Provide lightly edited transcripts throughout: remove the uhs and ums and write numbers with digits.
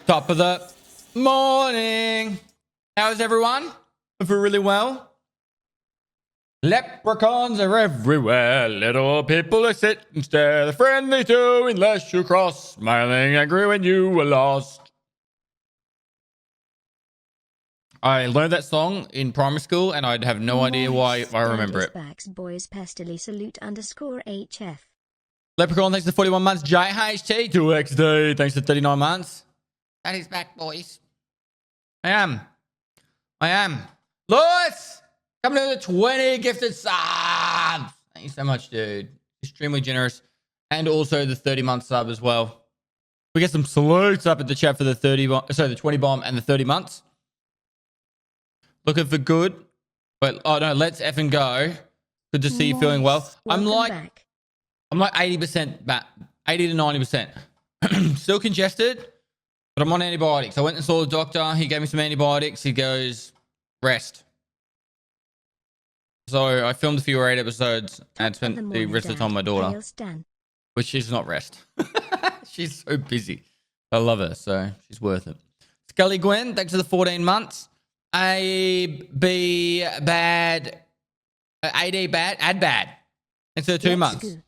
Top of the morning. How's everyone? Hope you're really well. Leprechauns are everywhere. Little people are sit and stare. They're friendly too, unless you cross. Smiling angry when you were lost. I learned that song in primary school, and I'd have no idea why I remember it. Backs boys Pestily salute _HF. Leprechaun, thanks for 41 months. JHT 2XD, thanks for 39 months. That is back, boys. I am. Lewis, coming to the 20 gifted subs. Thank you so much, dude. Extremely generous. And also the 30-month sub as well. We get some salutes up at the chat for the the 20 bomb and the 30 months. Looking for good. But oh no, let's effing go. Good to see you feeling well. I'm like 80% back, 80 to 90%. Still congested, but I'm on antibiotics. I went and saw the doctor. He gave me some antibiotics. He goes, rest. So I filmed a few 8 episodes and spent the rest of the time with my daughter, which is not rest. She's so busy. I love her, so she's worth it. Scully Gwen, thanks for the 14 months. AD bad. Add bad. Thanks for the 2 months. Go.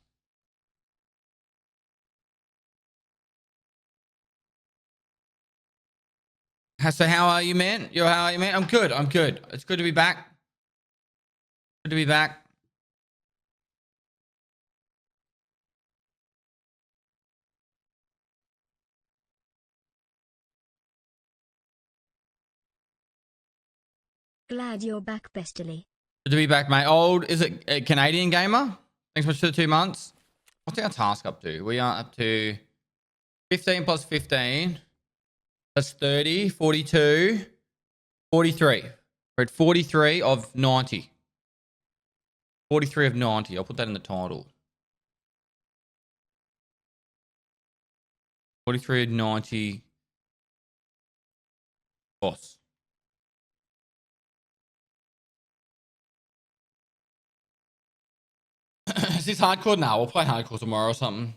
So how are you, man? How are you, man? I'm good. It's good to be back. Good to be back. Glad you're back, Pestily. Good to be back, mate. Is it a Canadian gamer? Thanks much for the 2 months. What's our task up to? We are up to 15 plus 15. That's 30, 42, 43. We're at 43 of 90. 43 of 90. I'll put that in the title. 43 of 90. Boss. Is this hardcore? No, we'll play hardcore tomorrow or something.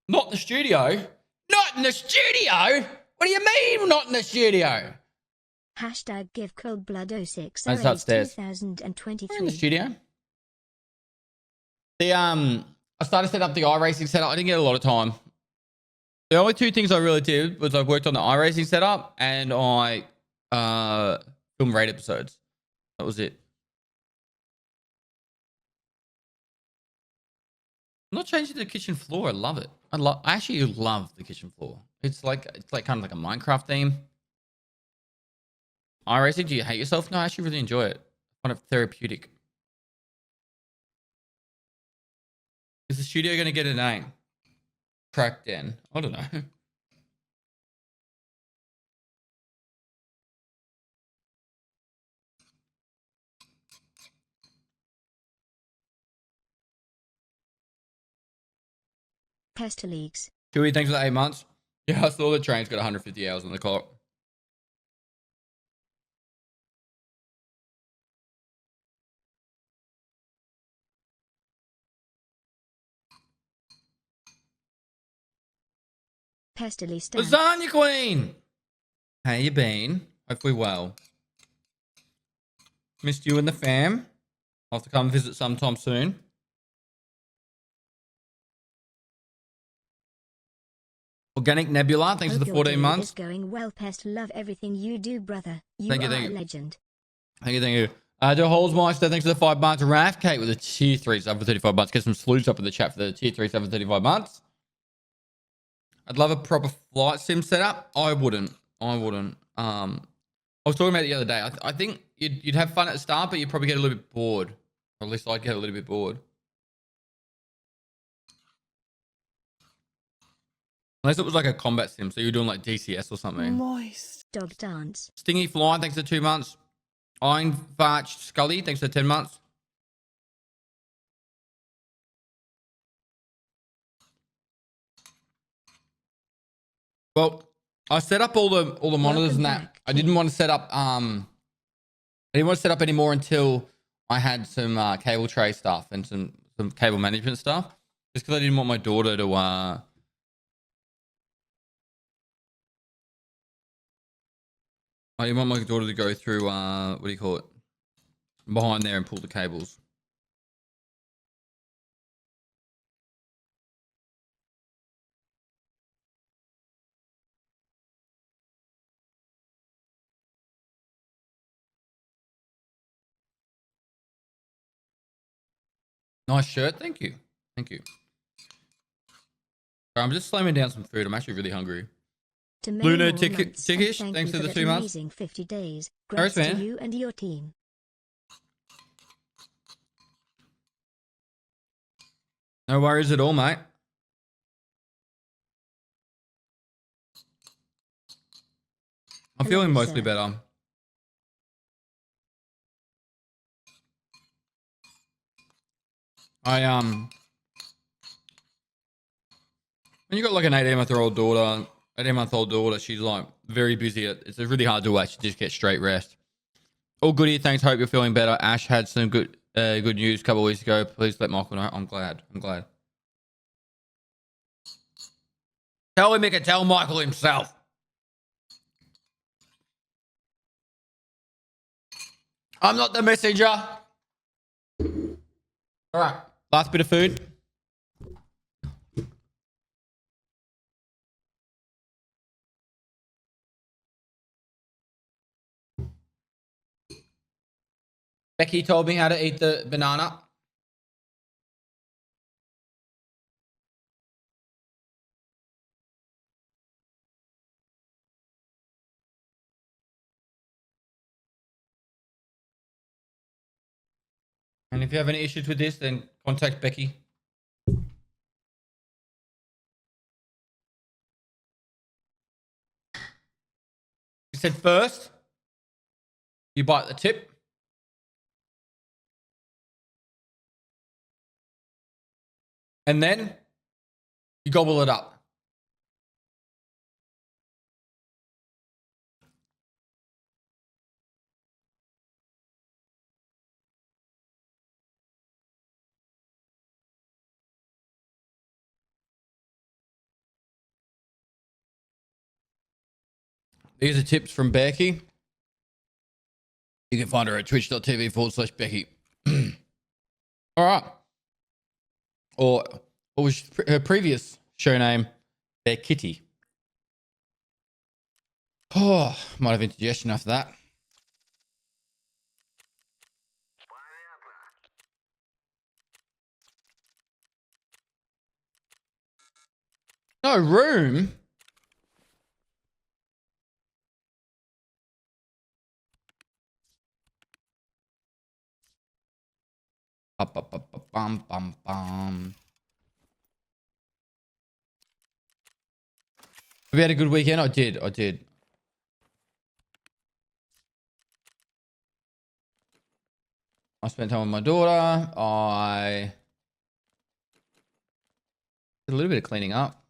Not in the studio. Not in the studio? What do you mean not in the studio? Hashtag give cold blood 06 That's upstairs. 2023. We're in the studio. I started setting up the iRacing setup. I didn't get a lot of time. The only 2 things I really did was I worked on the iRacing setup and I filmed raid episodes. That was it. I'm not changing the kitchen floor. I love it. I actually love the kitchen floor. It's like kind of like a Minecraft theme. iRacing, do you hate yourself? No, I actually really enjoy it. I find it therapeutic. Is the studio going to get a name? Cracked in. I don't know. Pestily. Chewy, thanks for the 8 months. Yeah, I saw the train's got 150 hours on the clock. Pestily Lasagna Queen! How you been? Hopefully well. Missed you and the fam. I'll have to come visit sometime soon. Organic Nebula, thanks for the 14 months. Going well, Pest. Love everything you do, brother. Thank you, a legend. Thank you. Joe Holzmeister, thanks for the 5 months. Raf Kate with a tier 3 sub for 35 months. Get some salutes up in the chat for the tier 3 sub for 35 months. I'd love a proper flight sim setup. I wouldn't. I was talking about it the other day. I think you'd have fun at the start, but you'd probably get a little bit bored. Or at least I'd get a little bit bored. Unless it was like a combat sim, so you're doing like DCS or something. Moist. Dog dance. Stingy Fly, thanks for 2 months. Iron Farch Scully, thanks for 10 months. Well, I set up all the monitors and that. I didn't want to set up any more until I had some cable tray stuff and some cable management stuff. Just because I didn't want my daughter to Oh, you want my daughter to go through, what do you call it? Behind there and pull the cables. Nice shirt. Thank you. Thank you. I'm just slamming down some food. I'm actually really hungry. To many Luna more months, Tickish, and thanks thank for you the for 2 that months. amazing 50 days. Thanks, Congrats to man. you and your team. No worries at all, mate. I'm I love feeling you, mostly sir. better. When you got like an 18-month-old daughter, she's like very busy. It's really hard to actually just get straight rest. All good here, thanks. Hope you're feeling better. Ash had some good news a couple of weeks ago. Please let Michael know. I'm glad. Tell him he can tell Michael himself. I'm not the messenger. All right, last bit of food. Becky told me how to eat the banana. And if you have any issues with this, then contact Becky. He said first, you bite the tip. And then you gobble it up. These are tips from Becky. You can find her at twitch.tv/Becky. All right. Or what was her previous show name? Bear Kitty. Oh, might have indigestion after that. No room. Bum, bum, bum. Have you had a good weekend? I did. I spent time with my daughter. I did a little bit of cleaning up.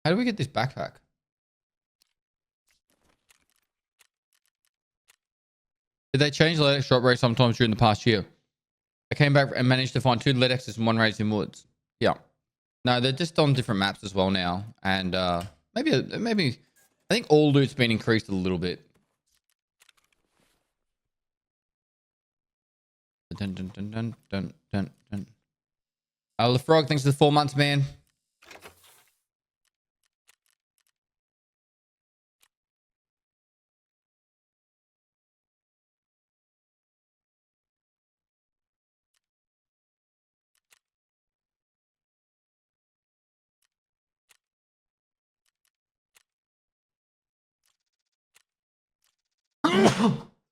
How do we get this backpack? Did they change the LEDX drop rate sometimes during the past year? I came back and managed to find 2 LEDXs and 1 raised in woods. Yeah. No, they're just on different maps as well now. And maybe I think all loot's been increased a little bit. Dun, dun, dun, dun, dun, dun, dun. The frog, thanks for the 4 months, man.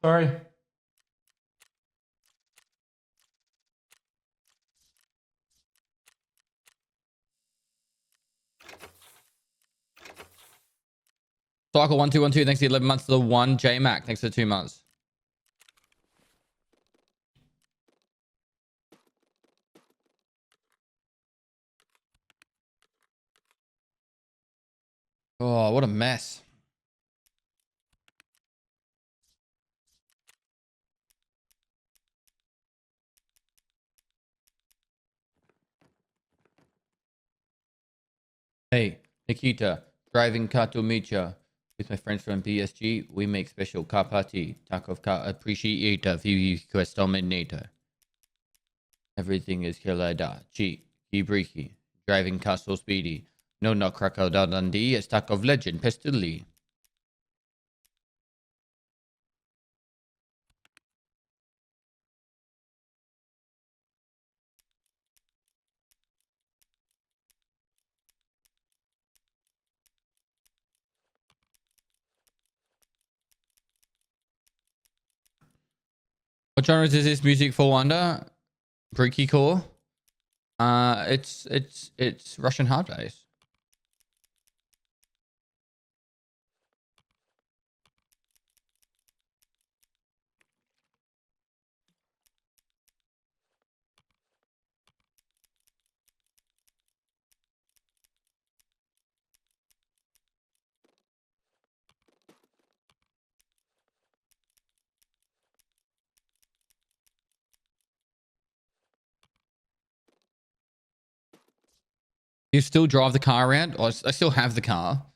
Sorry. Cycle 1212, thanks for the 11 months to the 1. J Mac, thanks for the 2 months. Oh, what a mess. Hey, Nikita, driving Katomicha with my friends from PSG. We make special kapati, Takovka appreciator, view quest dominator. Everything is Killa da, Chi, Ibriki, driving Castle Speedy. No, not Crocodile Dundee, it's Tack of Legend, Pestily. What genres is this music fall under? Breaky core. It's Russian hard bass. You still drive the car around? I still have the car.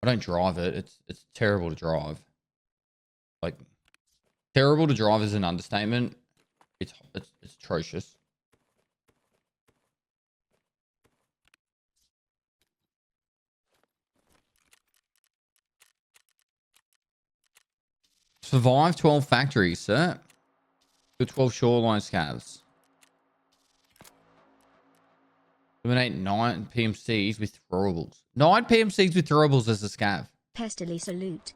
I don't drive it. It's terrible to drive. Like, terrible to drive is an understatement. It's atrocious. Survive 12 factories, sir. Do 12 shoreline scavs. Eliminate 9 PMCs with throwables. 9 PMCs with throwables as a scav. Pestily salute.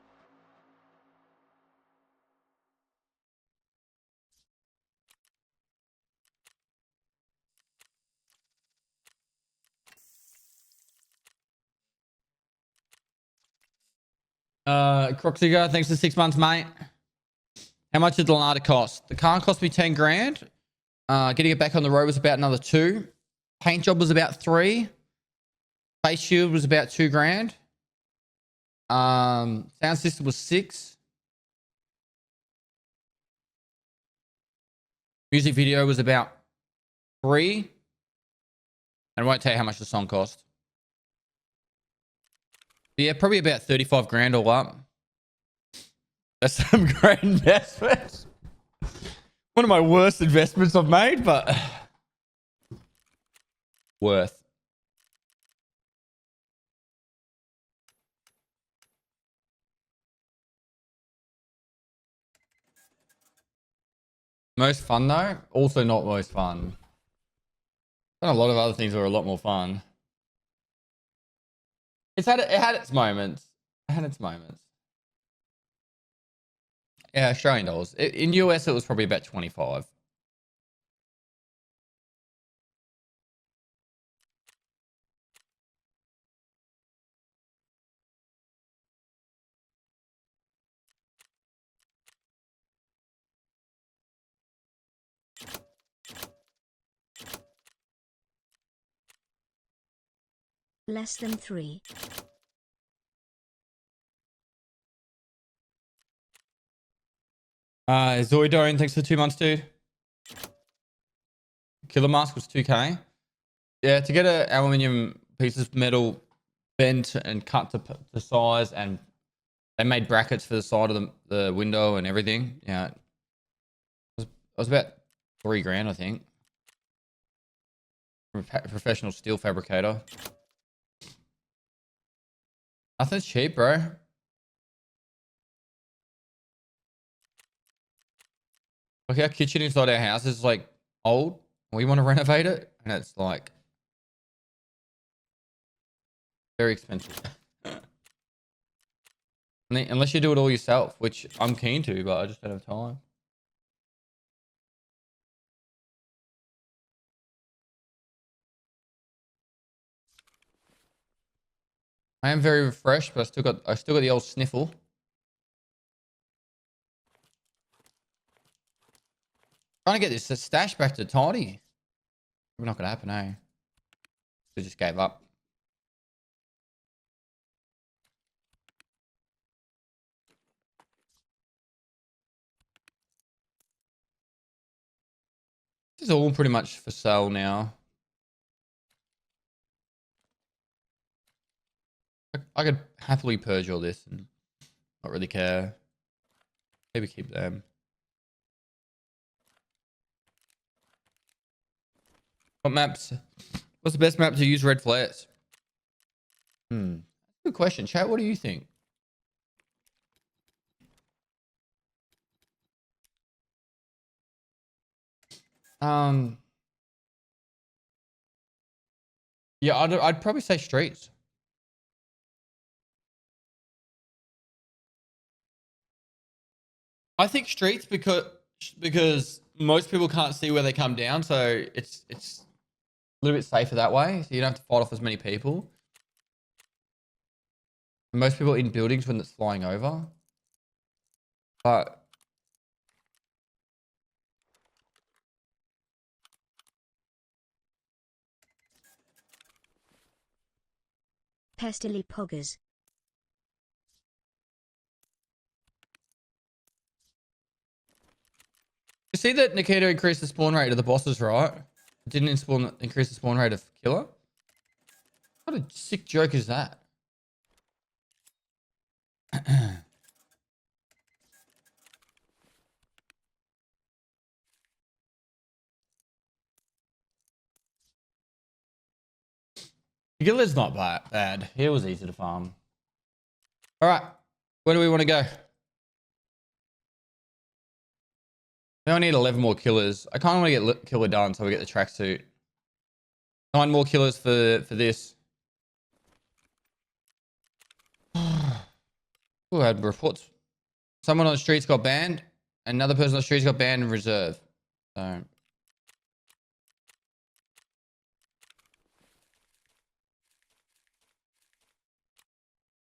Croxiga, thanks for 6 months, mate. How much did the Lada cost? The car cost me 10 grand. Getting it back on the road was about another 2. Paint job was about 3. Face shield was about 2 grand. Sound system was 6. Music video was about 3. And I won't tell you how much the song cost. But yeah, probably about 35 grand all up. That's some great investments. One of my worst investments I've made, but worth. Most fun though? Also not most fun. Done a lot of other things that are a lot more fun. It had its moments. It had its moments. Yeah, Australian dollars. In US, it was probably about 25. Less than 3. Zoidone, thanks for 2 months, dude. Killer mask was 2k. Yeah, to get a aluminium piece of metal bent and cut to size, and they made brackets for the side of the window and everything. Yeah, it was about 3 grand, I think. From a professional steel fabricator. Nothing's cheap, bro. Like our kitchen inside our house is like old. We want to renovate it, and it's like very expensive. Unless you do it all yourself, which I'm keen to, but I just don't have time. I am very refreshed, but I still got the old sniffle. Trying to get this stash back to tidy. Probably not gonna happen, eh? We just gave up. is all pretty much for sale now. I could happily purge all this and not really care. Maybe keep them. What maps? What's the best map to use red flares? Good question. Chat, what do you think? Yeah, I'd probably say streets. I think streets because most people can't see where they come down, so it's a little bit safer that way. So you don't have to fight off as many people. Most people in buildings when it's flying over, but Pestily poggers. you see that Nikita increased the spawn rate of the bosses, right? Didn't increase the spawn rate of Killa? What a sick joke is that? Killa's not bad. He was easy to farm. All right, where do we want to go? We only need 11 more killers. I kind of want to get Killa done so we get the tracksuit. 9 more killers for this. Who had reports? Someone on the streets got banned. Another person on the streets got banned in reserve. So.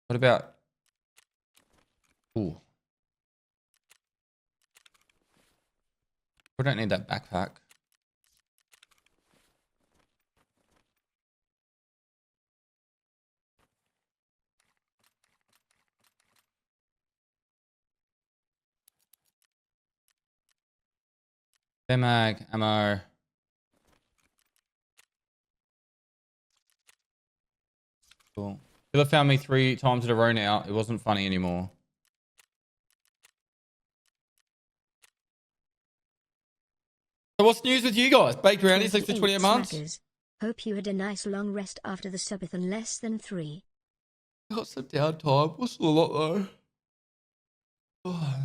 What about? Ooh. We don't need that backpack. Mag, ammo. Cool. Killa found me 3 times in a row now. It wasn't funny anymore. So what's news with you guys? Baked brownies, 6 to 28 months. Smackers. Hope you had a nice long rest after the subathon less than 3. Got some downtime. What's a lot though? Oh.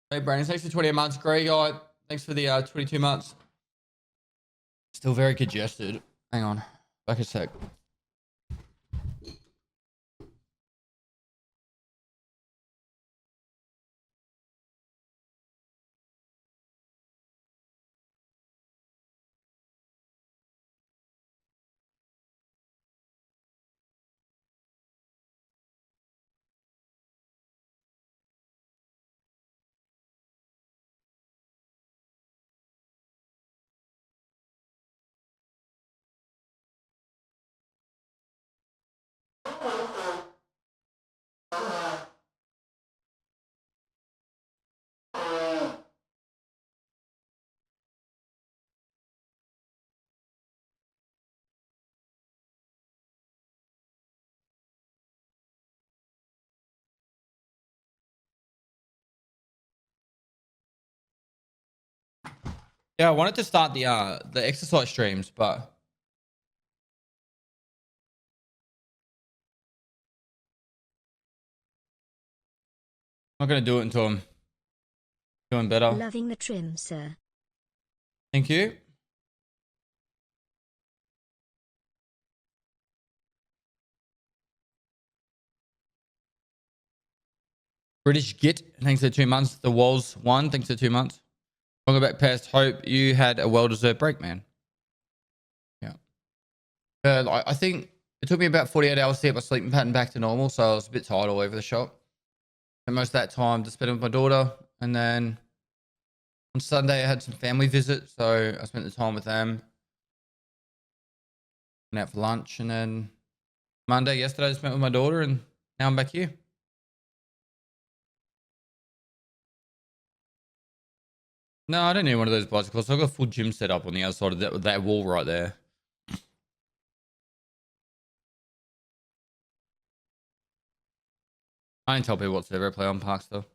Hey Brandon, thanks for 28 months. Grey guy, thanks for the 22 months. Still very congested. Hang on. Back a sec. Yeah, I wanted to start the exercise streams, but I'm not gonna do it until I'm doing better. Loving the trim, sir. Thank you. British Git, thanks for 2 months. The Walls 1, thanks for 2 months. Welcome back, Pest. Hope you had a well-deserved break, man. Yeah. I think it took me about 48 hours to get my sleeping pattern back to normal, so I was a bit tired all over the shop. And most of that time to spend with my daughter. And then on Sunday, I had some family visits, so I spent the time with them. Went out for lunch, and then Monday, yesterday, I spent with my daughter, and now I'm back here. No, I don't need one of those bicycles. I've got a full gym set up on the other side of that wall right there. I don't tell people whatsoever I play on Park stuff.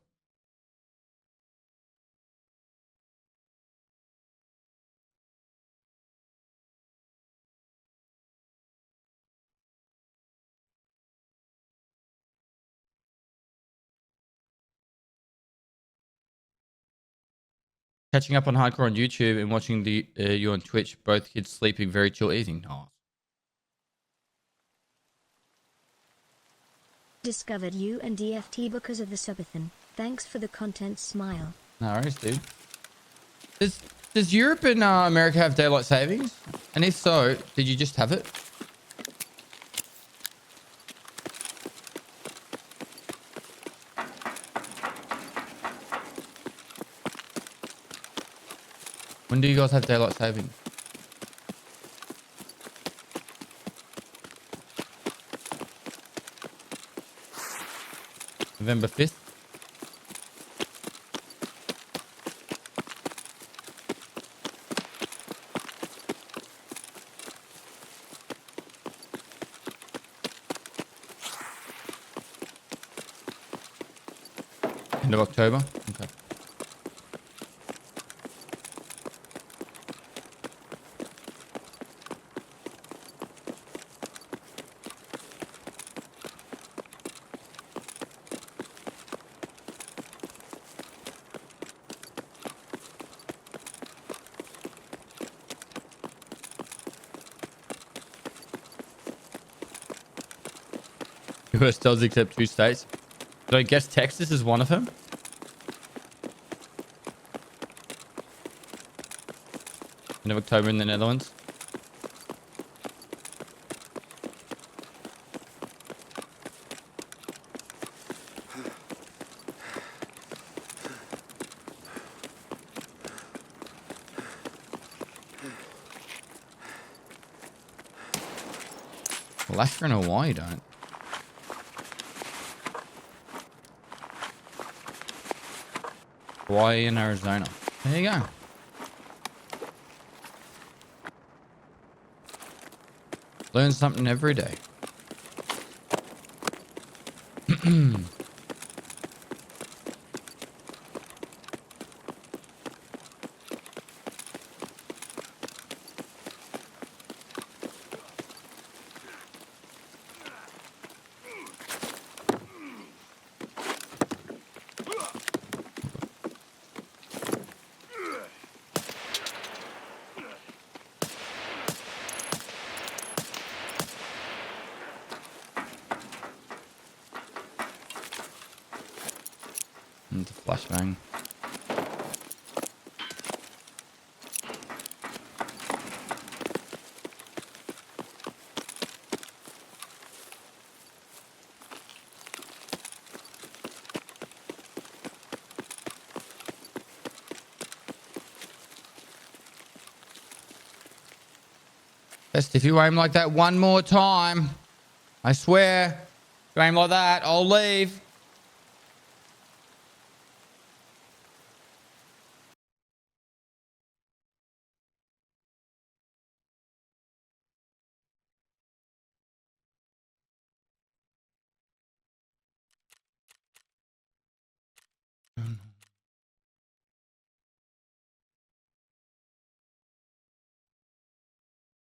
Catching up on hardcore on YouTube and watching you on Twitch. Both kids sleeping, very chill eating. Nice. Discovered you and DFT because of the subathon. Thanks for the content, smile. No worries, dude. Does Europe and America have daylight savings? And if so, did you just have it? When do you guys have daylight savings? November 5th? End of October? Okay. US does accept 2 states. So I guess Texas is one of them? End of October in the Netherlands. Alaska and Hawaii don't. Hawaii and Arizona. There you go. Learn something every day. Into flashbang. Best if you aim like that one more time. I swear. If you aim like that, I'll leave.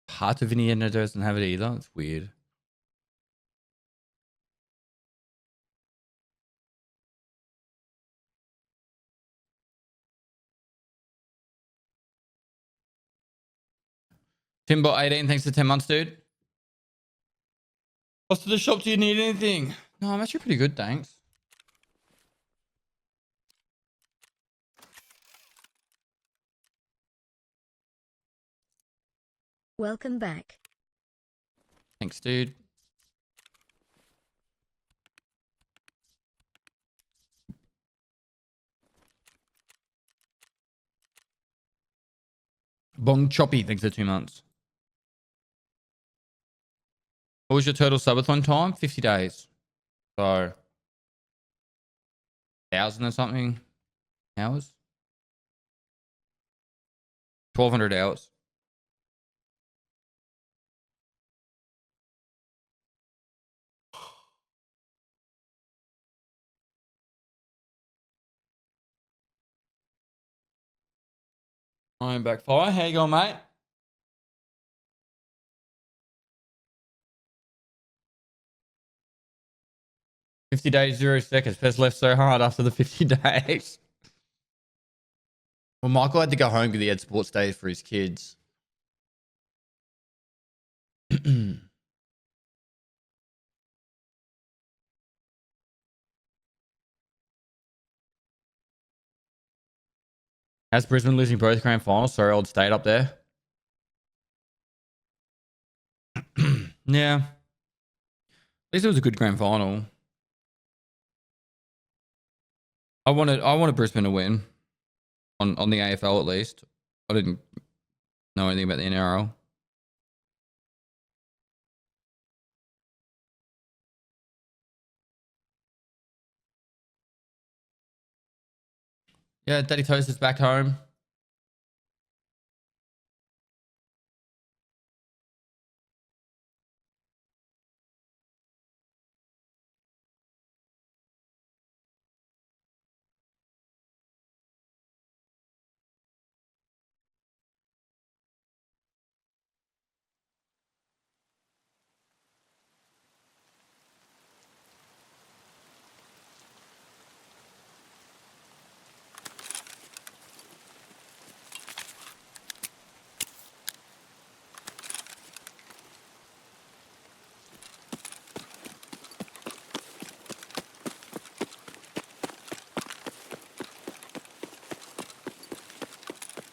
Heart of Indiana doesn't have it either. It's weird. Timbo 18, thanks for 10 months, dude. Off to the shop, do you need anything? No, I'm actually pretty good, thanks. Welcome back. Thanks, dude. Bong Choppy, thanks for 2 months. What was your total subathon time? 50 days. So, 1,000 or something hours. 1,200 hours. I'm back. Fire. How you going, mate? $50, 0 seconds. Pez left so hard after the 50 days. Well, Michael had to go home because he had sports days for his kids. Has Brisbane losing both grand finals? Sorry, old state up there. Yeah. At least it was a good grand final. I wanted Brisbane to win on the AFL at least. I didn't know anything about the NRL. Yeah, Daddy Toast is back home.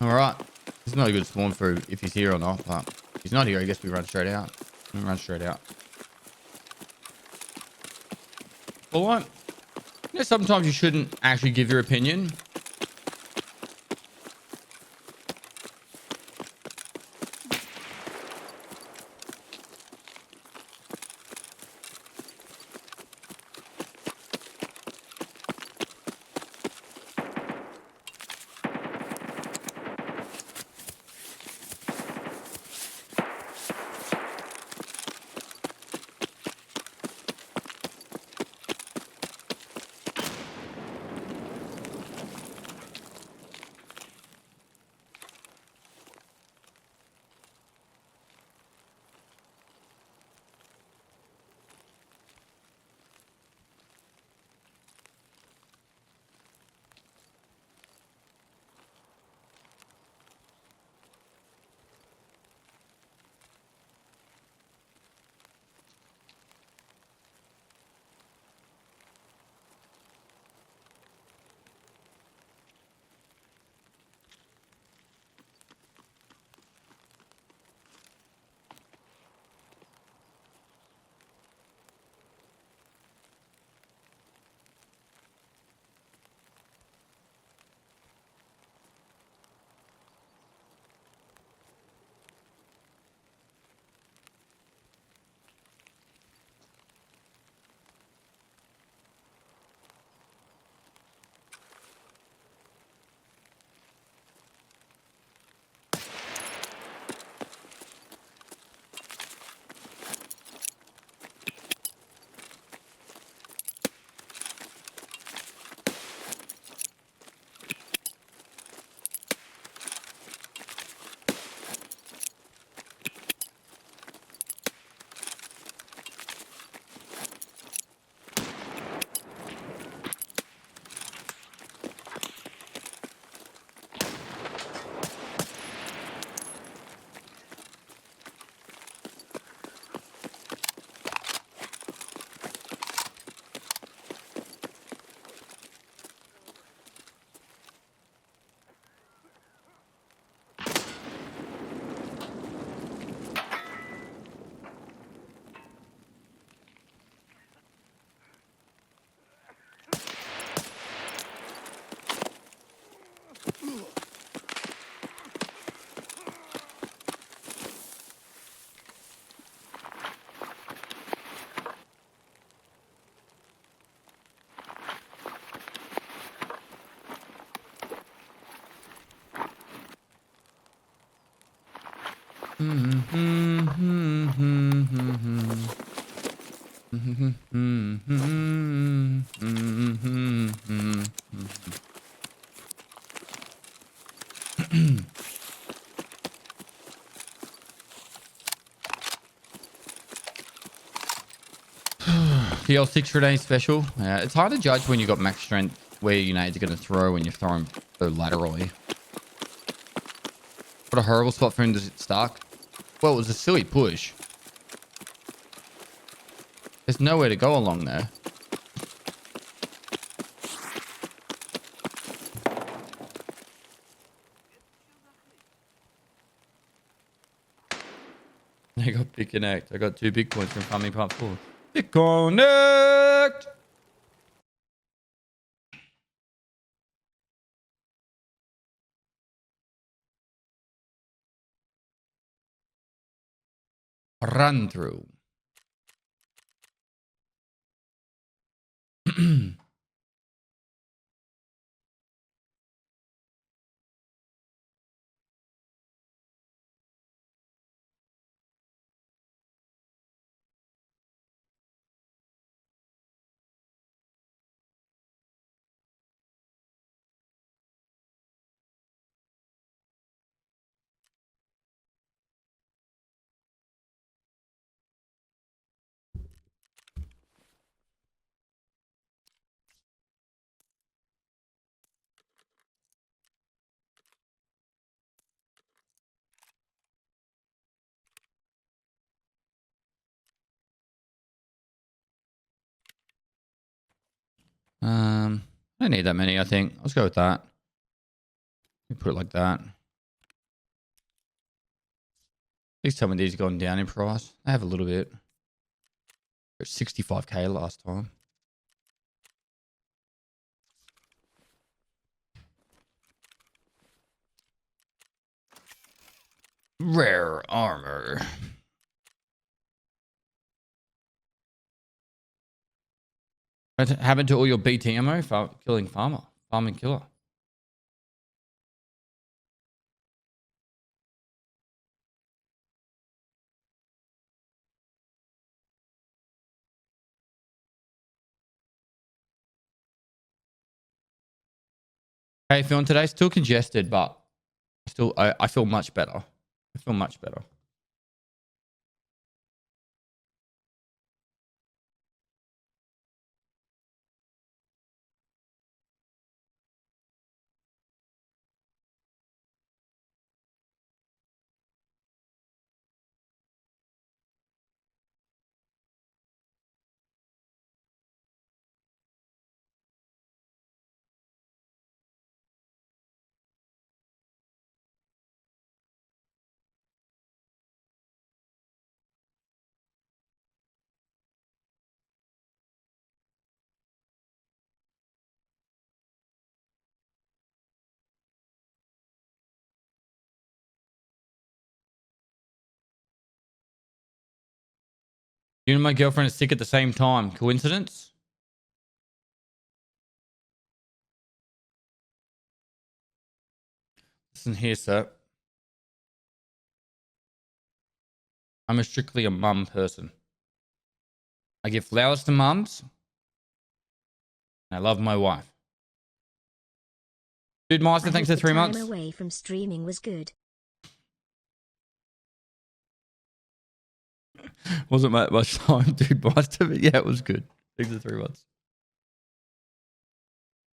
All right. This is not a good spawn for if he's here or not, but if he's not here, I guess we run straight out. We run straight out. Well, what? You know, sometimes you shouldn't actually give your opinion. PL 6 grenade special. Yeah, it's hard to judge when you got max strength where your nades are going to throw when you're throwing so laterally. What a horrible spot for him to get stuck. Well, it was a silly push. There's nowhere to go along there. I got big connect. I got 2 big points from farming part 4. Big connect! Run through. I don't need that many, I think. Let's go with that. Put it like that. Please tell me these have gone down in price. I have a little bit. 65k last time. Rare armor. What happened to all your BT ammo? Killing farmer. Farming killer. How you feeling today? Still congested, but I feel much better. I feel much better. You and my girlfriend are sick at the same time. Coincidence? Listen here, sir. I'm strictly a mum person. I give flowers to mums. And I love my wife. Dude, Master, thanks for 3 months. Time away from streaming was good. Wasn't much time, dude. Master, but yeah, it was good. Thanks for 3 months.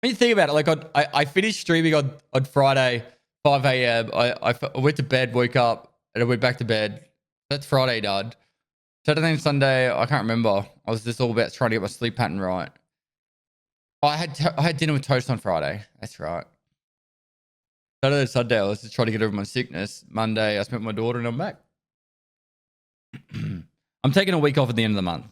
When you think about it, like I finished streaming on Friday, 5 a.m. I went to bed, woke up, and I went back to bed. That's Friday done. Saturday and Sunday, I can't remember. I was just all about trying to get my sleep pattern right. I had dinner with toast on Friday. That's right. Saturday and Sunday, I was just trying to get over my sickness. Monday, I spent with my daughter and I'm back. I'm taking a week off at the end of the month.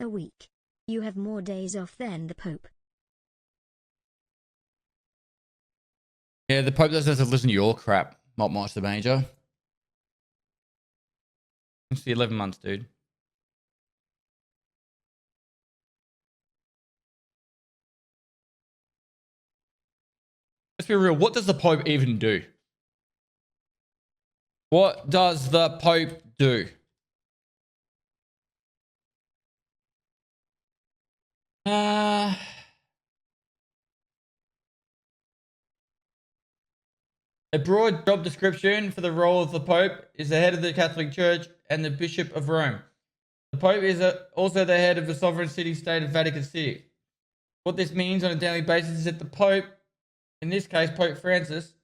a week. You have more days off than the Pope. Yeah, the Pope doesn't have to listen to your crap. Not much the major. It's the 11 months, dude. Let's be real. What does the Pope even do? What does the Pope do? A broad job description for the role of the Pope is the head of the Catholic Church and the Bishop of Rome. The Pope is also the head of the sovereign city-state of Vatican City. What this means on a daily basis is that the Pope, in this case Pope Francis,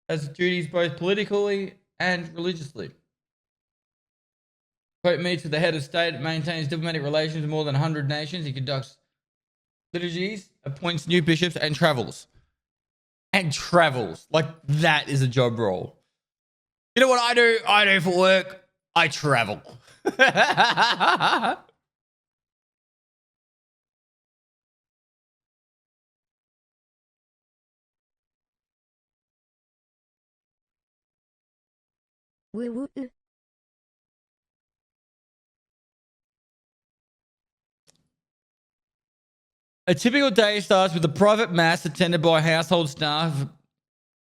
has duties both politically and religiously. The Pope meets with the head of state, maintains diplomatic relations with more than 100 nations. He conducts liturgies, appoints new bishops, and travels. And travels. Like, that is a job role. You know what I do? I do for work. I travel. Woo woo. A typical day starts with a private mass attended by household staff,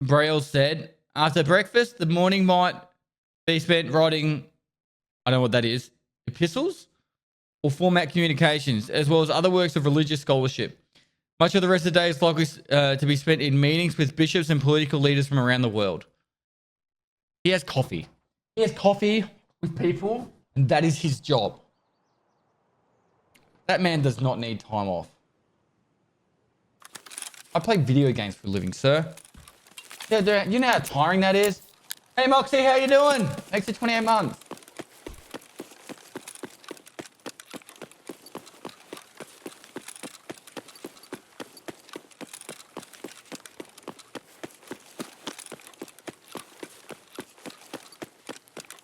Braille said. After breakfast, the morning might be spent writing, I don't know what that is, epistles or format communications, as well as other works of religious scholarship. Much of the rest of the day is likely to be spent in meetings with bishops and political leaders from around the world. He has coffee. He has coffee with people, and that is his job. That man does not need time off. I play video games for a living, sir. Yeah, you know how tiring that is? Hey, Moxie, how you doing? Next to 28 months.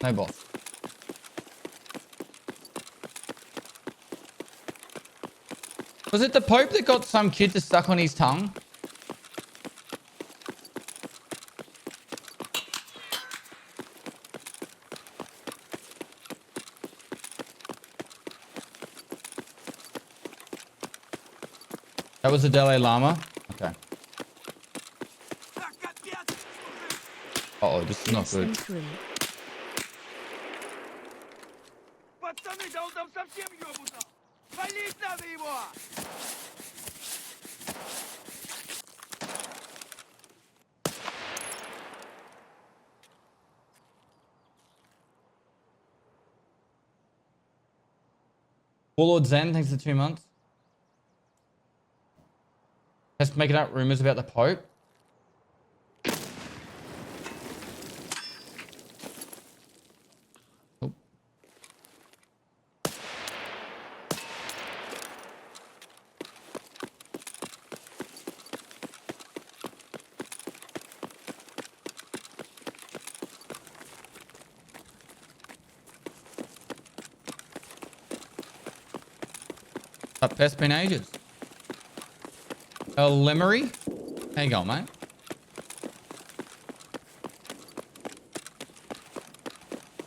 No boss. Was it the Pope that got some kid to suck on his tongue? That was the Dalai Lama? Okay. Uh-oh, this is not good. Lesson 3. Пацаны, да он там совсем ёбутся! Валить надо его! Warlord Zen, thanks for 2 months. Just making up rumors about the Pope. Oh. Up pest been ages. Lemery? How you going, mate?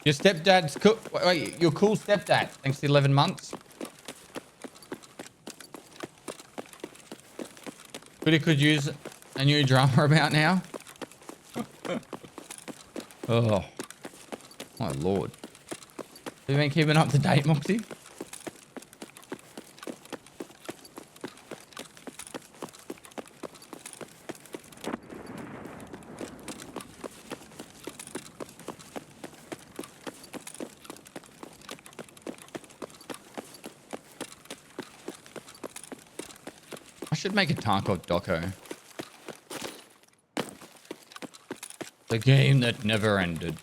Your stepdad's cool. Wait, your cool stepdad. Thanks to 11 months. Really could use a new drama about now. Oh, my lord. Have you been keeping up to date, Moxie? I should make a Tarkov doco. The game that never ended.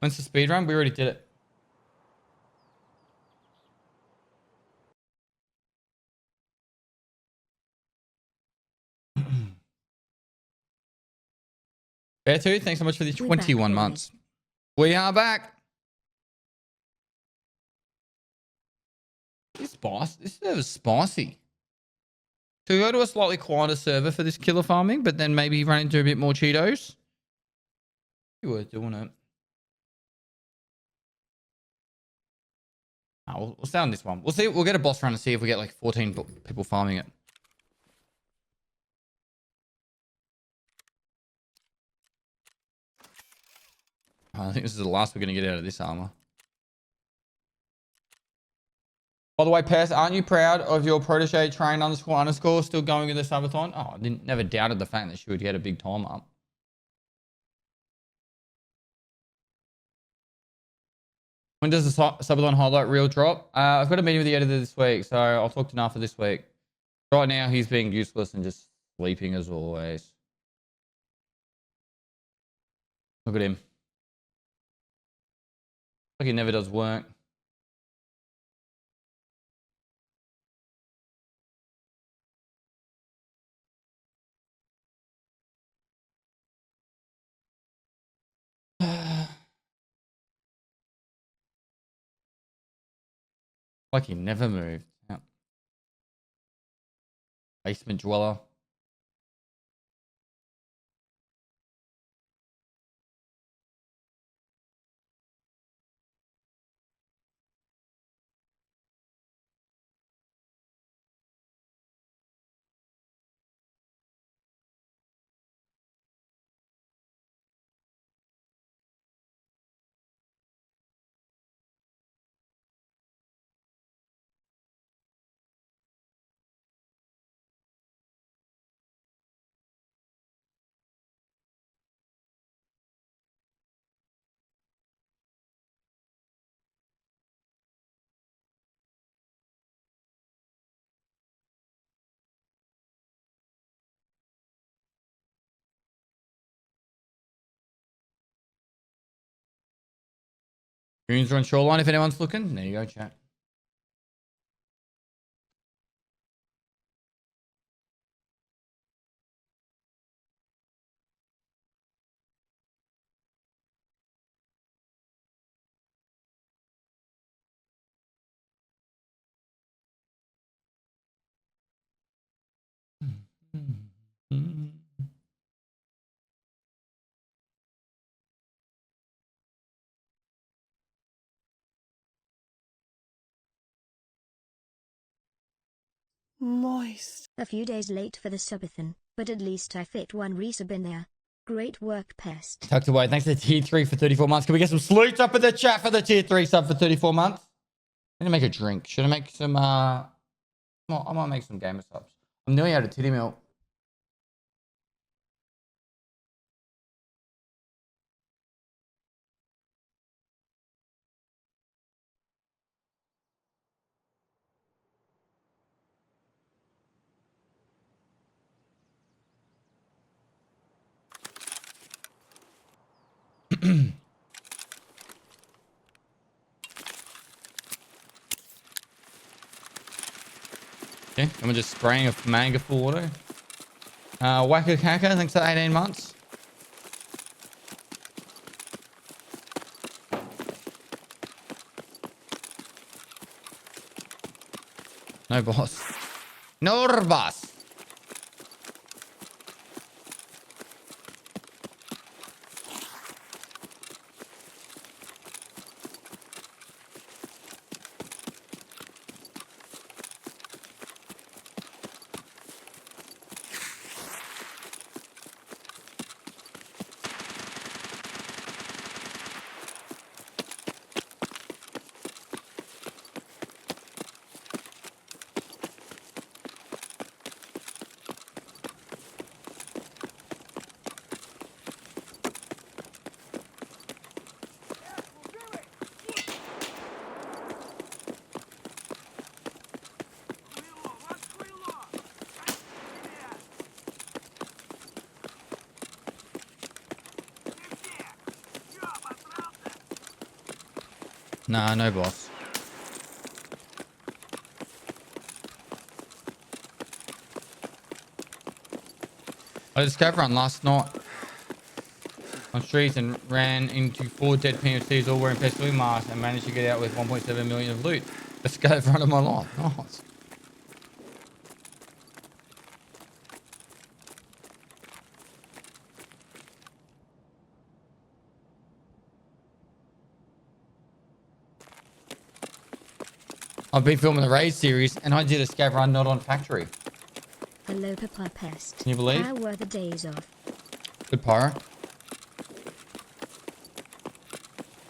When's the speed run? We already did it. Bear2, thanks so much for the We're back, 21 boys. months. We are back. This server is spicy. So we go to a slightly quieter server for this killer farming, but then maybe run into a bit more Cheetos. Be worth doing it. Oh, we'll stay on this one. We'll see. We'll get a boss run and see if we get like 14 people farming it. I think this is the last we're going to get out of this armor. By the way, Pers, aren't you proud of your protege train __ still going in the subathon? Oh, I never doubted the fact that she would get a big time up. When does the subathon highlight reel drop? I've got a meeting with the editor this week, so I'll talk to Nafa this week. Right now, he's being useless and just sleeping as always. Look at him. Like he never does work. Like he never moved. Yep. Basement dweller. Goons are on shoreline if anyone's looking. There you go, chat. Moist. A few days late for the subathon, but at least I fit one resub in there. Great work, Pest. Tucked away. Thanks to tier 3 for 34 months. Can we get some salutes up in the chat for the tier 3 sub for 34 months? I'm going to make a drink. Should I make some, I might make some gamer subs. I'm nearly out of titty milk. Okay, I'm just spraying a manga full auto. Wacka Kaka, thanks for 18 months. No boss. No boss. Nah, no boss. I just came run last night. on streets and ran into 4 dead PMCs all wearing Pestily masks and managed to get out with 1.7 million of loot. Let's go in front of my life. Nice. I've been filming the Raid series and I did a scav run not on factory. Hello, Papa Pest. Can you believe? How were the days off? Good pyro.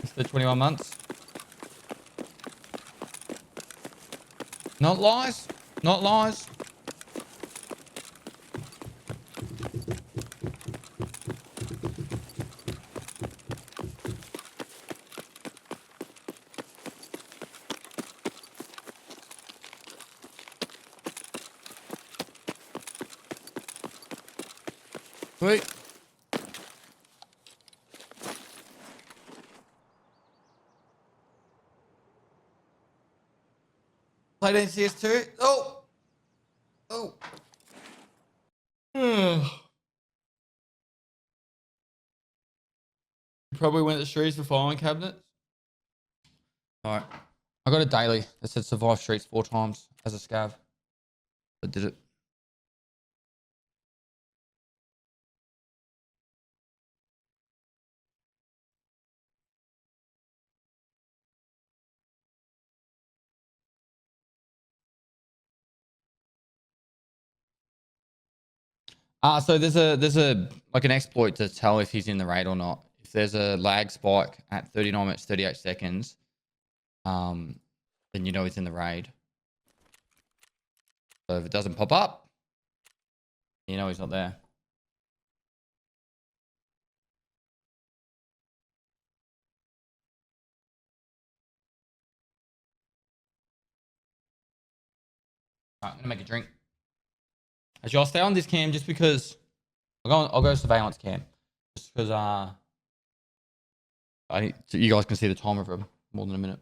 It's the 21 months. Not lies. Not lies. Sweet. Played in CS2. Oh. Oh. Probably went to streets for filing cabinets. Alright. I got a daily that said survive streets 4 times as a scav. I did it. So there's a like an exploit to tell if he's in the raid or not. If there's a lag spike at 39 minutes 38 seconds, then you know he's in the raid. So if it doesn't pop up, you know he's not there. Alright, I'm gonna make a drink. Actually, I'll stay on this cam just because I'll go surveillance cam. Just because you guys can see the timer for more than a minute.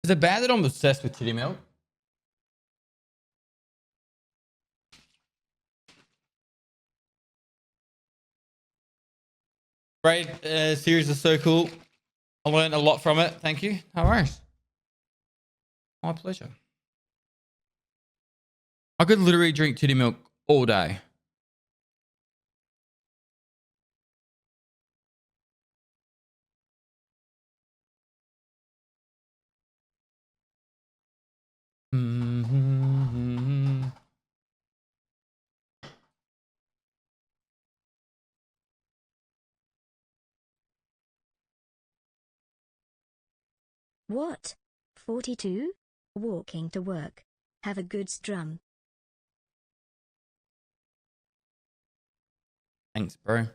Is it bad that I'm obsessed with titty milk? Great series is so cool. I learned a lot from it. Thank you. No worries. My pleasure. I could literally drink titty milk all day. What? 42? Walking to work. Have a good strum. Thanks, bro.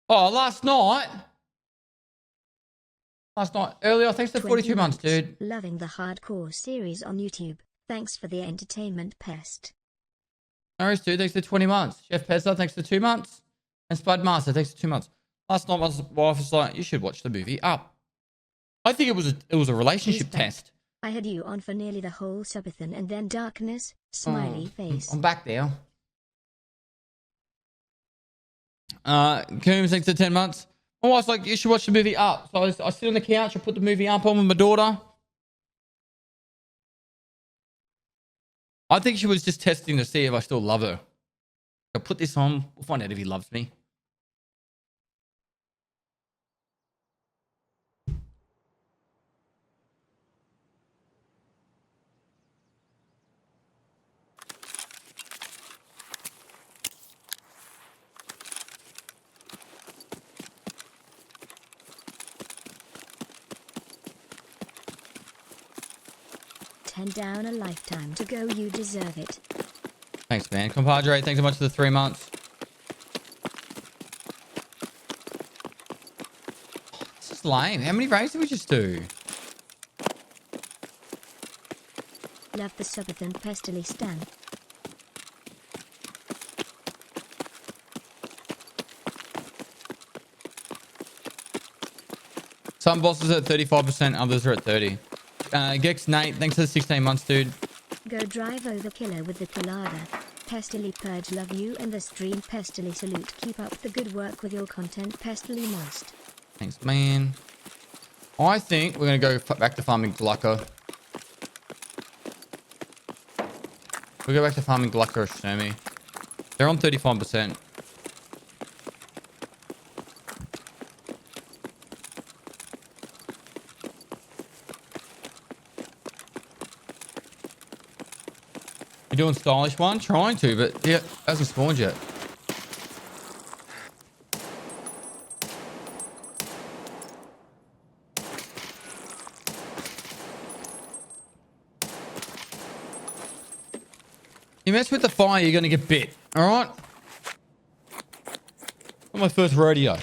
Oh, last night. Earlier, thanks for 42 months, dude. Loving the hardcore series on YouTube. Thanks for the entertainment, Pest. No worries, dude. Thanks for 20 months. Chef Pezza, thanks for 2 months. And Spud Master, thanks for 2 months. Last night, my wife was like, you should watch the movie Up. I think it was a relationship test. I had you on for nearly the whole subathon and then darkness, smiley face. I'm back there. Coombs, thanks for 10 months. My wife's like, you should watch the movie Up. So I sit on the couch, I put the movie Up on with my daughter. I think she was just testing to see if I still love her. I'll put this on. We'll find out if he loves me. Down a lifetime to go, you deserve it. Thanks, man. Compadre, thanks so much for the 3 months. This is lame. How many raids did we just do? Love the subathon, Pestily stan. Some bosses are at 35%, others are at 30. Gex Nate, thanks for the 16 months, dude. Go drive over Killa with the colada. Pestily purge, love you and the stream. Pestily salute, keep up the good work with your content. Pestily most. Thanks, man. I think we're going to go back to farming Glucka. We'll go back to farming Glucka or Shermie. They're on 35%. You doing stylish one? Trying to, but yeah, hasn't spawned yet. You mess with the fire, you're gonna get bit. All right. On my first rodeo.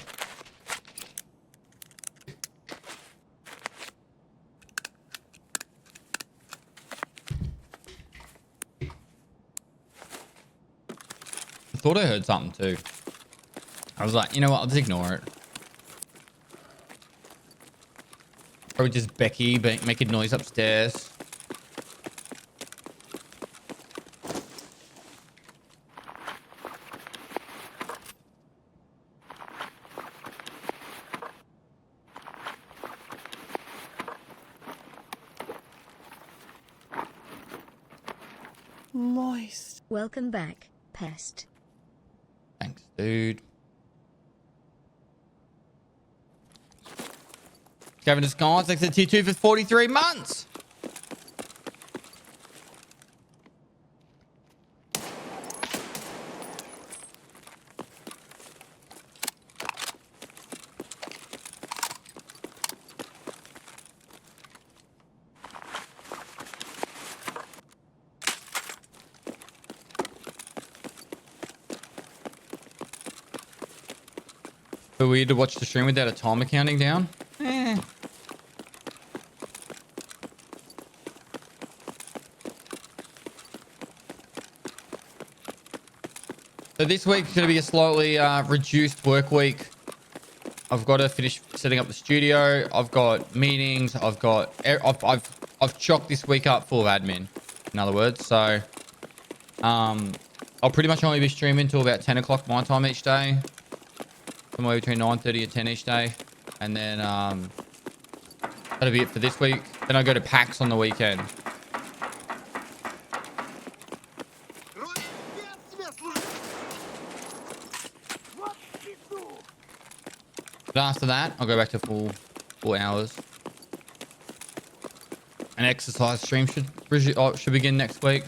I thought I heard something too. I was like, you know what? I'll just ignore it. Probably just Becky making noise upstairs. Moist. Welcome back, Pest. Thanks, dude. Gavin Descons, thanks to T2 for 43 months. But weird to watch the stream without a timer counting down. So this week's going to be a slightly reduced work week. I've got to finish setting up the studio. I've got meetings. I've chocked this week up full of admin. In other words, so I'll pretty much only be streaming till about 10 o'clock my time each day. Somewhere between 9:30 and 10 each day, and then that'll be it for this week. Then I go to PAX on the weekend. But after that, I'll go back to full hours. An exercise stream should begin next week.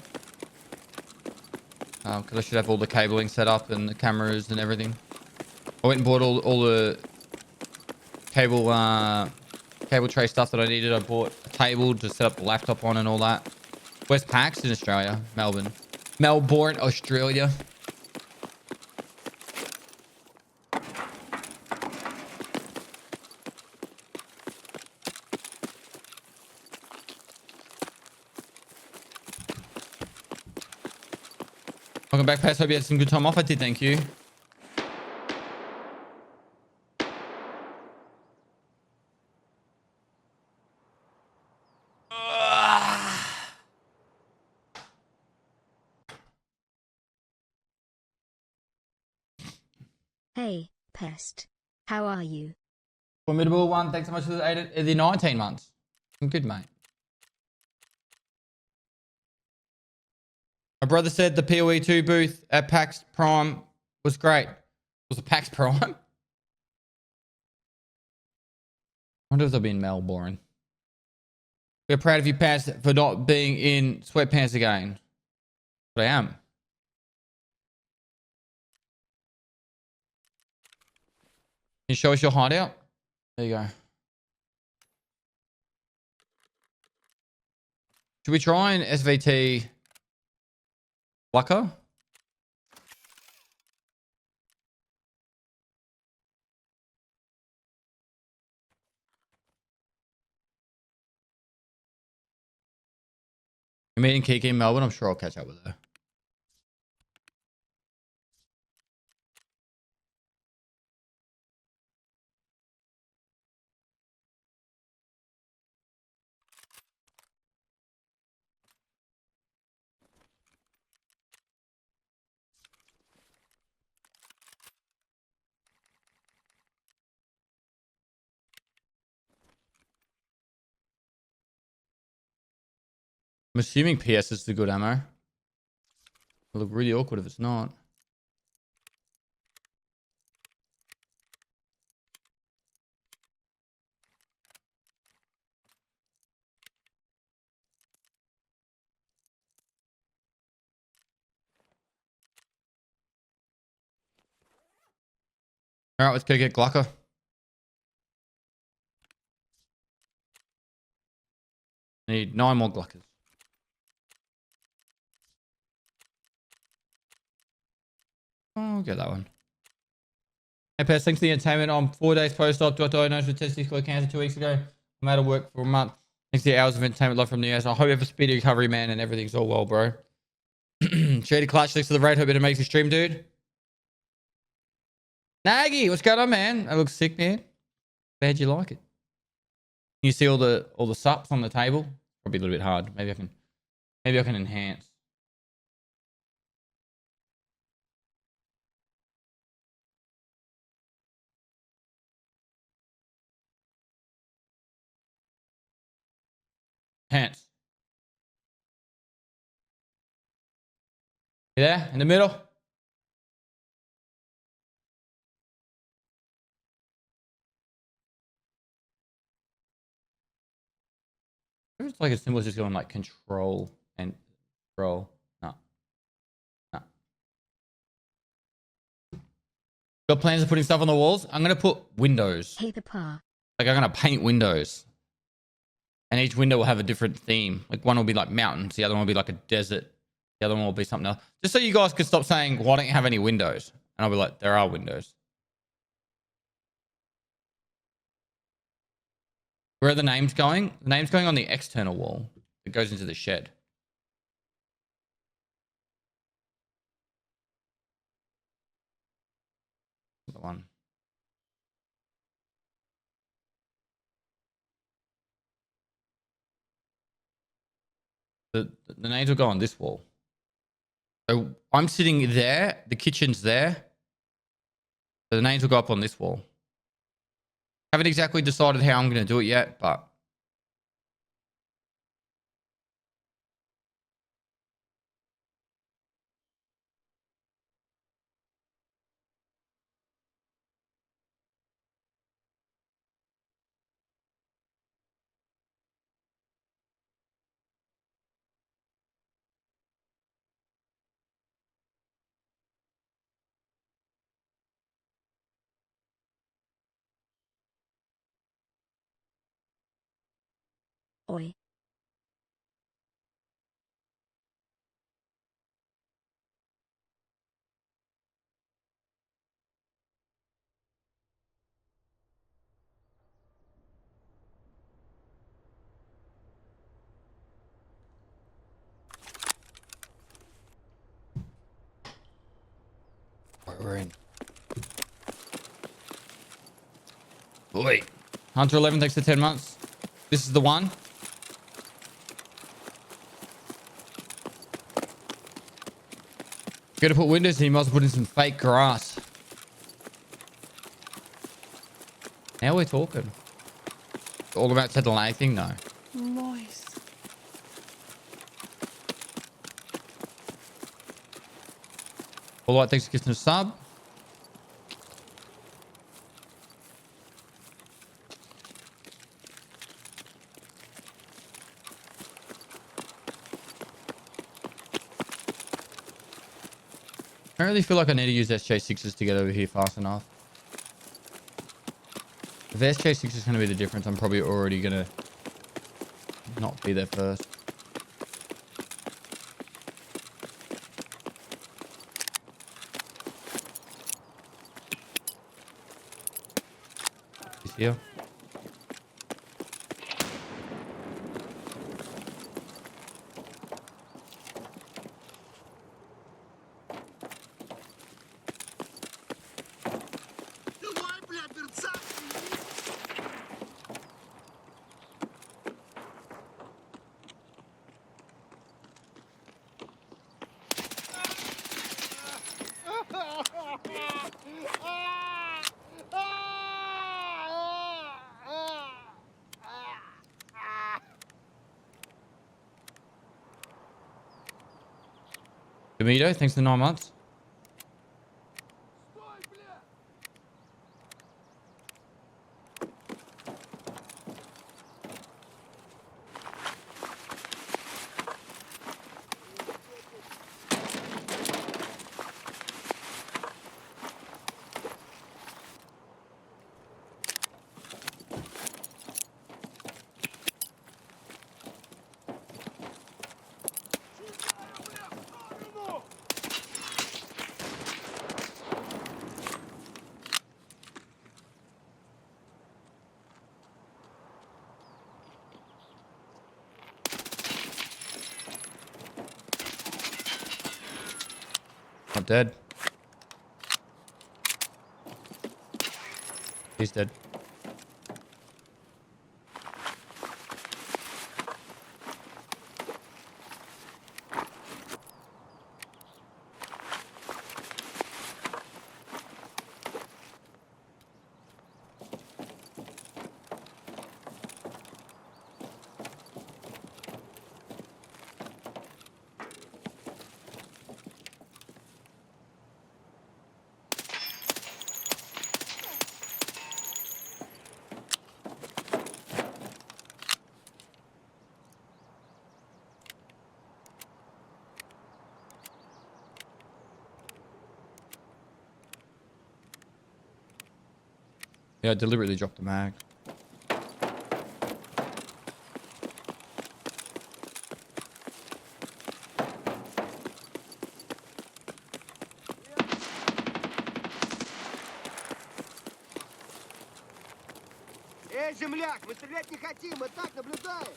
Because I should have all the cabling set up and the cameras and everything. I went and bought all the cable tray stuff that I needed. I bought a table to set up the laptop on and all that. Where's PAX? In Australia? Melbourne, Australia. Welcome back, Pest. Hope you had some good time off. I did, thank you. Hey, Pest. How are you? Formidable one. Thanks so much for the 19 months. I'm good, mate. My brother said the PoE 2 booth at PAX Prime was great. Was it PAX Prime? I wonder if they'll be in Melbourne. We're proud of you, Pants, for not being in sweatpants again. But I am. Can you show us your hideout? There you go. Should we try an SVT Plucker? I'm meeting Kiki in Melbourne. I'm sure I'll catch up with her. I'm assuming PS is the good ammo. It'll look really awkward if it's not. All right, let's go get Glucker. Need 9 more Gluckers. Oh, I'll get that one. Hey, Pest, thanks for the entertainment. I'm 4 days post-op. Got diagnosed with testicular cancer 2 weeks ago. I'm out of work for a month. Thanks to the hours of entertainment love from the US. I hope you have a speedy recovery, man, and everything's all well, bro. Shady Clutch, thanks for the raid. Hope it makes you stream, dude. Naggy, what's going on, man? That looks sick, man. Glad you like it. You see all the sups on the table? Probably a little bit hard. Maybe I can enhance. Enhance. You there? In the middle? It's like as simple as just going like control and control. No. No. Got plans of putting stuff on the walls? I'm going to put windows. Hey, Papa. Like I'm going to paint windows. And each window will have a different theme. Like one will be like mountains. The other one will be like a desert. The other one will be something else. Just so you guys could stop saying, why don't you have any windows? And I'll be like, there are windows. Where are the names going? The name's going on the external wall. It goes into the shed. The one. The names will go on this wall. So I'm sitting there. The kitchen's there. So the names will go up on this wall. Haven't exactly decided how I'm going to do it yet, but Oi. we're in. Boy. Hunter 11, thanks for 10 months. This is the one. Gotta put windows in, you might as well put in some fake grass. Now we're talking. All about the delay thing, though. Moist. All right, thanks for getting a sub. I don't really feel like I need to use SJ6s to get over here fast enough. If SJ6 is going to be the difference, I'm probably already going to not be there first. He's here. Demito, thanks for the 9 months. Not dead. He's dead. Yeah, I deliberately dropped the mag. Эй, земляк, мы стрелять не хотим, мы так наблюдаем.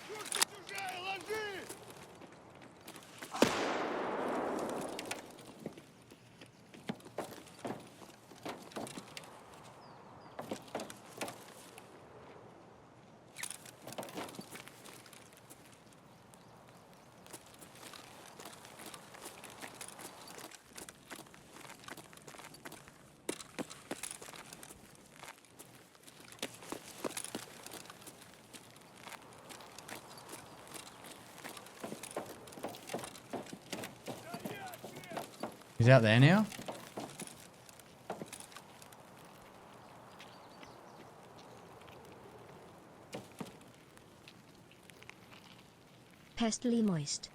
Пушка чужая, ложи! He's out there now. Pestily moist.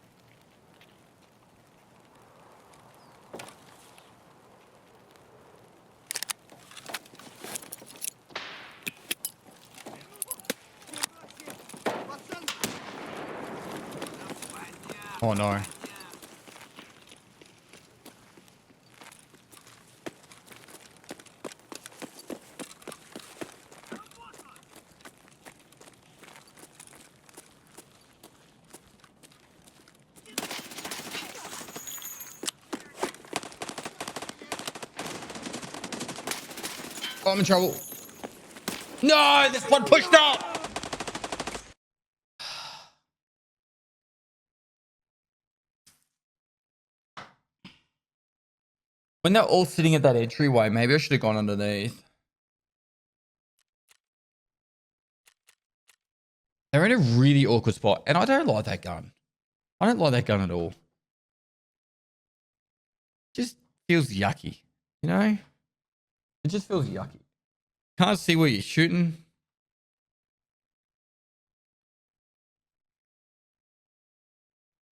Oh no. Oh, I'm in trouble. No, this one pushed up. When they're all sitting at that entryway, maybe I should have gone underneath. They're in a really awkward spot, and I don't like that gun. I don't like that gun at all. Just feels yucky, you know? It just feels yucky. Can't see where you're shooting.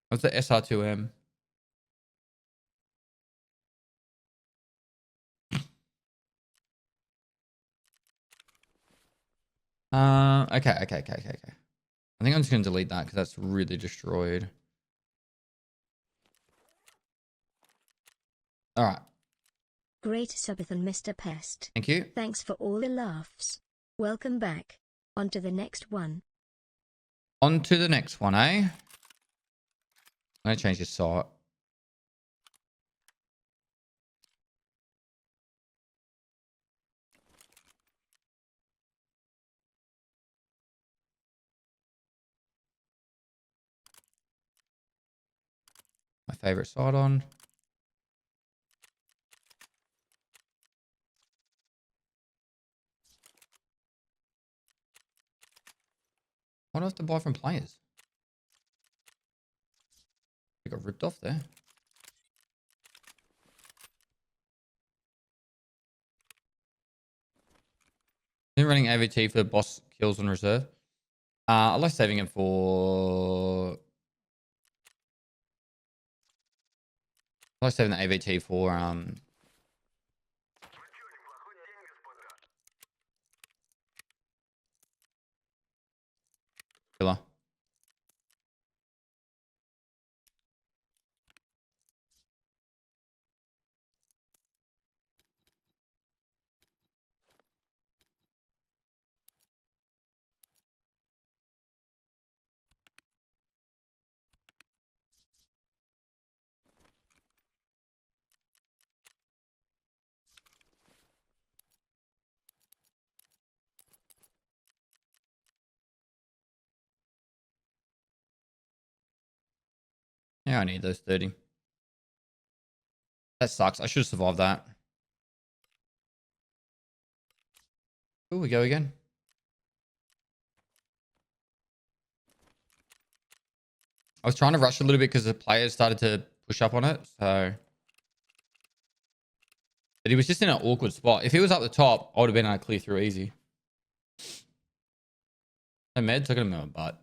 What's the SR2M? Okay. I think I'm just gonna delete that because that's really destroyed. All right. Great subathon, Mr. Pest. Thank you. Thanks for all the laughs. Welcome back. On to the next one. On to the next one, eh? I'm gonna change this site. My favorite site on. What do I have to buy from players? I got ripped off there. Been running AVT for boss kills on reserve. I like saving it for. I like saving the AVT for Killa. Yeah, I need those 30. That sucks. I should have survived that. Oh, we go again. I was trying to rush a little bit because the players started to push up on it. So, but he was just in an awkward spot. If he was up the top, I would have been able to clear through easy. No meds, I got him in my butt.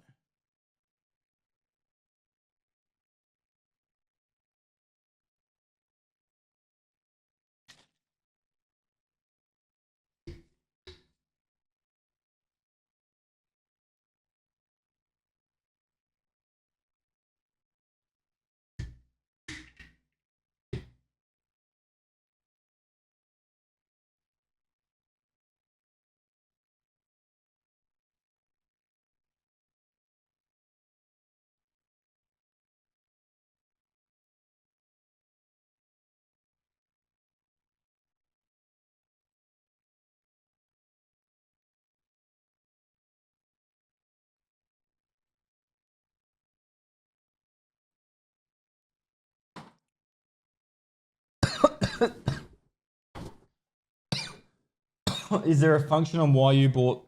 Is there a function on why you bought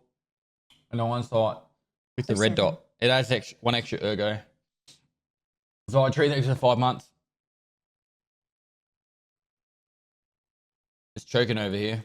an iron sight with the red dot? It adds one extra ergo. So I treat the extra 5 months. Just choking over here.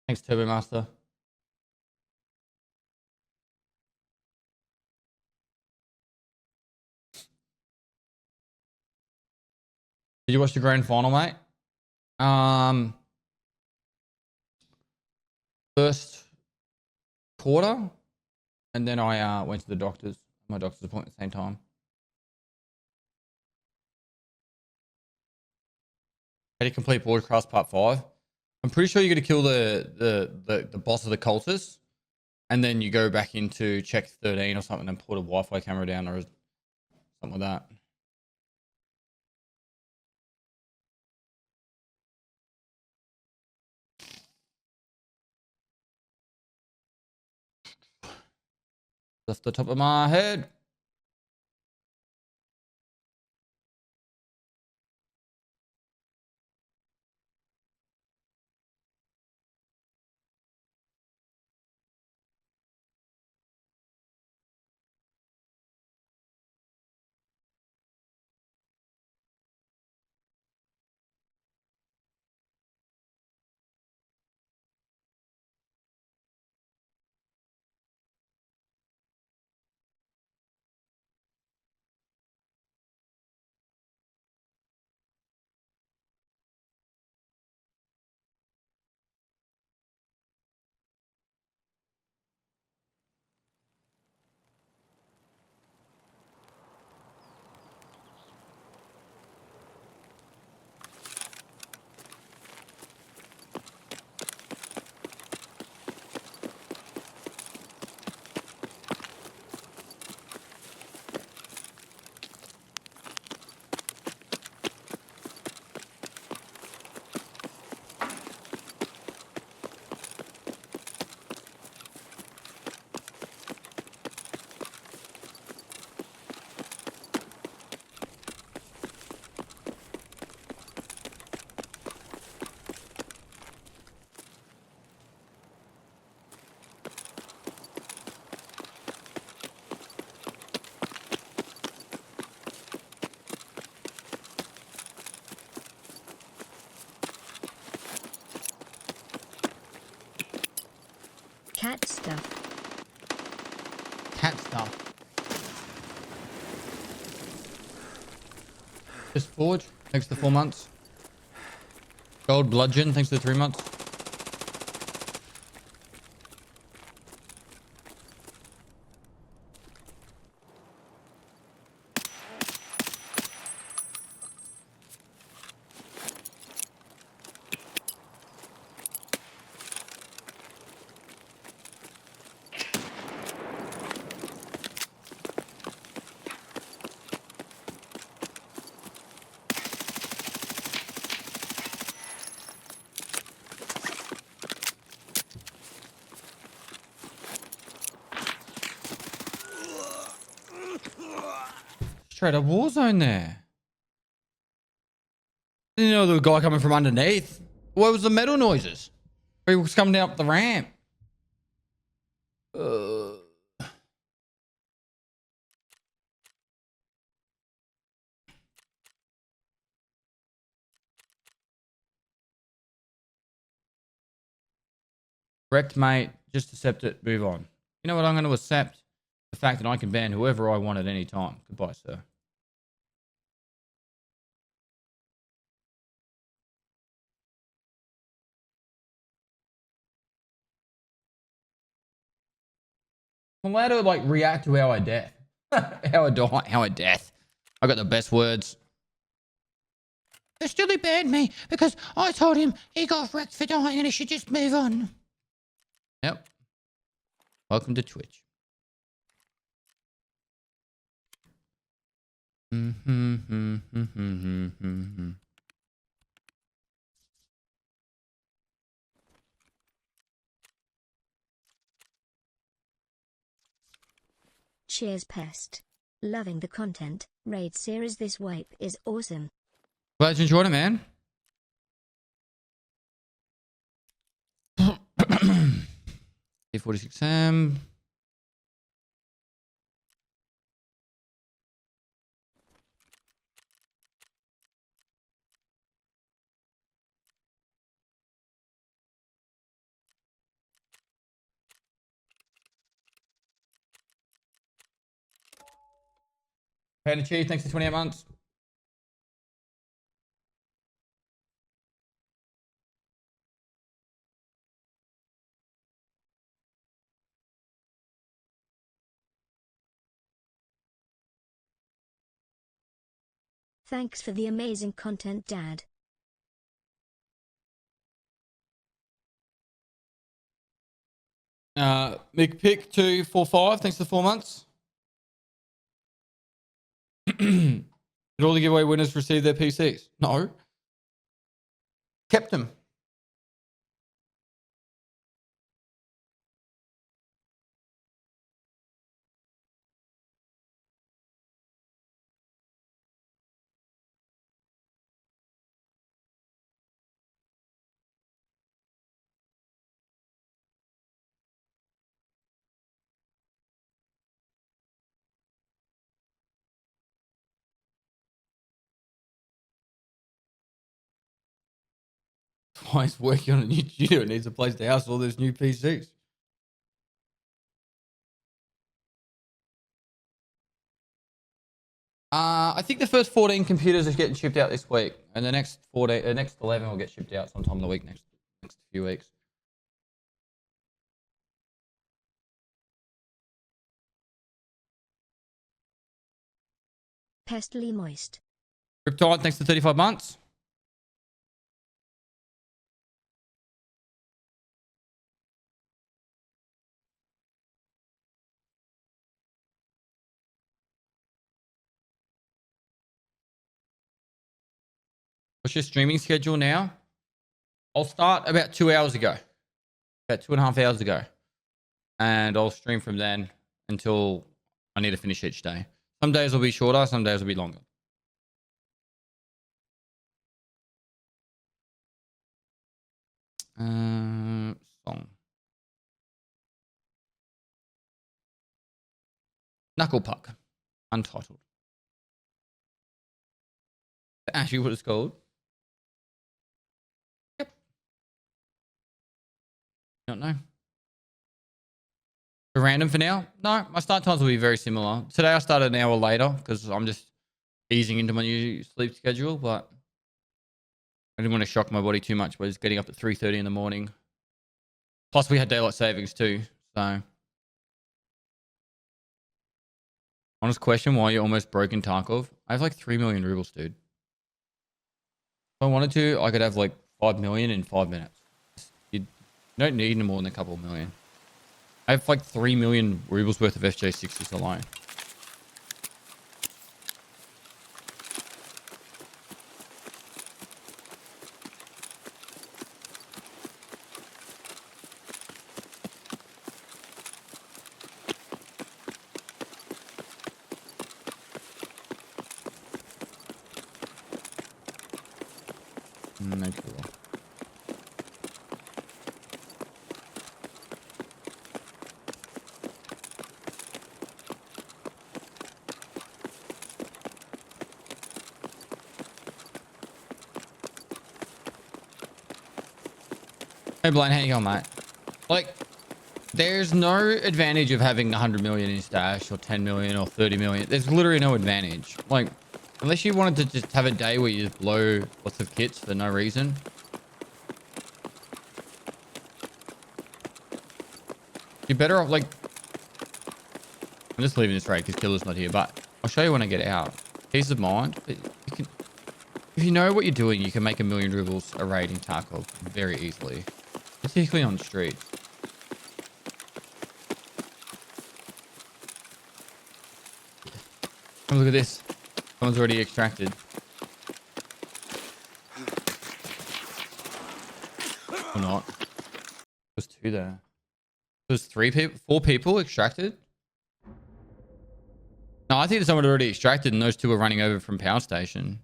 Thanks, Turbo Master. Did you watch the grand final, mate? First quarter, and then I went to the doctor's. My doctor's appointment at the same time. How do you complete broadcast part 5? I'm pretty sure you're gonna kill the boss of the cultists, and then you go back into check 13 or something and put a Wi-Fi camera down or something like that. Off the top of my head. Cat stuff. Cat stuff. Just Forge, thanks for the 4 months. Gold Bludgeon, thanks for the 3 months. Straight up war zone there. Didn't know there was a guy coming from underneath. What was the metal noises? He was coming down up the ramp. Correct, mate. Just accept it. Move on. You know what? I'm going to accept the fact that I can ban whoever I want at any time. Goodbye, sir. I'm allowed to like react to how I death. How I die. How I death. I got the best words. Pestily banned me because I told him he got wrecked for dying and he should just move on. Yep. Welcome to Twitch. Cheers, Pest. Loving the content. Raid series this wipe is awesome. Glad you enjoyed it, man. A46M. Panda Chief, thanks for 28 months. Thanks for the amazing content, Dad. McPick245, thanks for 4 months. Did all the giveaway winners receive their PCs? No. Kept them. Why is working on a new studio? It needs a place to house all those new PCs. I think the first 14 computers are getting shipped out this week, and the next 11 will get shipped out sometime in the week next few weeks. Pestily moist. Riptide, thanks for 35 months. What's your streaming schedule now? I'll start about 2 hours ago. About 2.5 hours ago. And I'll stream from then until I need to finish each day. Some days will be shorter, some days will be longer. Song. Knuckle Puck. Untitled. Actually, what it's called. Yep. Don't know. For random for now? No, my start times will be very similar. Today I started an hour later because I'm just easing into my new sleep schedule, but I didn't want to shock my body too much by just getting up at 3:30 in the morning. Plus we had daylight savings too, so. Honest question, why you almost broke in Tarkov? I have like 3 million rubles, dude. If I wanted to, I could have like 5 million in 5 minutes. You don't need more than a couple of million. I have like 3 million rubles worth of FJ60s alone. No cool. Hey Blaine, how you going, mate? Like, there's no advantage of having 100 million in stash or 10 million or 30 million. There's literally no advantage. Like, unless you wanted to just have a day where you just blow lots of kits for no reason. You're better off, like... I'm just leaving this raid because Killa's not here, but I'll show you when I get out. Peace of mind. But you can, if you know what you're doing, you can make 1 million rubles a raid in Tarkov very easily. Particularly on the street. Oh, look at this. Someone's already extracted. Or not. There's 2 there. There's 4 people extracted? No, I think someone had already extracted and those 2 are running over from power station.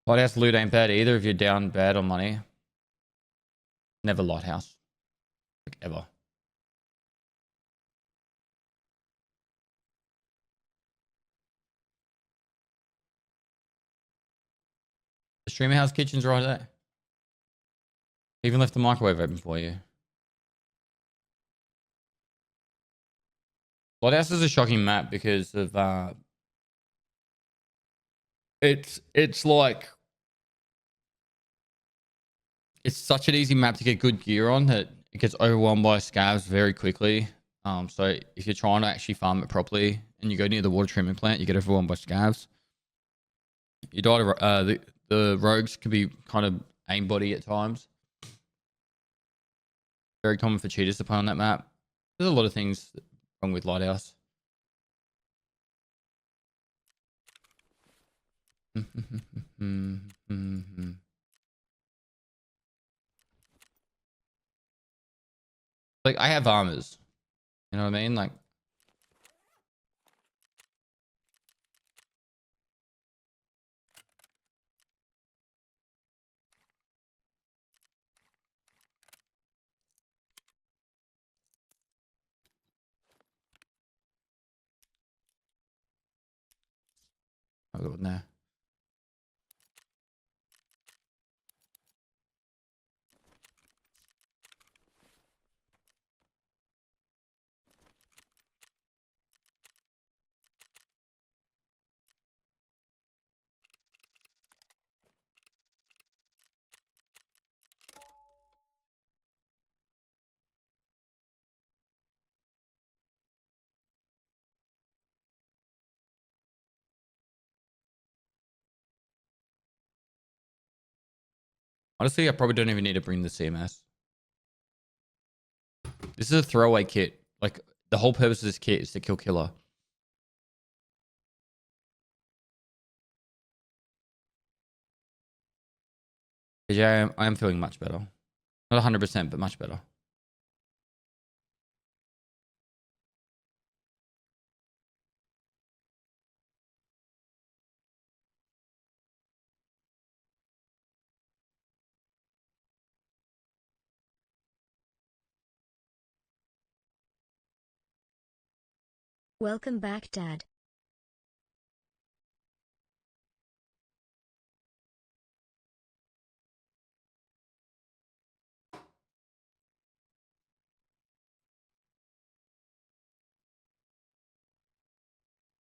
Lighthouse loot ain't bad either if you're down bad on money. Never Lighthouse. Like ever. streamer house kitchen's right there. Even left the microwave open for you. Lighthouse is a shocking map because of it's like it's such an easy map to get good gear on that it gets overwhelmed by scavs very quickly. So if you're trying to actually farm it properly and you go near the water treatment plant, you get overwhelmed by scavs. You die to the rogues can be kind of aimbotty at times. Very common for cheaters to play on that map. There's a lot of things wrong with Lighthouse. Like, I have armors. You know what I mean? Like, I'll go in there. Honestly, I probably don't even need to bring the CMS. This is a throwaway kit. Like, the whole purpose of this kit is to kill Killa. Yeah, I am feeling much better. Not 100%, but much better. Welcome back, Dad.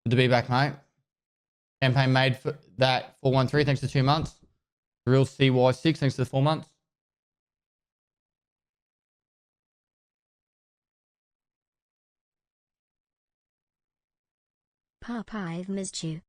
Good to be back, mate. Campaign made for that 413, thanks to 2 months. Real CY6, thanks to 4 months. Papa, I've missed you.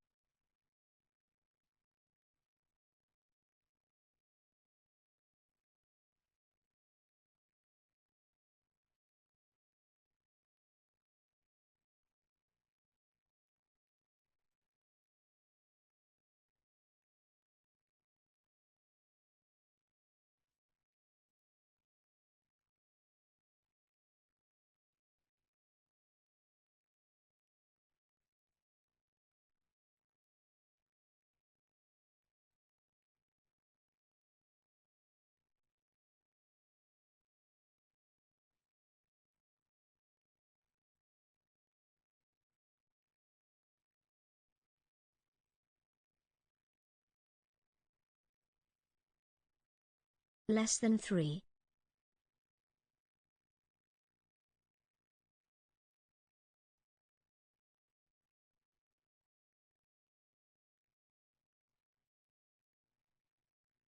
Less than 3.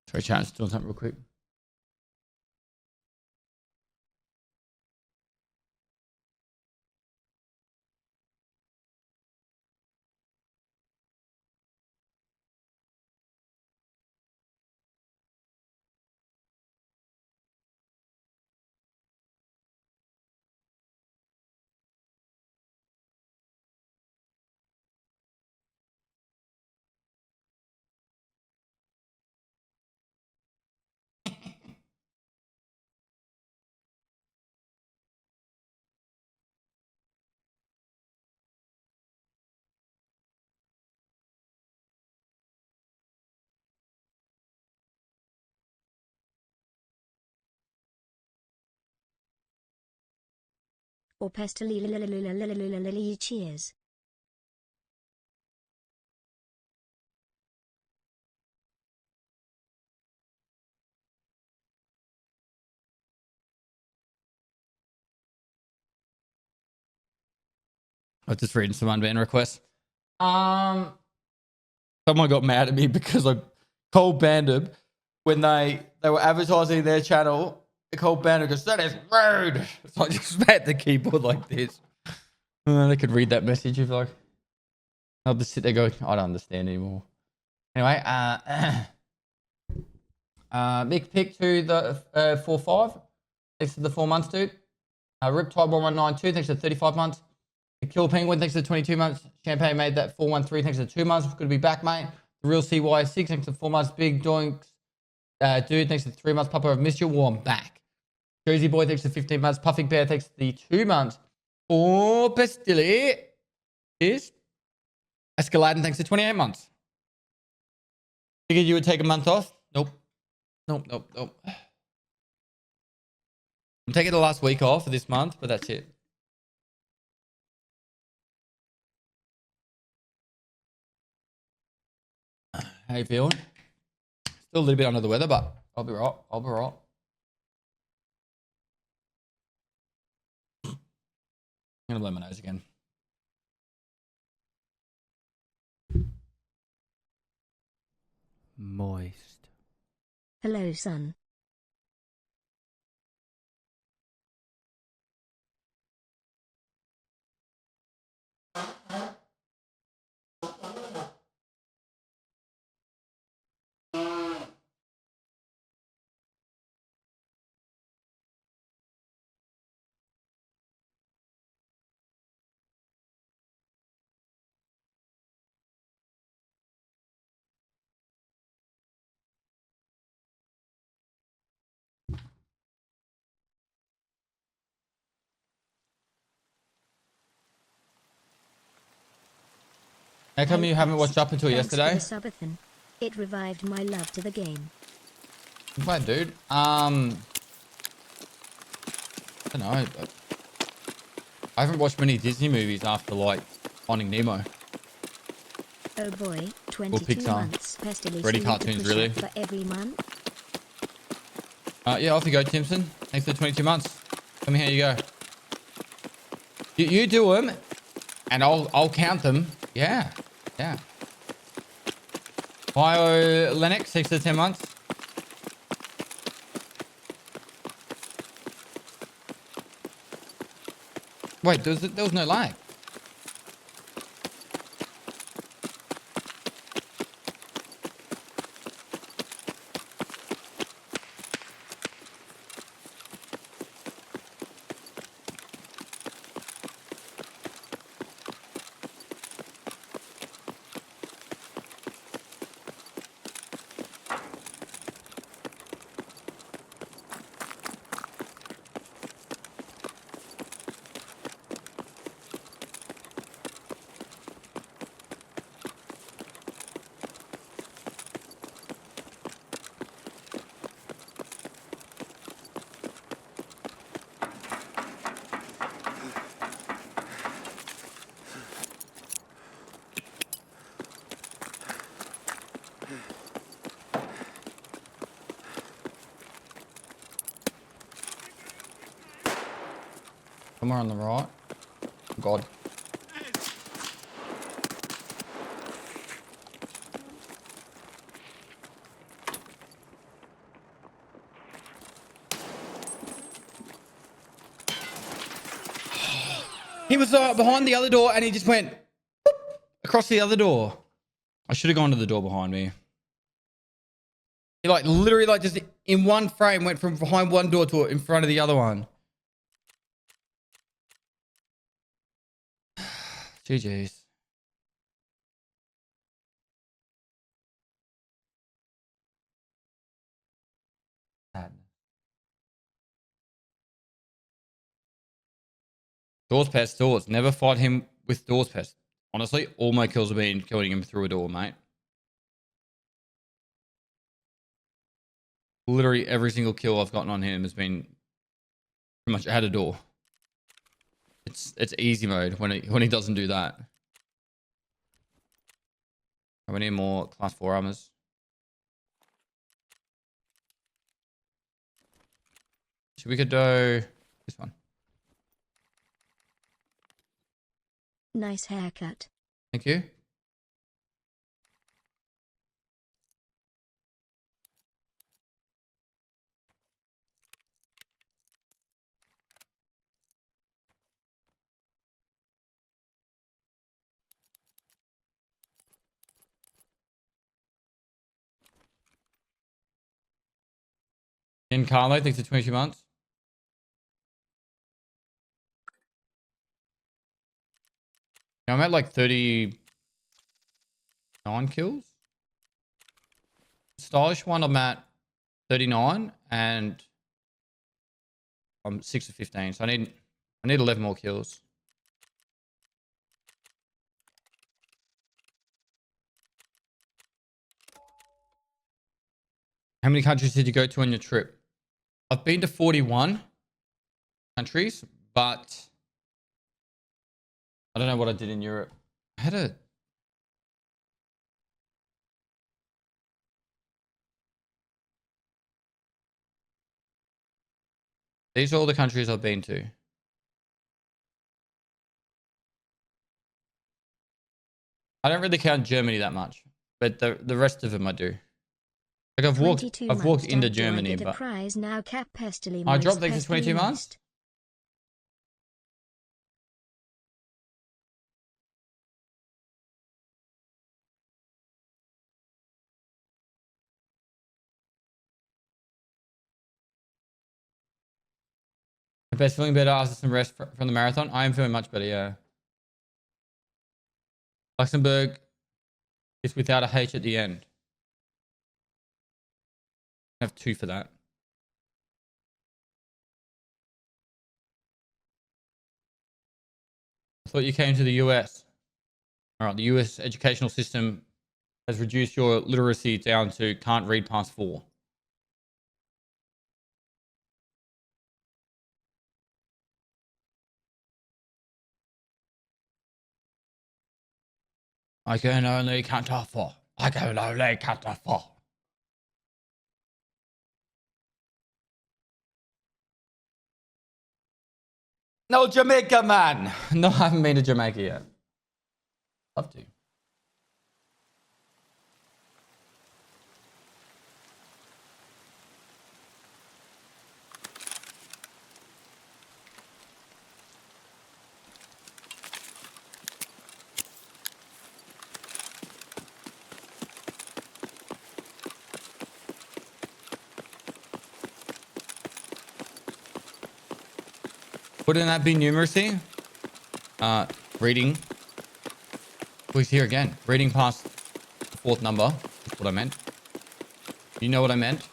Sorry, chat, just doing something real quick. Or Pestily. Cheers. I was just reading some unbanned requests. Someone got mad at me because I cold banned them when they were advertising their channel. The cold banner goes, that is rude. So I just spat the keyboard like this. They could read that message if like. I'll just sit there going, I don't understand anymore. Anyway, big pick to the 4-5. Thanks to the 4 months, dude. Riptide 1192, thanks to 35 months. The Kill Penguin, thanks to 22 months. Champagne made that 413, thanks to 2 months. Good to be back, mate. The Real CY6, thanks to 4 months. Big Doinks, dude, thanks to 3 months. Papa, I've missed you. Well, I'm back. Jersey Boy, thanks to 15 months. Puffing Bear, thanks to the 2 months. Oh, Pestily. Cheers. Escaladen, thanks to 28 months. Figured you would take a month off. Nope. Nope. I'm taking the last week off for this month, but that's it. How you feeling? Still a little bit under the weather, but I'll be right. I'm gonna blow my nose again. Moist. Hello, son. How come you haven't watched up until Thanks yesterday? for the subathon. It revived my love to the game. Why, dude? I don't know. I haven't watched many Disney movies after like Finding Nemo. Oh boy, 22 Pixar. months. Pestily Ready salute cartoons, push up really? for every month. Yeah, off you go, Timson. Thanks for the 22 months. Tell me how you go. You do them, and I'll count them. Yeah. Bio Lennox, 6 to 10 months. Wait, there was no lag. Somewhere on the right. God. He was behind the other door and he just went boop, across the other door. I should have gone to the door behind me. He like literally like just in one frame went from behind one door to in front of the other one. GG's. Doors pest, doors. Never fight him with doors pest. Honestly, all my kills have been killing him through a door, mate. Literally every single kill I've gotten on him has been pretty much at a door. It's easy mode when he doesn't do that. We need more class 4 armors. We could do this one. Nice haircut. Thank you. In Carlo, thanks for 22 months. Yeah, I'm at like 39 kills. Stylish one, I'm at 39 and I'm 6 of 15. So I need 11 more kills. How many countries did you go to on your trip? I've been to 41 countries, but I don't know what I did in Europe. I had a... These are all the countries I've been to. I don't really count Germany that much, but the rest of them I do. Like I've walked into Germany, but prize now. Cap Pestily. I dropped things for 22 months. The best feeling better after some rest from the marathon. I am feeling much better, yeah. Luxembourg is without a H at the end. I have 2 for that. I thought you came to the US. All right, the US educational system has reduced your literacy down to can't read past 4. I can only count to 4. I can only count to 4. No, Jamaica, man. No, I haven't been to Jamaica yet. Love to. Wouldn't that be numeracy? Reading. Please here again. Reading past the 4th number is what I meant. You know what I meant?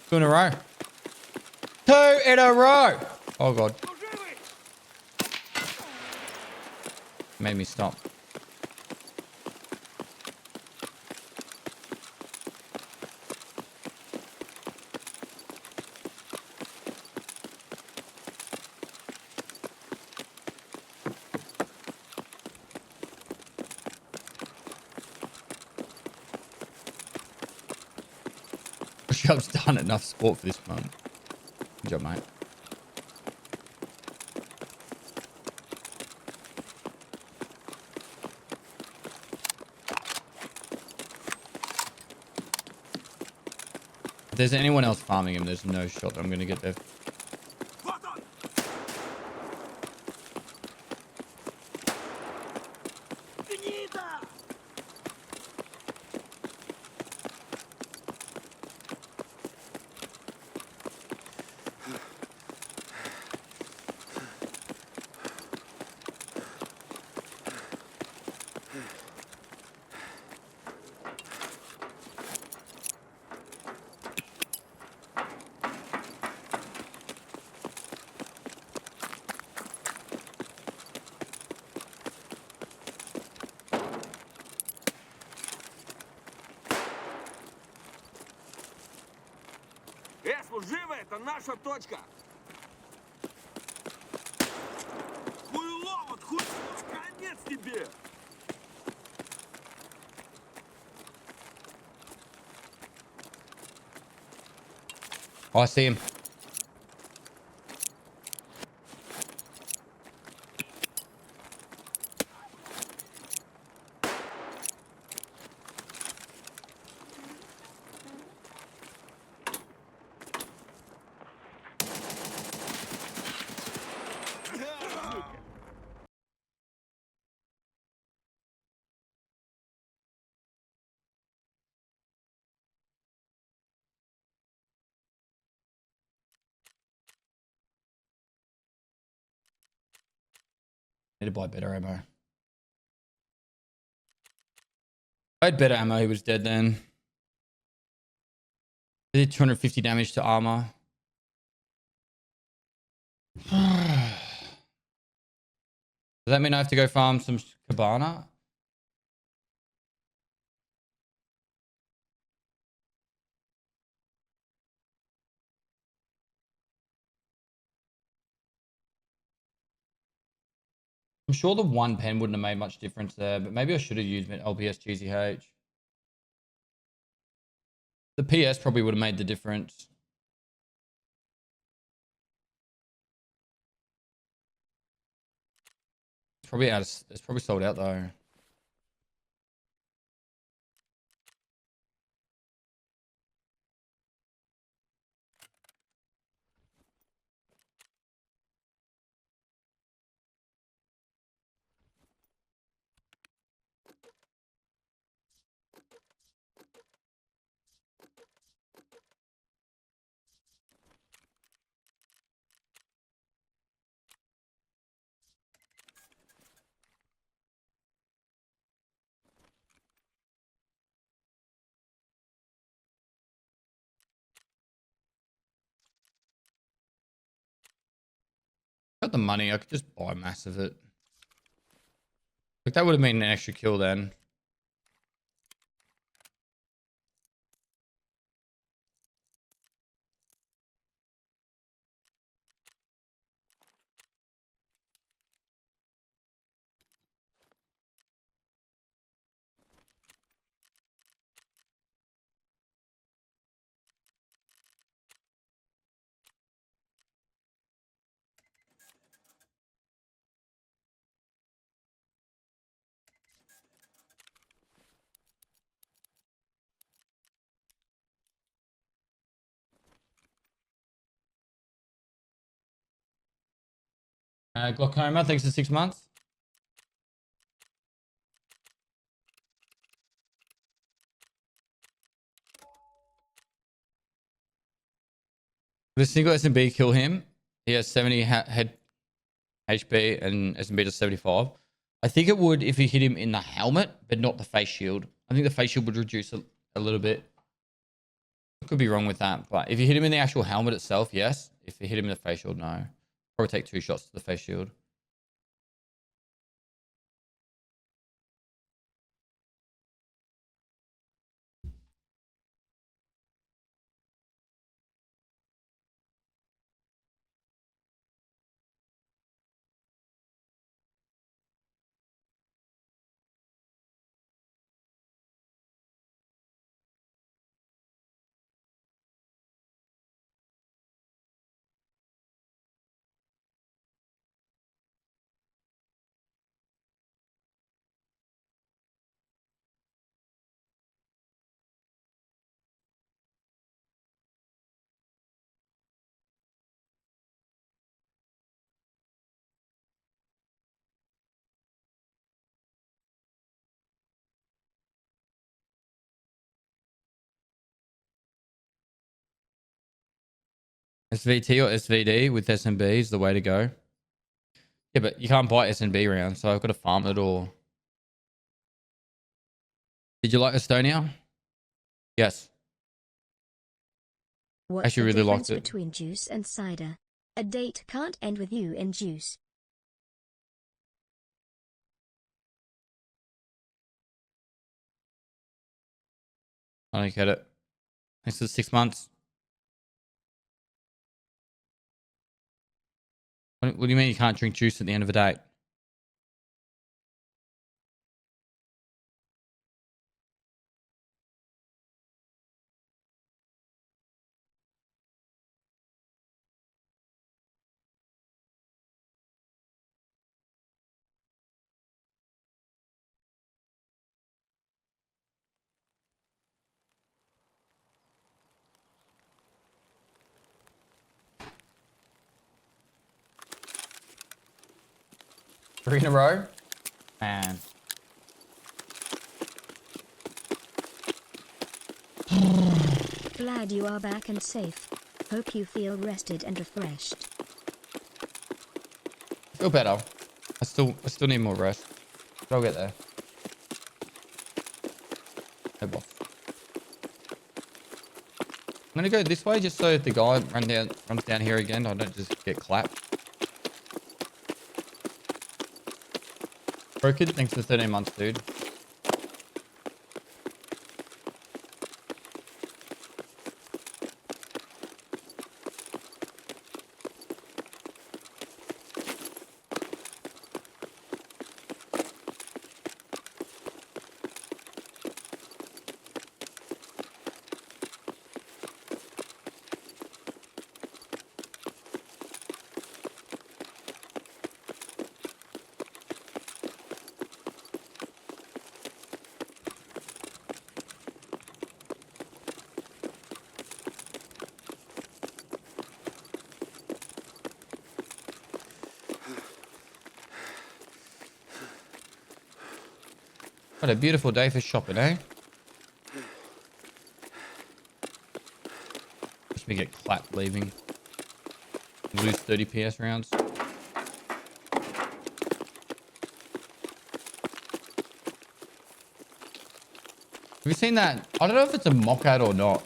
2 in a row. 2 in a row! Oh god. Made me stop. I've done enough sport for this month. Good job, mate. If there's anyone else farming him, there's no shot that I'm going to get there. Служивый, это наша точка. Хуйло, вот хуй, конец тебе. Oh, I see him. Need to buy better ammo. If I had better ammo, he was dead then. He did 250 damage to armor. Does that mean I have to go farm some cabana? I'm sure the one pen wouldn't have made much difference there, but maybe I should have used LPS GZH. The PS probably would have made the difference. It's probably out of, it's probably sold out though. Got the money, I could just buy mass of it. Like that would have been an extra kill then. Glaucoma, thanks for 6 months. Would a single SMB kill him? He has 70 head HP and SMB to 75. I think it would if he hit him in the helmet, but not the face shield. I think the face shield would reduce a little bit. I could be wrong with that, but if you hit him in the actual helmet itself, yes. If you hit him in the face shield, no. Probably take 2 shots to the face shield. SVT or SVD with SMB is the way to go. Yeah, but you can't buy SMB rounds, so I've got to farm it all. Did you like Estonia? Yes. What's Actually the really liked difference it. between juice and cider? A date can't end with you in juice. I don't get it. Thanks for 6 months. What do you mean you can't drink juice at the end of a date? Three in a row? Man. Glad you are back and safe. Hope you feel rested and refreshed. Feel better. I still need more rest. But I'll get there. No boss. I'm gonna go this way just so if the guy runs down here again, I don't just get clapped. Broken, thanks for 13 months, dude. What a beautiful day for shopping, eh? Just me get clapped leaving. Lose 30 PS rounds. Have you seen that? I don't know if it's a mock ad or not.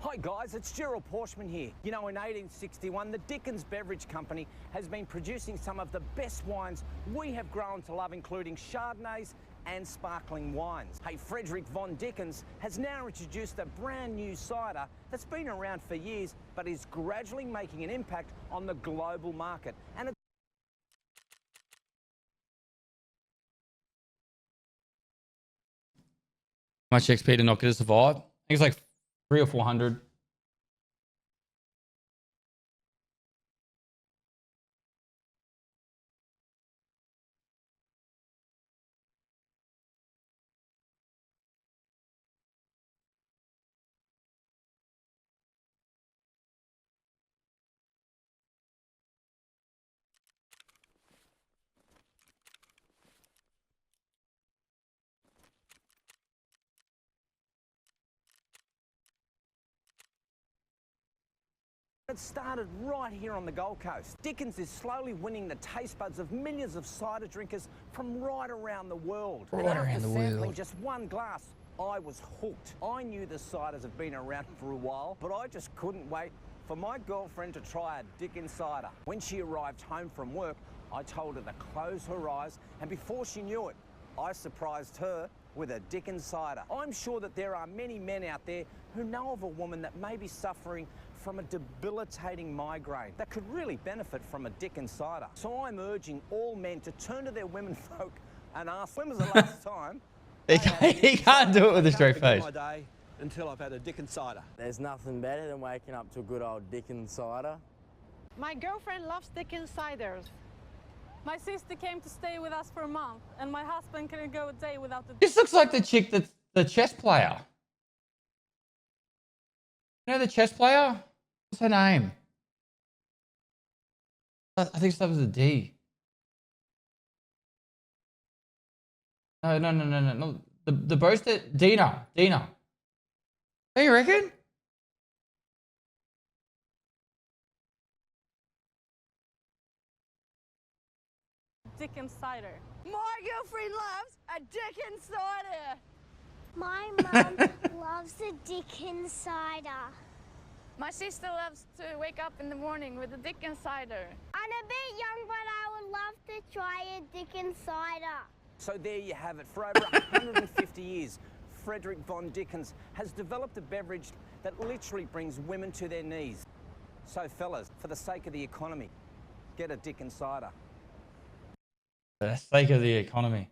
Hi guys, it's Gerald Porschman here. You know, in 1861, the Dickens Beverage Company has been producing some of the best wines we have grown to love, including Chardonnays and sparkling wines. Hey, Frederick von Dickens has now introduced a brand new cider that's been around for years, but is gradually making an impact on the global market. And it's Much XP to not get a survive. I think it's like 300 or 400. It started right here on the Gold Coast. Dickens is slowly winning the taste buds of millions of cider drinkers from right around the world. Right And after around the sampling world. just one glass, I was hooked. I knew the ciders have been around for a while, but I just couldn't wait for my girlfriend to try a Dickens cider. When she arrived home from work, I told her to close her eyes, and before she knew it, I surprised her with a Dickens cider. I'm sure that there are many men out there who know of a woman that may be suffering from a debilitating migraine that could really benefit from a Dickens cider. So I'm urging all men to turn to their women folk and ask, when was the last time He can't do it with a straight face. My day until I've had a Dickens cider. There's nothing better than waking up to a good old Dickens cider. My girlfriend loves Dickens ciders. My sister came to stay with us for a month, and my husband couldn't go a day without the. This looks like the chick that's the chess player. You know the chess player? What's her name? I think it starts with a D. No. The boaster, Dina. Hey, you reckon? Dickens cider. My girlfriend loves a Dickens cider. My mum loves a Dickens cider. My sister loves to wake up in the morning with a Dickens cider. I'm a bit young, but I would love to try a Dickens cider. So there you have it. For over 150 years, Frederick von Dickens has developed a beverage that literally brings women to their knees. So fellas, for the sake of the economy, get a Dickens cider. For the sake of the economy.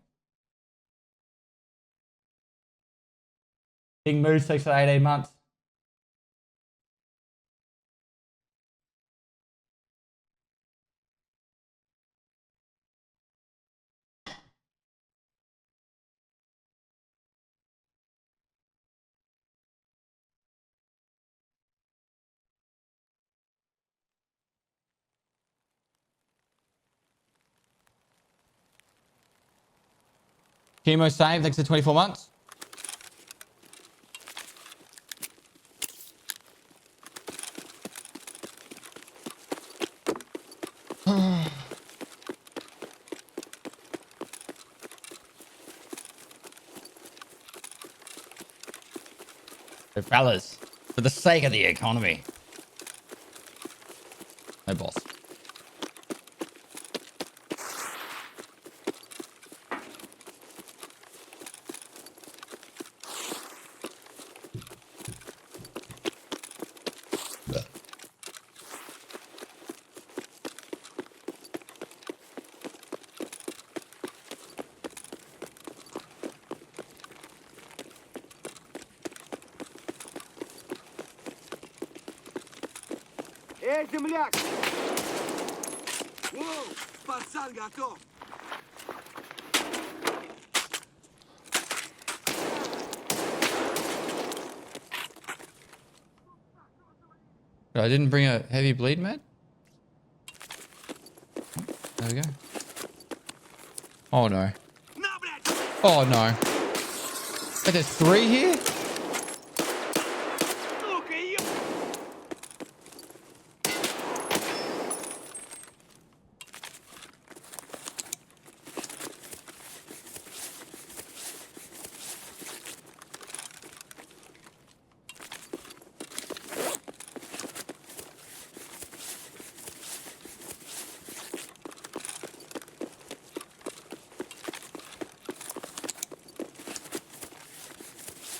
Big moves takes for 18 months. Chemo save, thanks for 24 months. So fellas, for the sake of the economy. No boss. Эй, земляк! Воу, пацан готов. I didn't bring a heavy bleed med. There we go. Oh no. Oh no. Hey, there's 3 here?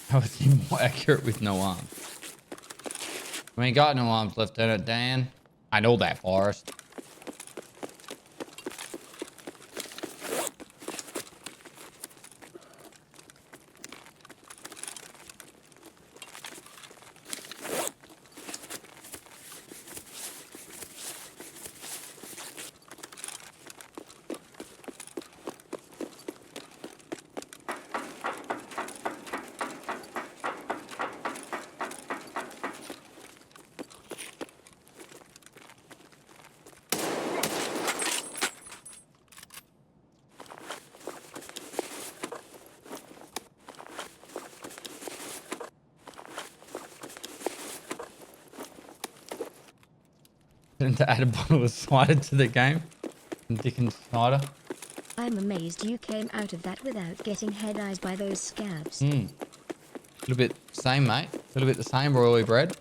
How is he more accurate with no arms? We ain't got no arms, Lieutenant Dan. I know that, Forrest. To add a bottle of cider to the game. Dickens cider. I'm amazed you came out of that without getting head eyes by those scabs. A little bit same, mate. A little bit the same, royally bred.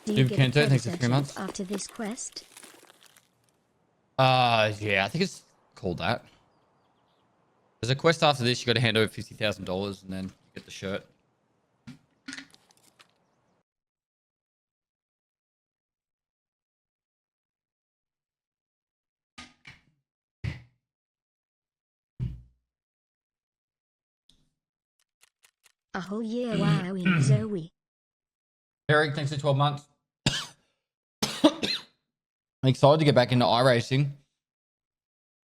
Do you Dude, get can't a do it. Thanks for predator 3 months. job after this quest? Yeah, I think it's called that. There's a quest after this. You got to hand over $50,000 and then you get the shirt. A whole year, wow, in Zoe. Eric, thanks for 12 months. I'm excited to get back into iRacing.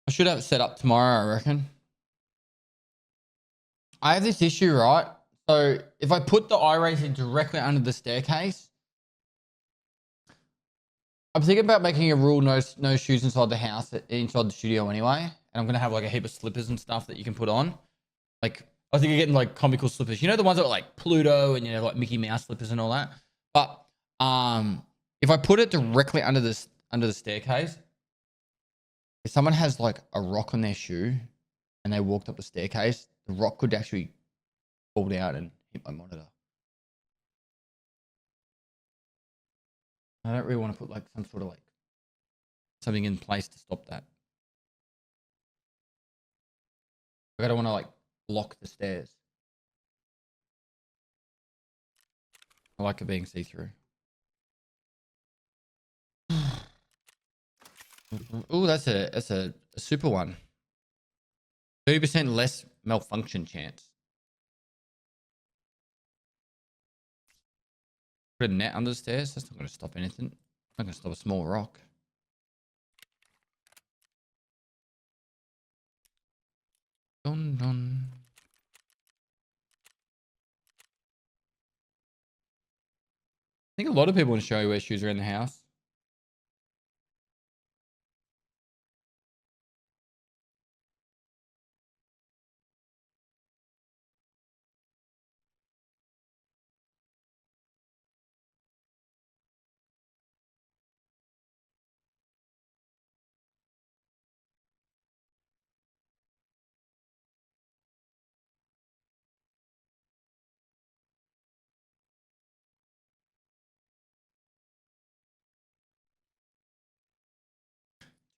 I should have it set up tomorrow, I reckon. I have this issue, right? So if I put the iRacing directly under the staircase, I'm thinking about making a rule no shoes inside the house, inside the studio anyway. And I'm going to have like a heap of slippers and stuff that you can put on. Like, I think you're getting like comical slippers. You know, the ones that are like Pluto and, you know, like Mickey Mouse slippers and all that. But if I put it directly under the staircase, if someone has like a rock on their shoe and they walked up the staircase, the rock could actually fall down and hit my monitor. I don't really want to put like some sort of like something in place to stop that. Like, I don't want to like block the stairs. I like it being see-through. Oh, that's a super one. 30% less malfunction chance. Put a net under the stairs. That's not going to stop anything. Not going to stop a small rock. Dun dun. I think a lot of people want to show you where shoes are in the house.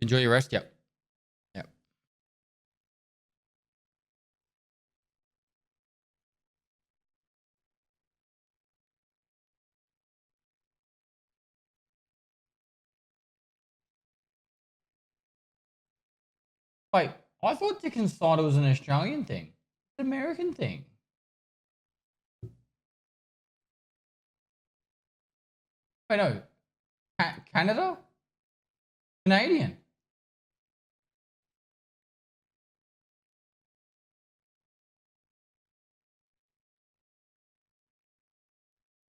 Enjoy your rest. Yep. Yep. Wait, I thought Dickens Cider was an Australian thing. It's an American thing. Wait, no. Canada? Canadian.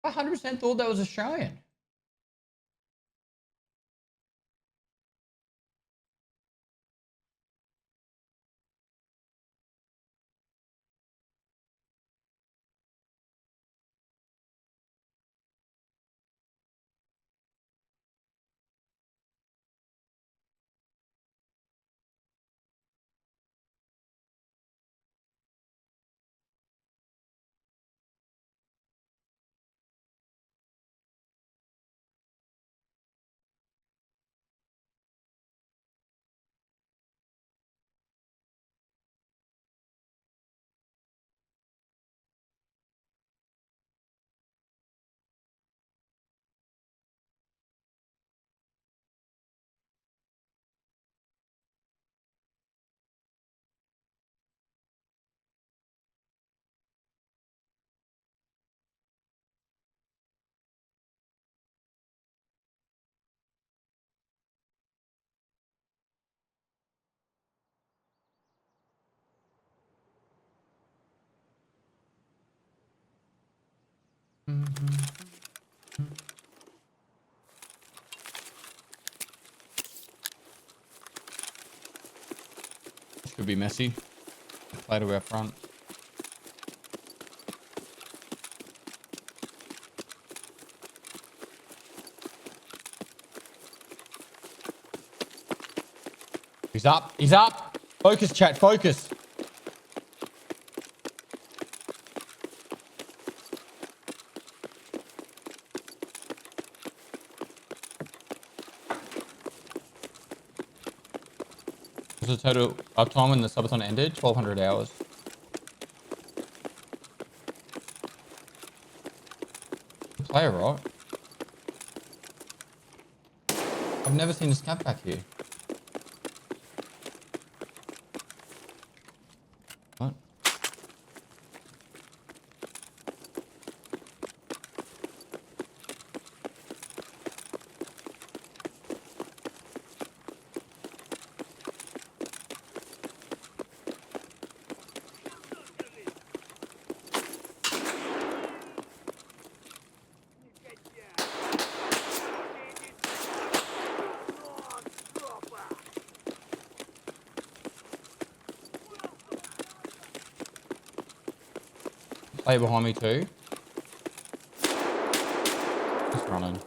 I 100% thought that was Australian. This could be messy. Play to our front. He's up. He's up. Focus, chat. Focus. What's the total uptime when the subathon ended? 1,200 hours. Good player, right? I've never seen this cat back here. What? Play behind me too. Just running.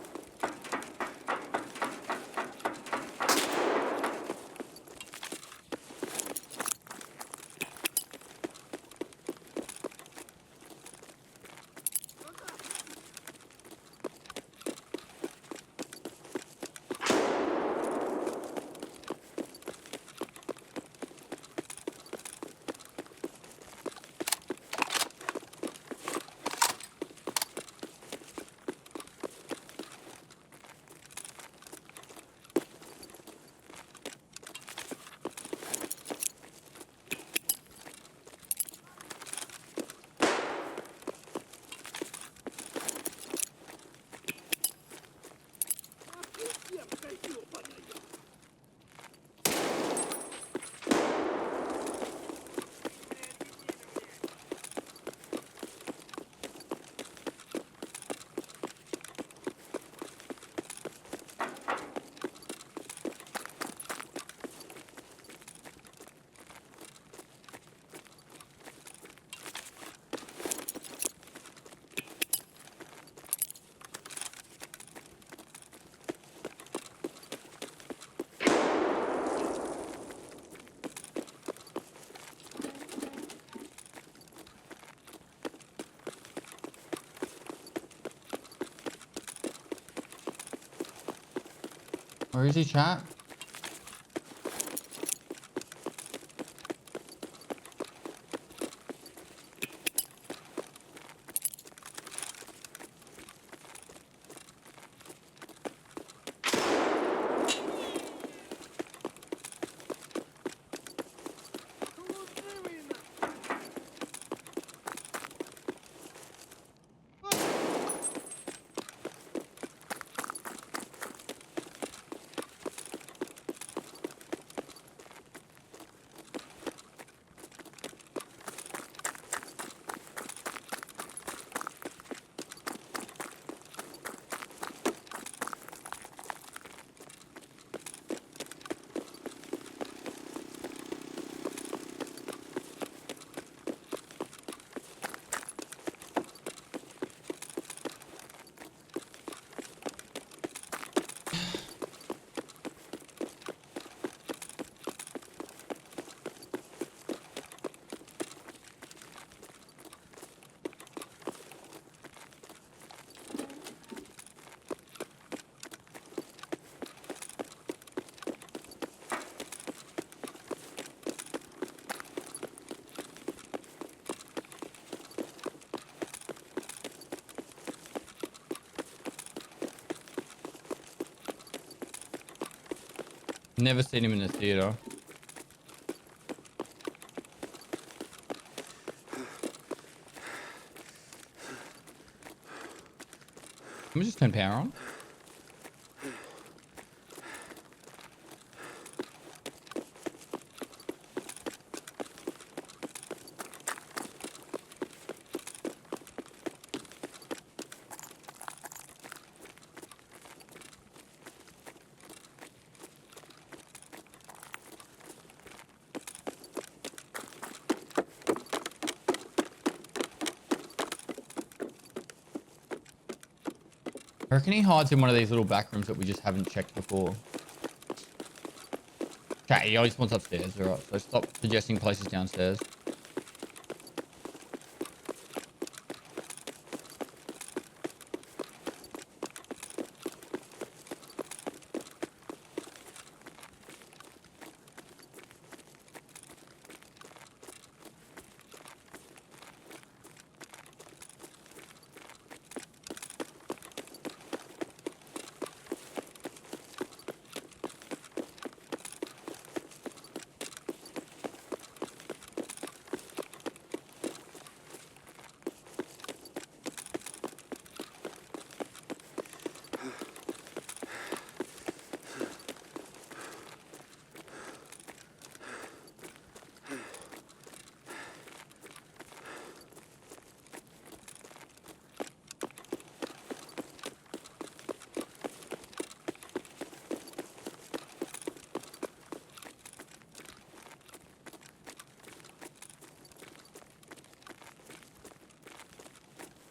Where is he, chat? Never seen him in the theater. Let me just turn power on. I reckon he hides in one of these little back rooms that we just haven't checked before. Chat, he always wants upstairs. Alright, so stop suggesting places downstairs.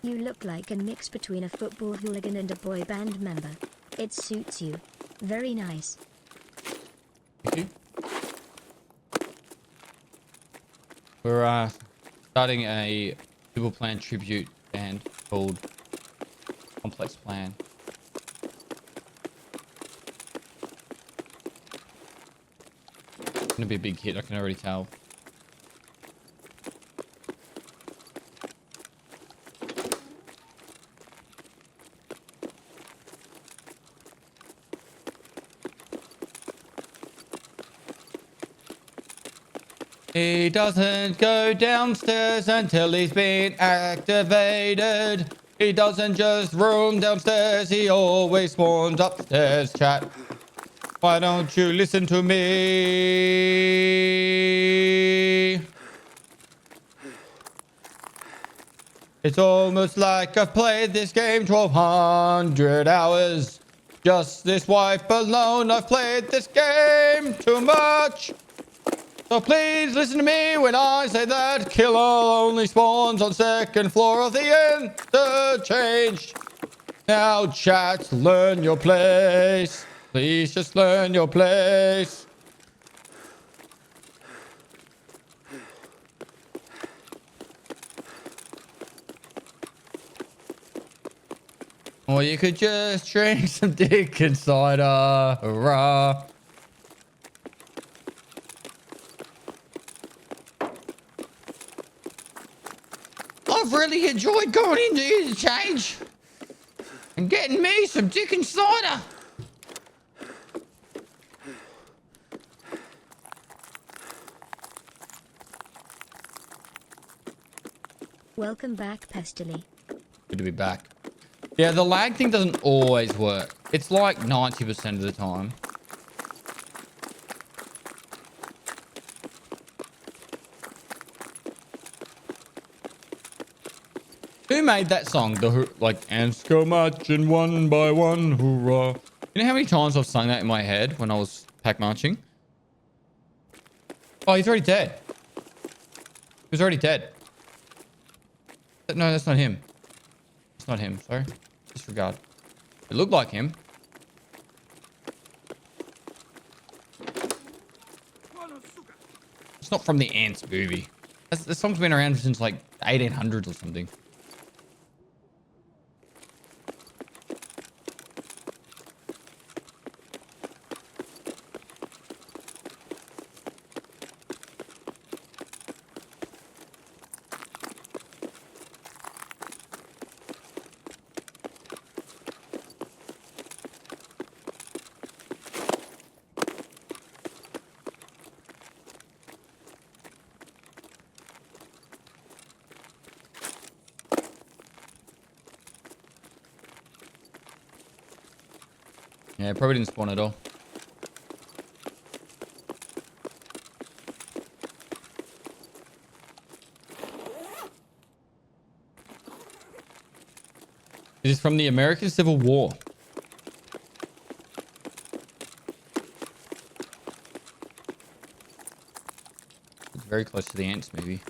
You look like a mix between a football hooligan and a boy band member. It suits you. Very nice. Thank you. We're starting a Simple Plan tribute band called Complex Plan. It's gonna be a big hit, I can already tell. He doesn't go downstairs until he's been activated. He doesn't just roam downstairs, he always spawns upstairs, chat. Why don't you listen to me? It's almost like I've played this game 1200 hours. Just this wife alone, I've played this game too much. So please listen to me when I say that Killa only spawns on second floor of the interchange. Now chat, learn your place. Please just learn your place. Or you could just drink some Dickens cider. Hurrah. I've really enjoyed going into Interchange and getting me some Dickens cider. Welcome back, Pestily. Good to be back. Yeah, the lag thing doesn't always work. It's like 90% of the time. Who made that song? Like, ants go marching one by one, hoorah. You know how many times I've sung that in my head when I was pack marching? Oh, he's already dead. He was already dead. No, that's not him. It's not him, sorry. Disregard. It looked like him. It's not from the Ants movie. The song's been around since like 1800s or something. Yeah, it probably didn't spawn at all. It is from the American Civil War. It's very close to the Ants movie.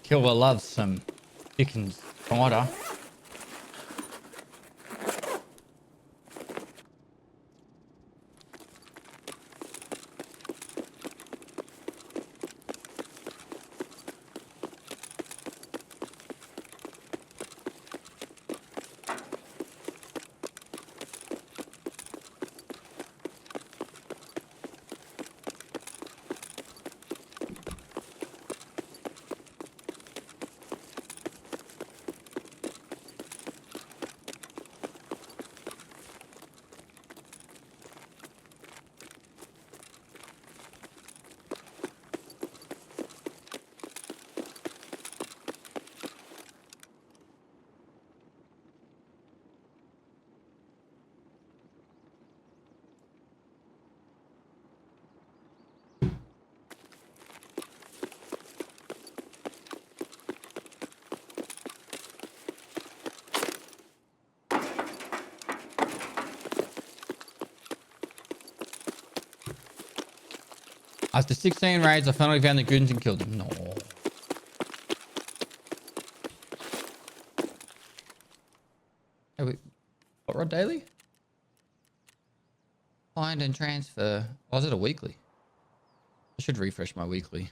Killa loves some Dickens cider. After 16 raids, I finally found the goons and killed them. No. Hey, wait. What, Rod Daily? Find and transfer. Oh, is it a weekly? I should refresh my weekly.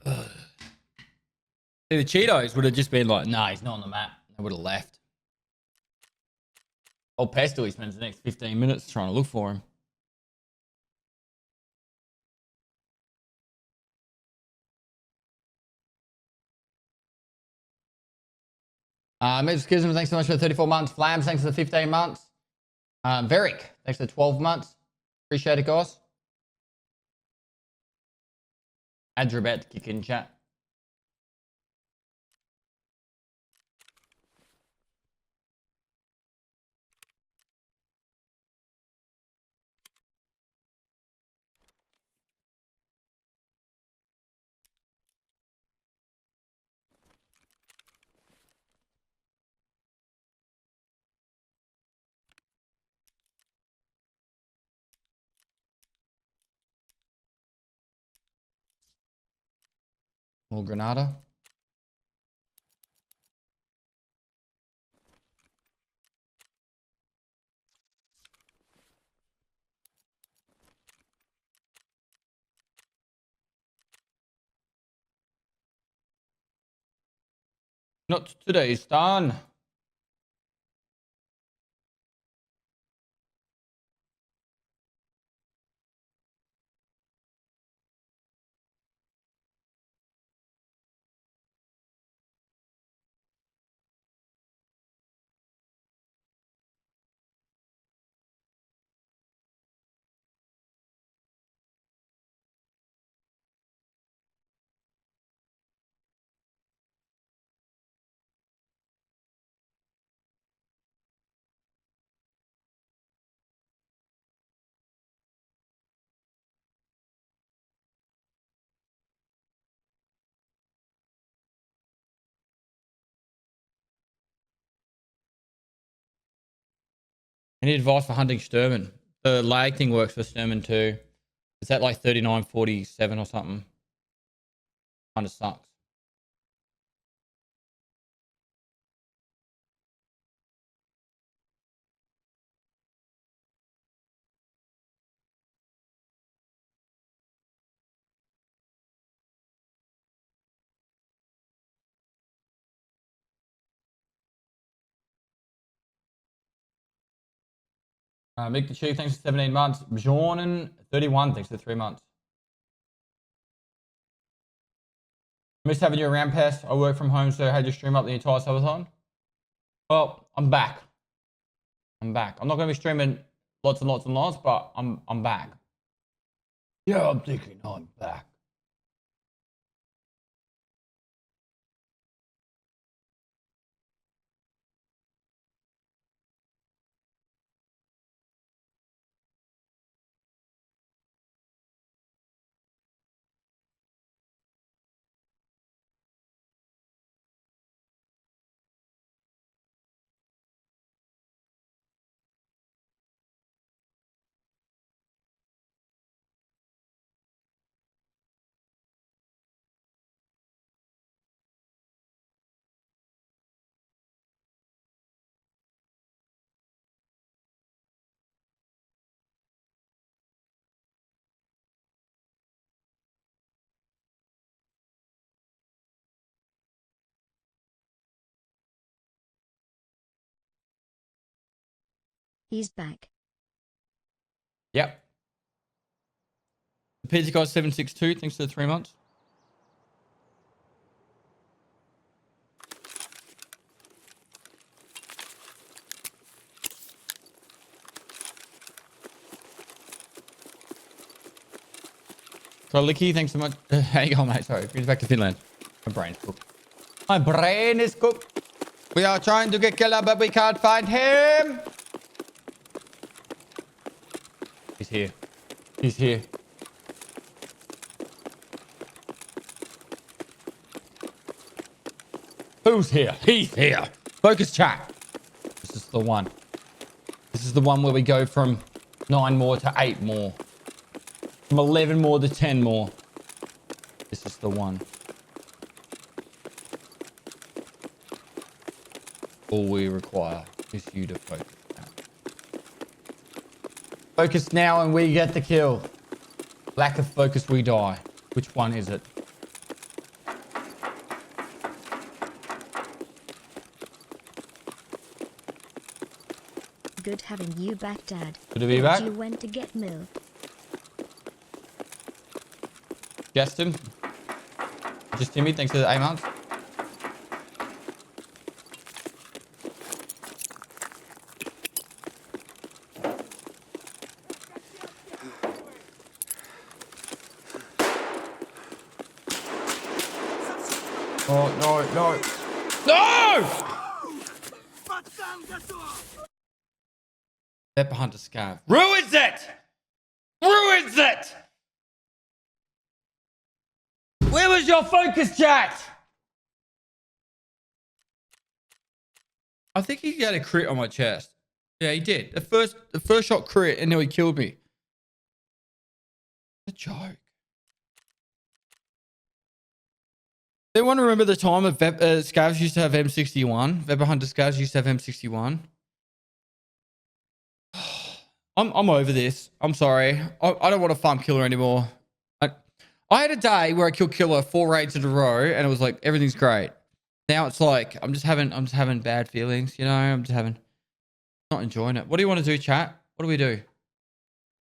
Ugh. See, the Cheetos would have just been like, nah, he's not on the map. They would have left. Old Pestily spends the next 15 minutes trying to look for him. Major Schism, thanks so much for the 34 months. Flams, thanks for the 15 months. Veric, thanks for the 12 months. Appreciate it, guys. Adrabet, kick in chat. More Granada. Not today, Stan. I need advice for hunting Sturman. The lag thing works for Sturman too. Is that like 39.47 or something? Kind of sucks. Mick the Chief, thanks for 17 months. Bjornen, 31, thanks for 3 months. Miss having you around, Pest. I work from home, so had you stream up the entire subathon? Well, I'm back. I'm back. I'm not going to be streaming lots and lots and lots, but I'm back. Yeah, I'm thinking I'm back. He's back. Yep. The Pizza Guy 762, thanks for the 3 months. Licky, thanks so much. How you going, mate? Sorry, bring back to Finland. My brain's cooked. My brain is cooked. We are trying to get Killa, but we can't find him. He's here. He's here. Who's here? He's here. Focus chat. This is the one. This is the one where we go from 9 more to 8 more. From 11 more to 10 more. This is the one. All we require is you to focus now. Focus now and we get the kill. Lack of focus, we die. Which one is it? Good having you back, Dad. Good to be back. You went to get milk. Guessed him. Just Timmy, thanks for the 8 months. Oh, no, no. No! Pepper Hunter Scarf. Ruins it! Ruins it! Where was your focus, chat? I think he had a crit on my chest. Yeah, he did. The first shot crit, and now he killed me. A joke. They want to remember the time of Scavs used to have M61. Weber Hunter Scavs used to have M61. I'm over this. I'm sorry. I don't want to farm Killer anymore. I had a day where I killed Killer 4 raids in a row, and it was like everything's great. Now it's like I'm just having bad feelings. You know, I'm just not enjoying it. What do you want to do, chat? What do we do?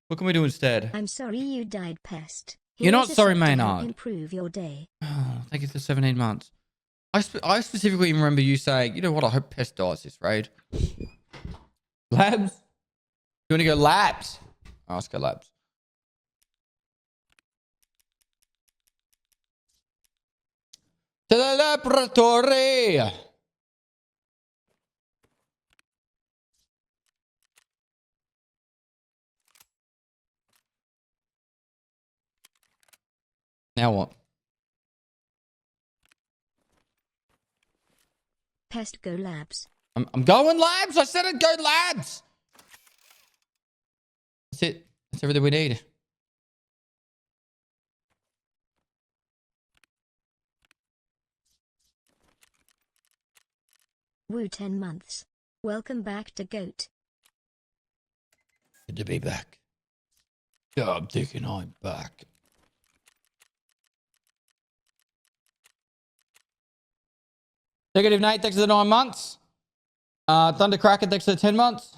What can we do instead? I'm sorry you died, Pest. You're not Here's a sorry, sub to help Maynard. Improve your day. Oh, thank you for 17 months. I specifically remember you saying, you know what? I hope Pest dies this raid. Labs. You want to go labs? Oh, let's go labs. To the laboratory. Now what? Pest, go labs. I'm going labs. I said I'd go labs. That's it. That's everything we need. Woo 10 months. Welcome back to GOAT. Good to be back. Yeah, I'm thinking I'm back. Negative Nate, thanks for the 9 months. Thundercracker, thanks for the 10 months.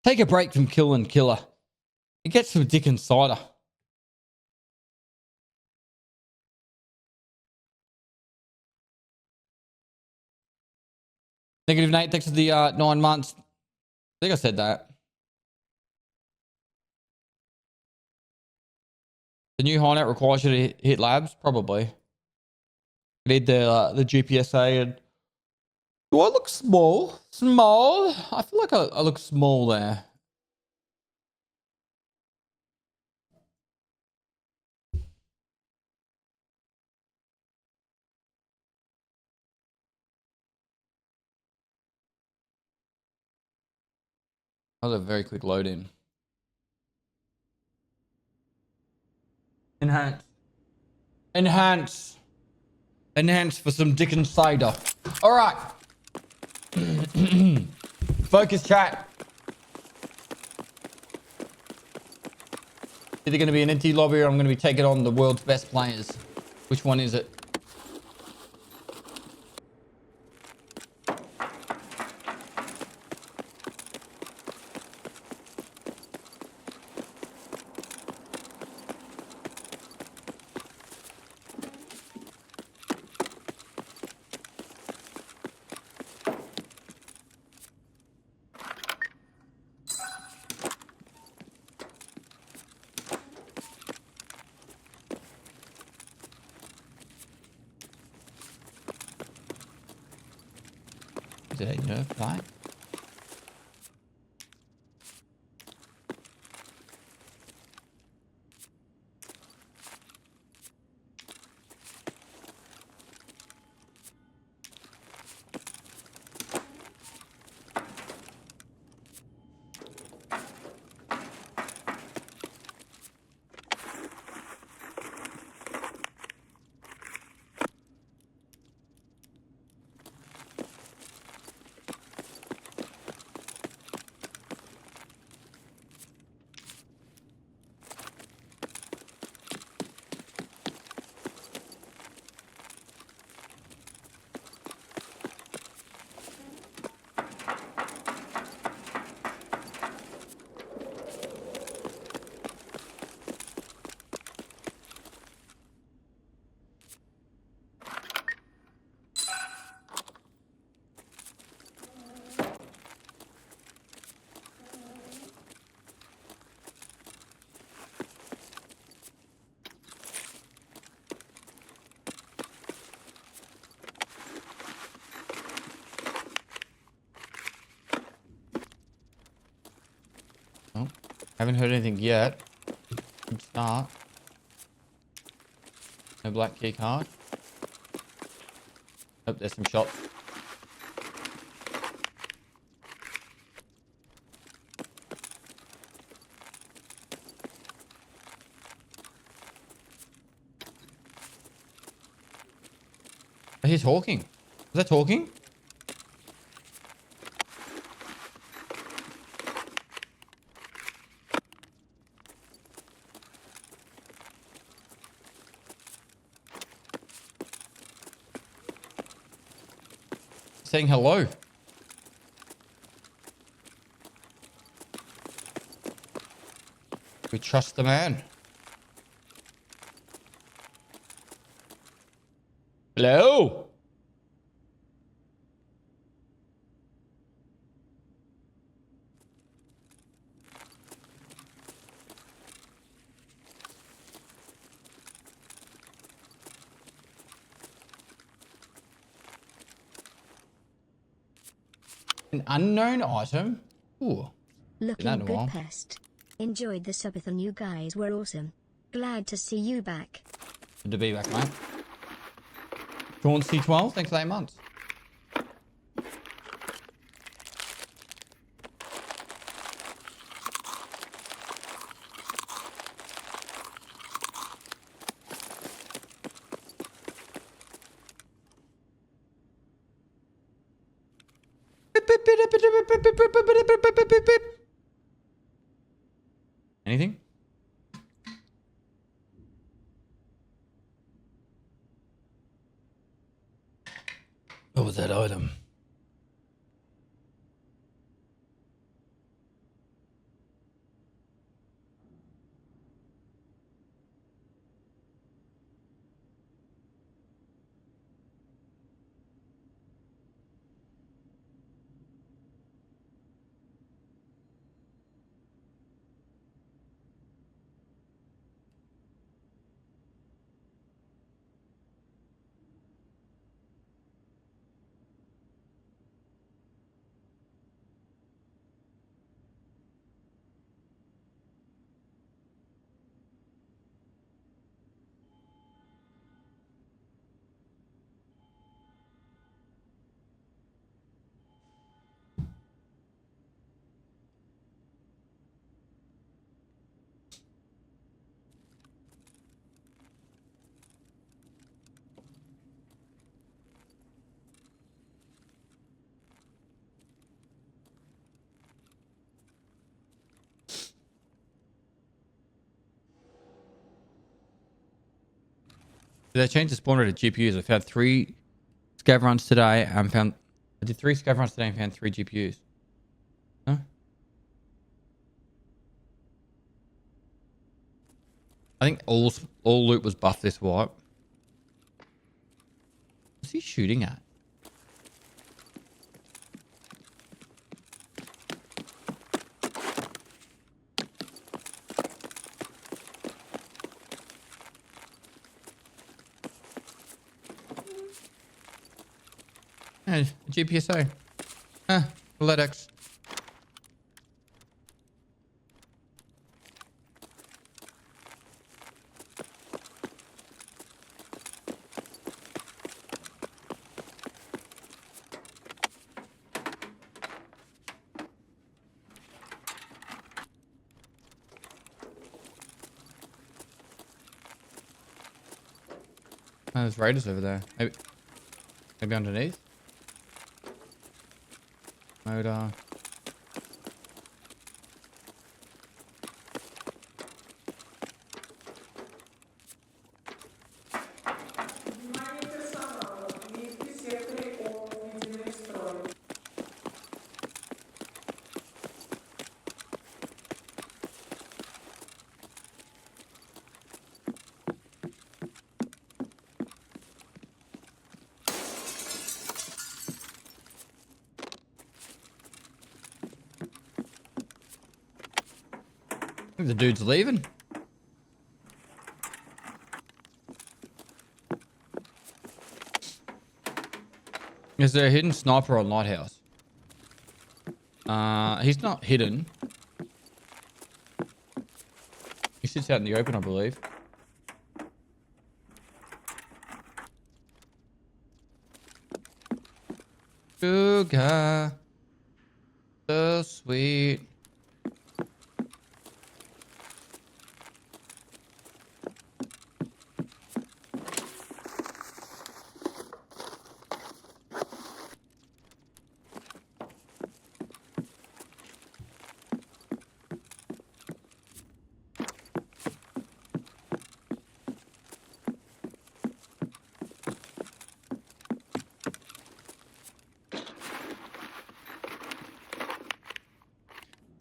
Take a break from killing Killer. And get some dick and cider. Negative Nate, thanks for the 9 months. I think I said that. The new Highnet requires you to hit labs? Probably. You need the GPSA and... Do I look small? Small? I feel like I look small there. That was a very quick load in. Enhance. Enhance. Enhance for some dick and cider. All right. Focus chat. Either going to be an NT lobby or I'm going to be taking on the world's best players. Which one is it? Did I nerf that? Haven't heard anything yet. Good start. No black key card. Oh, there's some shots. He's talking. Is that talking? Saying hello. We trust the man. Hello. An unknown item? Ooh. Looking good, Pest. Enjoyed the subathon. You guys were awesome. Glad to see you back. Good to be back, mate. Drawn C12, thanks for 8 months. Anything? What was that item? Did I change the spawn rate of GPUs? I've had 3 scav runs today and found... I did 3 scav runs today and found 3 GPUs. Huh? I think all loot was buffed this wipe. What's he shooting at? Hey, GPSO. LEDX. Oh, there's raiders over there. Maybe underneath. Motor. I think the dude's leaving. Is there a hidden sniper on Lighthouse? He's not hidden. She sits out in the open, I believe. Sugar. So sweet.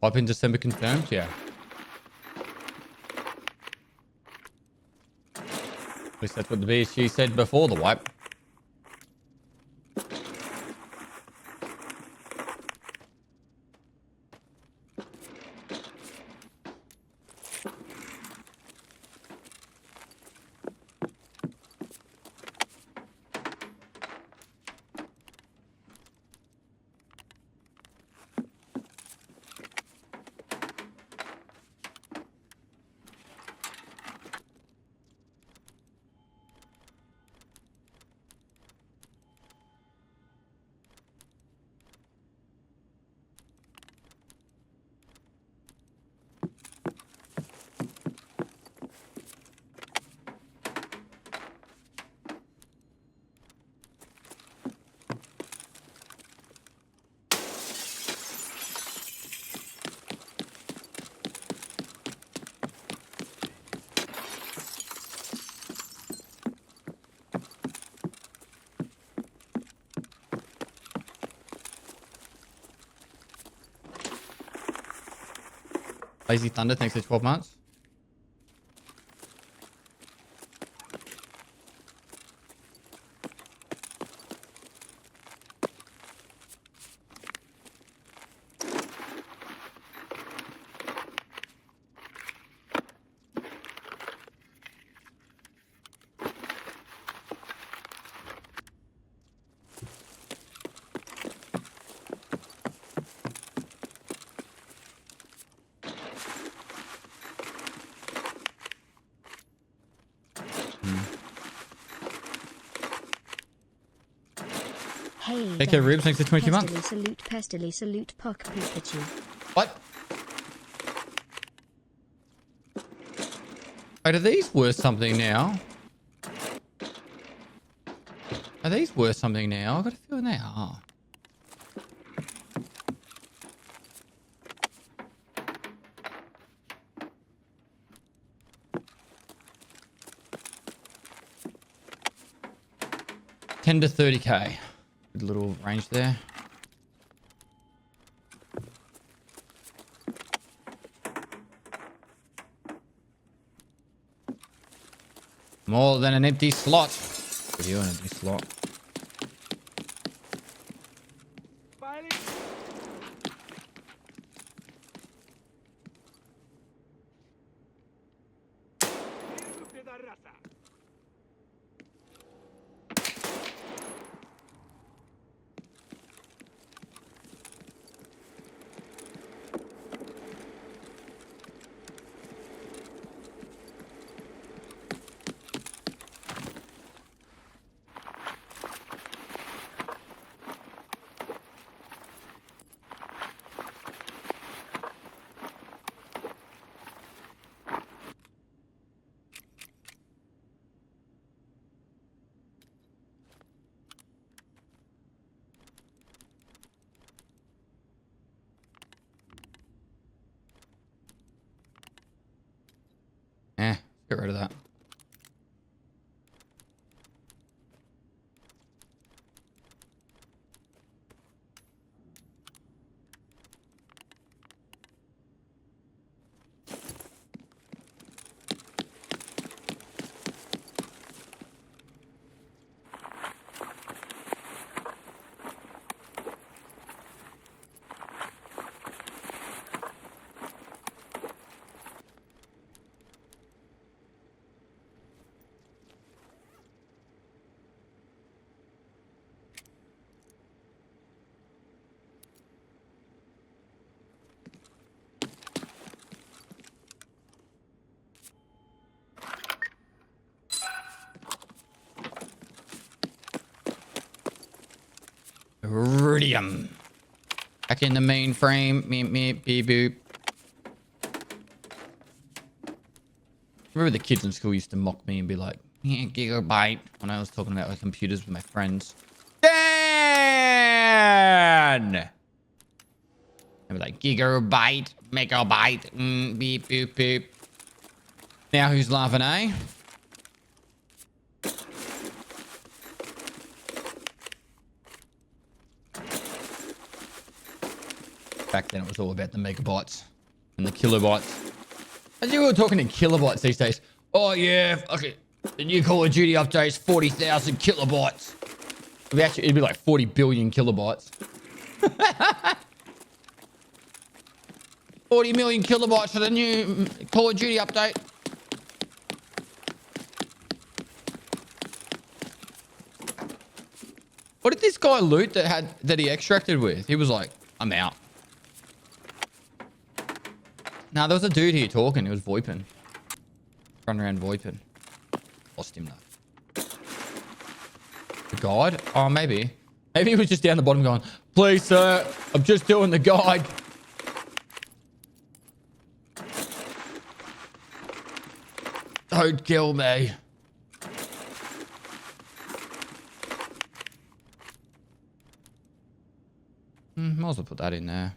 Wipe in December confirmed? Yeah. At least that's what the BSG said before the wipe. Lazy Thunder, thanks for 12 months. Hey, Take care, Ribs. Thanks for 22 months. Pestily salute, Puck Pikachu. What? Wait, are these worth something now? Are these worth something now? I've got a feeling they are. $10 to $30K. Good little range there. More than an empty slot. Give you an empty slot. Get rid of that. Iridium. Back in the mainframe. Meep, meep, beep, boop. Remember the kids in school used to mock me and be like, yeah, gigabyte, when I was talking about like computers with my friends. Dan! They were like, gigabyte, megabyte, beep, boop, boop. Now who's laughing, eh? Back then it was all about the megabytes and the kilobytes. As you were talking in kilobytes these days. Oh yeah, okay. The new Call of Duty update is 40,000 kilobytes. It'd be like 40 billion kilobytes. 40 million kilobytes for the new Call of Duty update. What did this guy loot that he extracted with? He was like, I'm out. Nah, there was a dude here talking. He was VoIPing. Running around VoIPing. Lost him though. The guide? Oh, maybe. Maybe he was just down the bottom going, please, sir, I'm just doing the guide. Don't kill me. Might as well put that in there.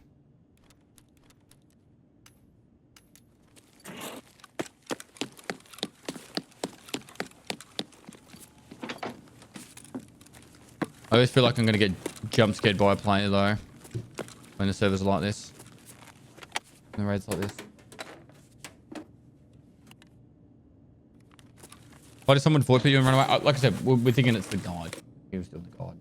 I always feel like I'm going to get jump scared by a player though. When the servers are like this. When the raids like this. Why did someone VoIP you and run away? Like I said, we're thinking it's the guide. He was doing the guide.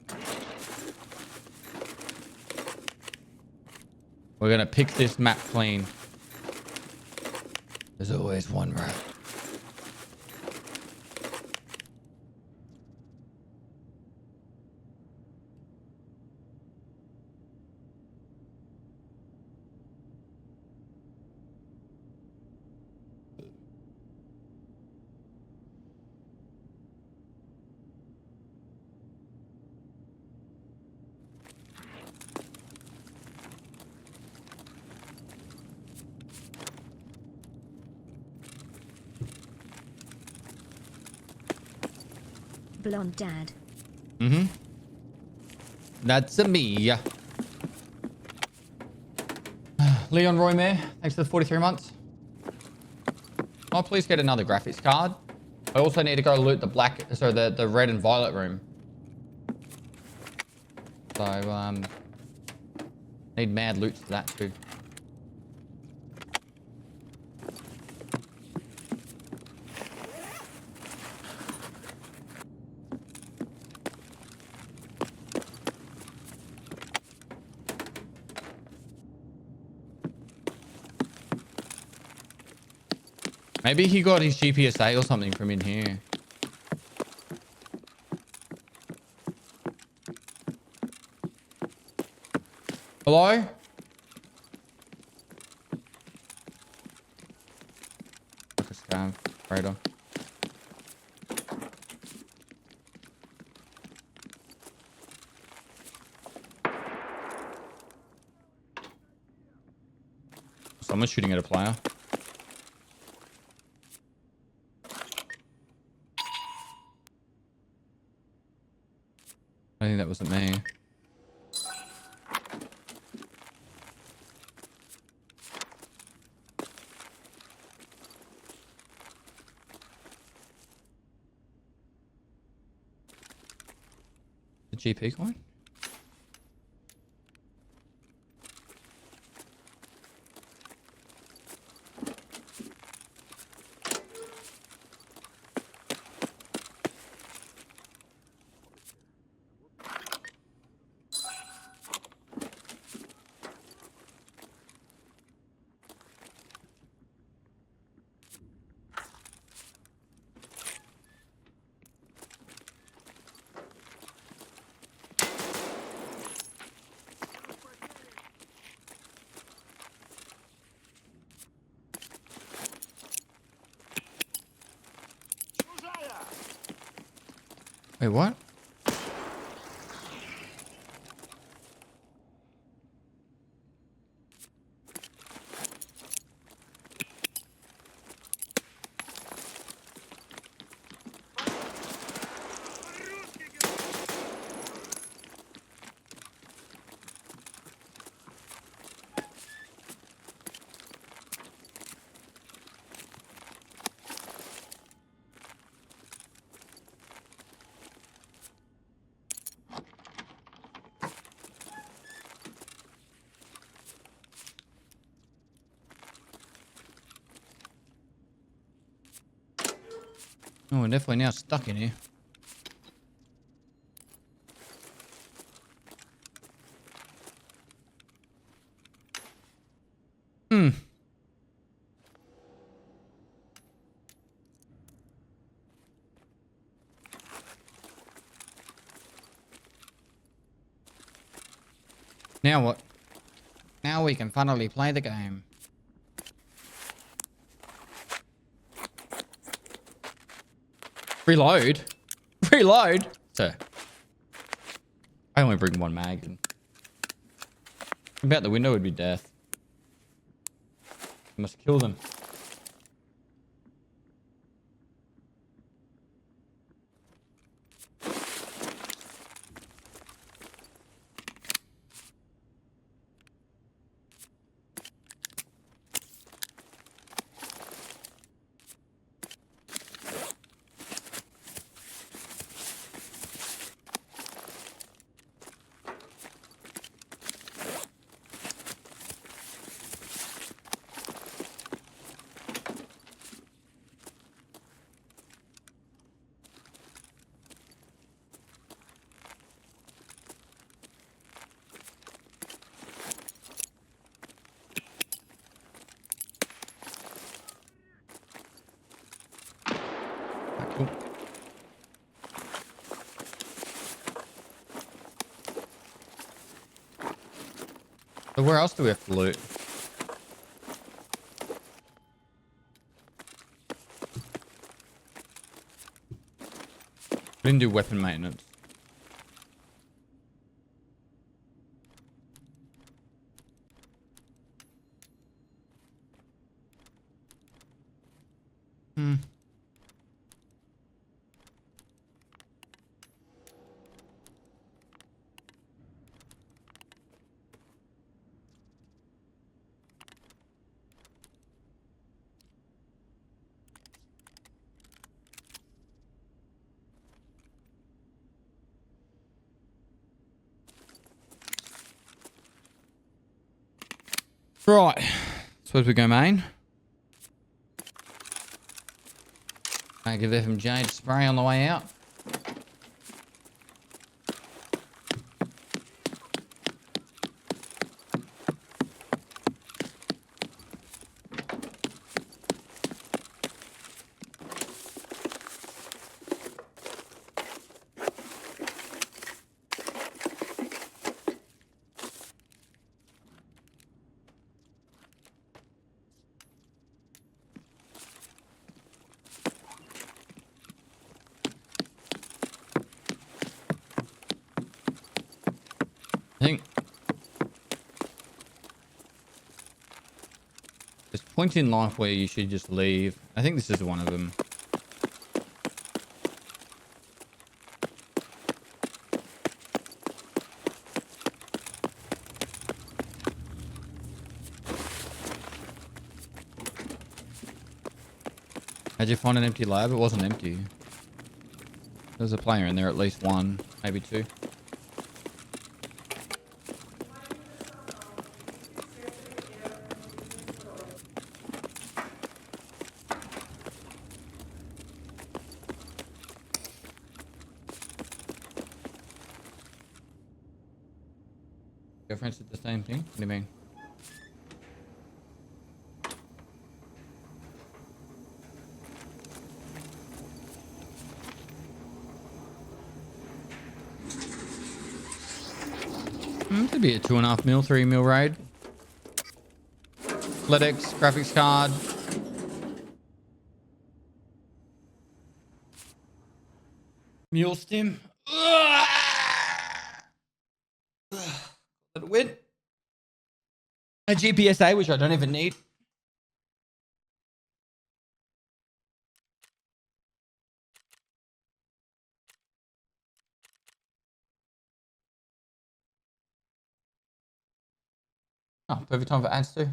We're going to pick this map clean. There's always one route. Blonde dad. Mm-hmm. That's a me. Leon Roymere, thanks for the 43 months. I'll please get another graphics card. I also need to go loot the the red and violet room. So, need mad loot for that too. Maybe he got his GPSA or something from in here. Hello? Like a scam. Radar. Someone's shooting at a player. I think that wasn't me. The GP coin? Wait, what? Oh, we're definitely now stuck in here. Hmm. Now what? Now we can finally play the game. Reload? Reload? Sir. I only bring one mag in. About the window would be death. I must kill them. Cool. So where else do we have to loot? We didn't do weapon maintenance. Hmm. Right. Suppose we go main. I give FMJ to spray on the way out. I think there's points in life where you should just leave. I think this is one of them. How'd you find an empty lab? It wasn't empty. There's a player in there, at least one, maybe two. Girlfriends did the same thing? What do you mean? Could be a 2.5 mil, 3 mil raid. Athletics, graphics card. Mule stim. Win. A GPSA, which I don't even need. Oh, perfect time for ads too.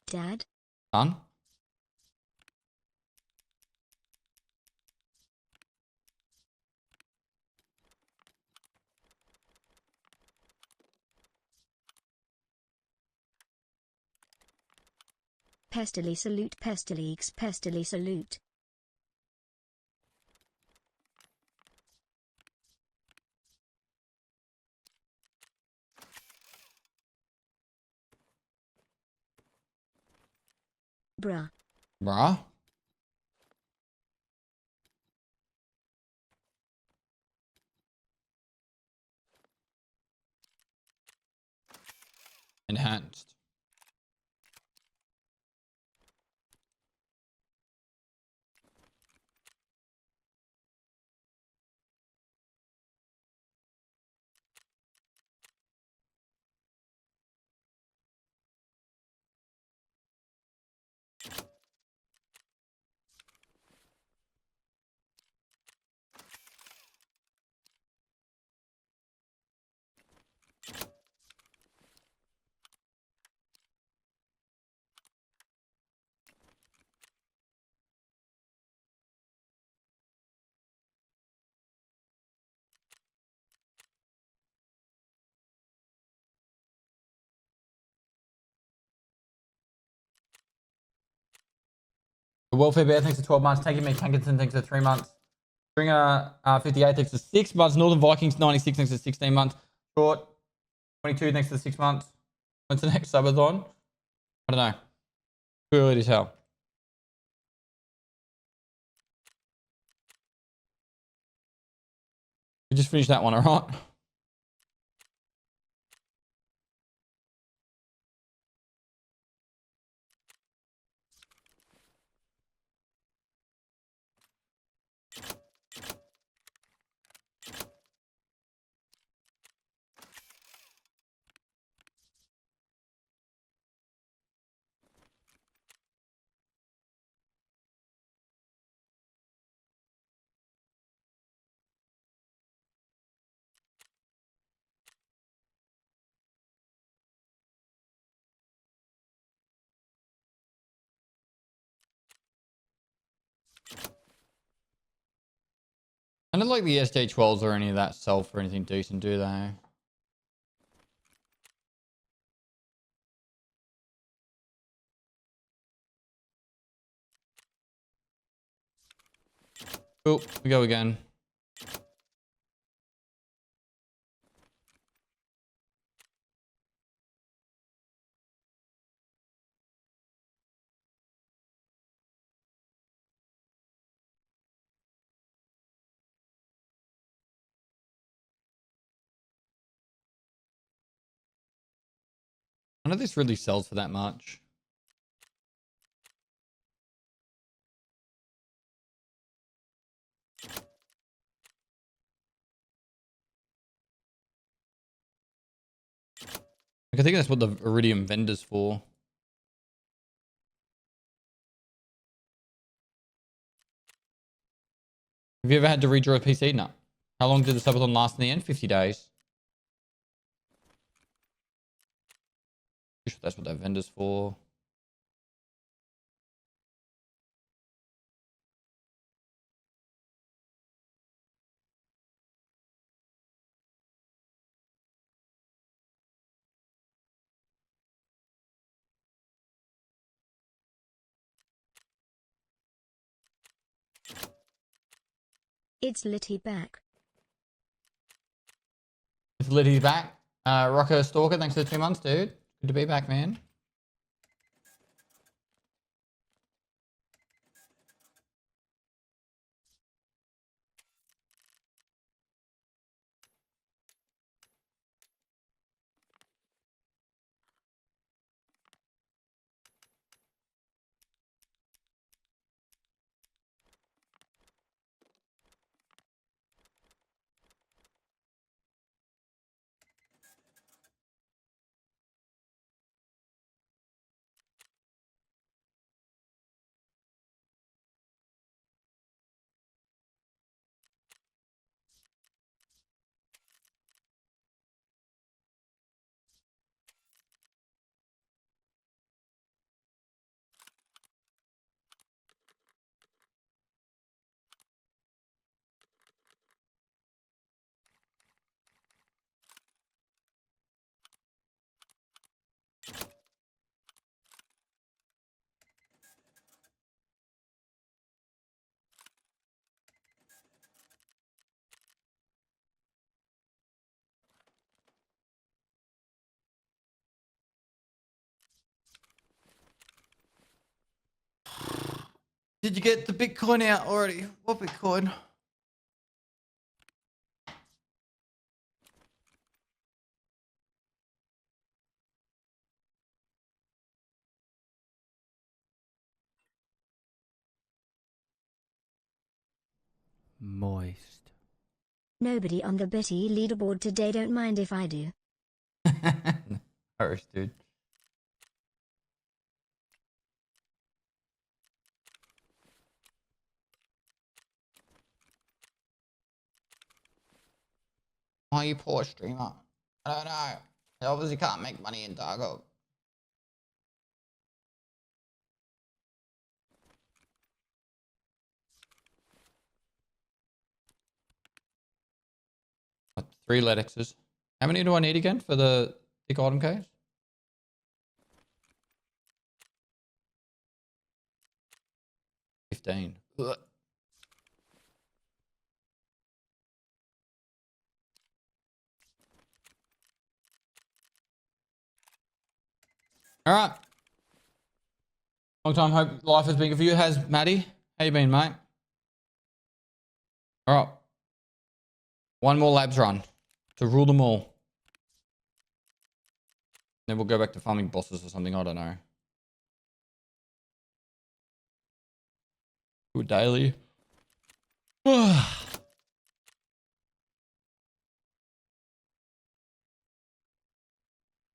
Dad? Son? Pestily salute Pestily Pestily salute. Bruh. Bruh. Enhanced. The Welfare Bear thanks for 12 months. Taking me Tankerton thanks for 3 months. Stringer 58 thanks for 6 months. Northern Vikings 96 thanks for 16 months. Short 22 thanks for 6 months. When's the next subathon? I don't know. Too early to tell. We just finished that one, alright? I don't like the SJ12s or any of that sell for anything decent, do they? Cool, we go again. None of this really sells for that much. Like, I think that's what the Iridium vendor's for. Have you ever had to redraw a PC? No. How long did the subathon last in the end? 50 days. Pretty sure that's what that vendor's for. It's Litty back. It's Liddy's back. Rocker Stalker, thanks for the 2 months, dude. Good to be back, man. Did you get the Bitcoin out already? What Bitcoin? Moist. Nobody on the Bitty leaderboard today, don't mind if I do. Harsh, dude. Why are you poor streamer? I don't know. I obviously can't make money in Dargo. What, 3 Letexes. How many do I need again for the thick item case? 15. Ugh. All right. Long time. Hope life has been good for you. It has, Maddie. How you been, mate? All right. One more labs run to rule them all. Then we'll go back to farming bosses or something. I don't know. Do a daily.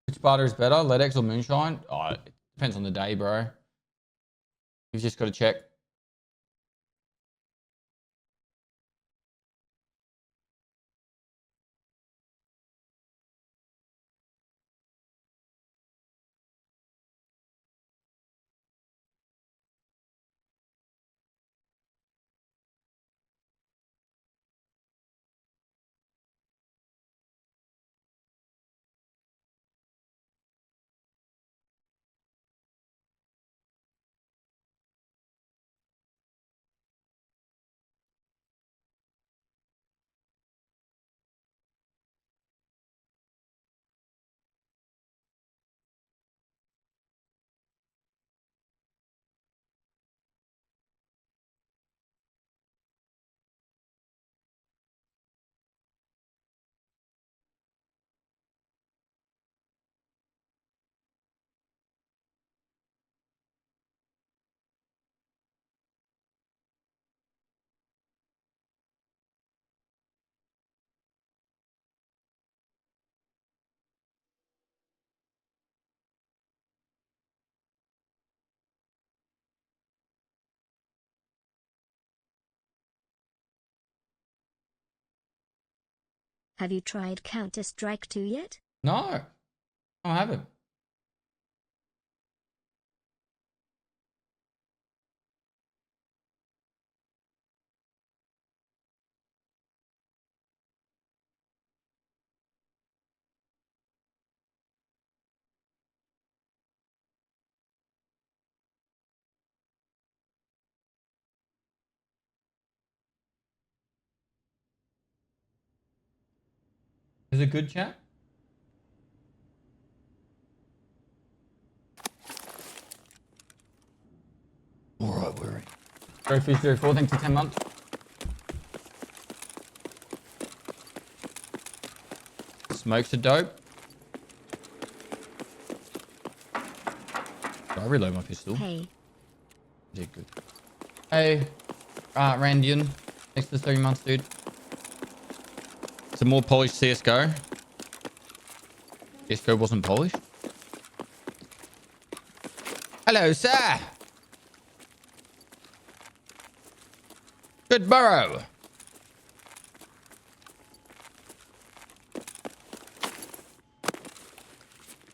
Which butter is better, Ledex or Moonshine? Oh, it depends on the day, bro. You've just got to check. Have you tried Counter-Strike 2 yet? No, I haven't. Is it good, chat? All right, we're in. Trophy04, thanks for 10 months. Smokes are dope. I reload my pistol. Hey. Yeah, good. Hey, Randian. Thanks for the 3 months, dude. Some more polished CSGO. CSGO wasn't polished. Hello, sir. Good burrow.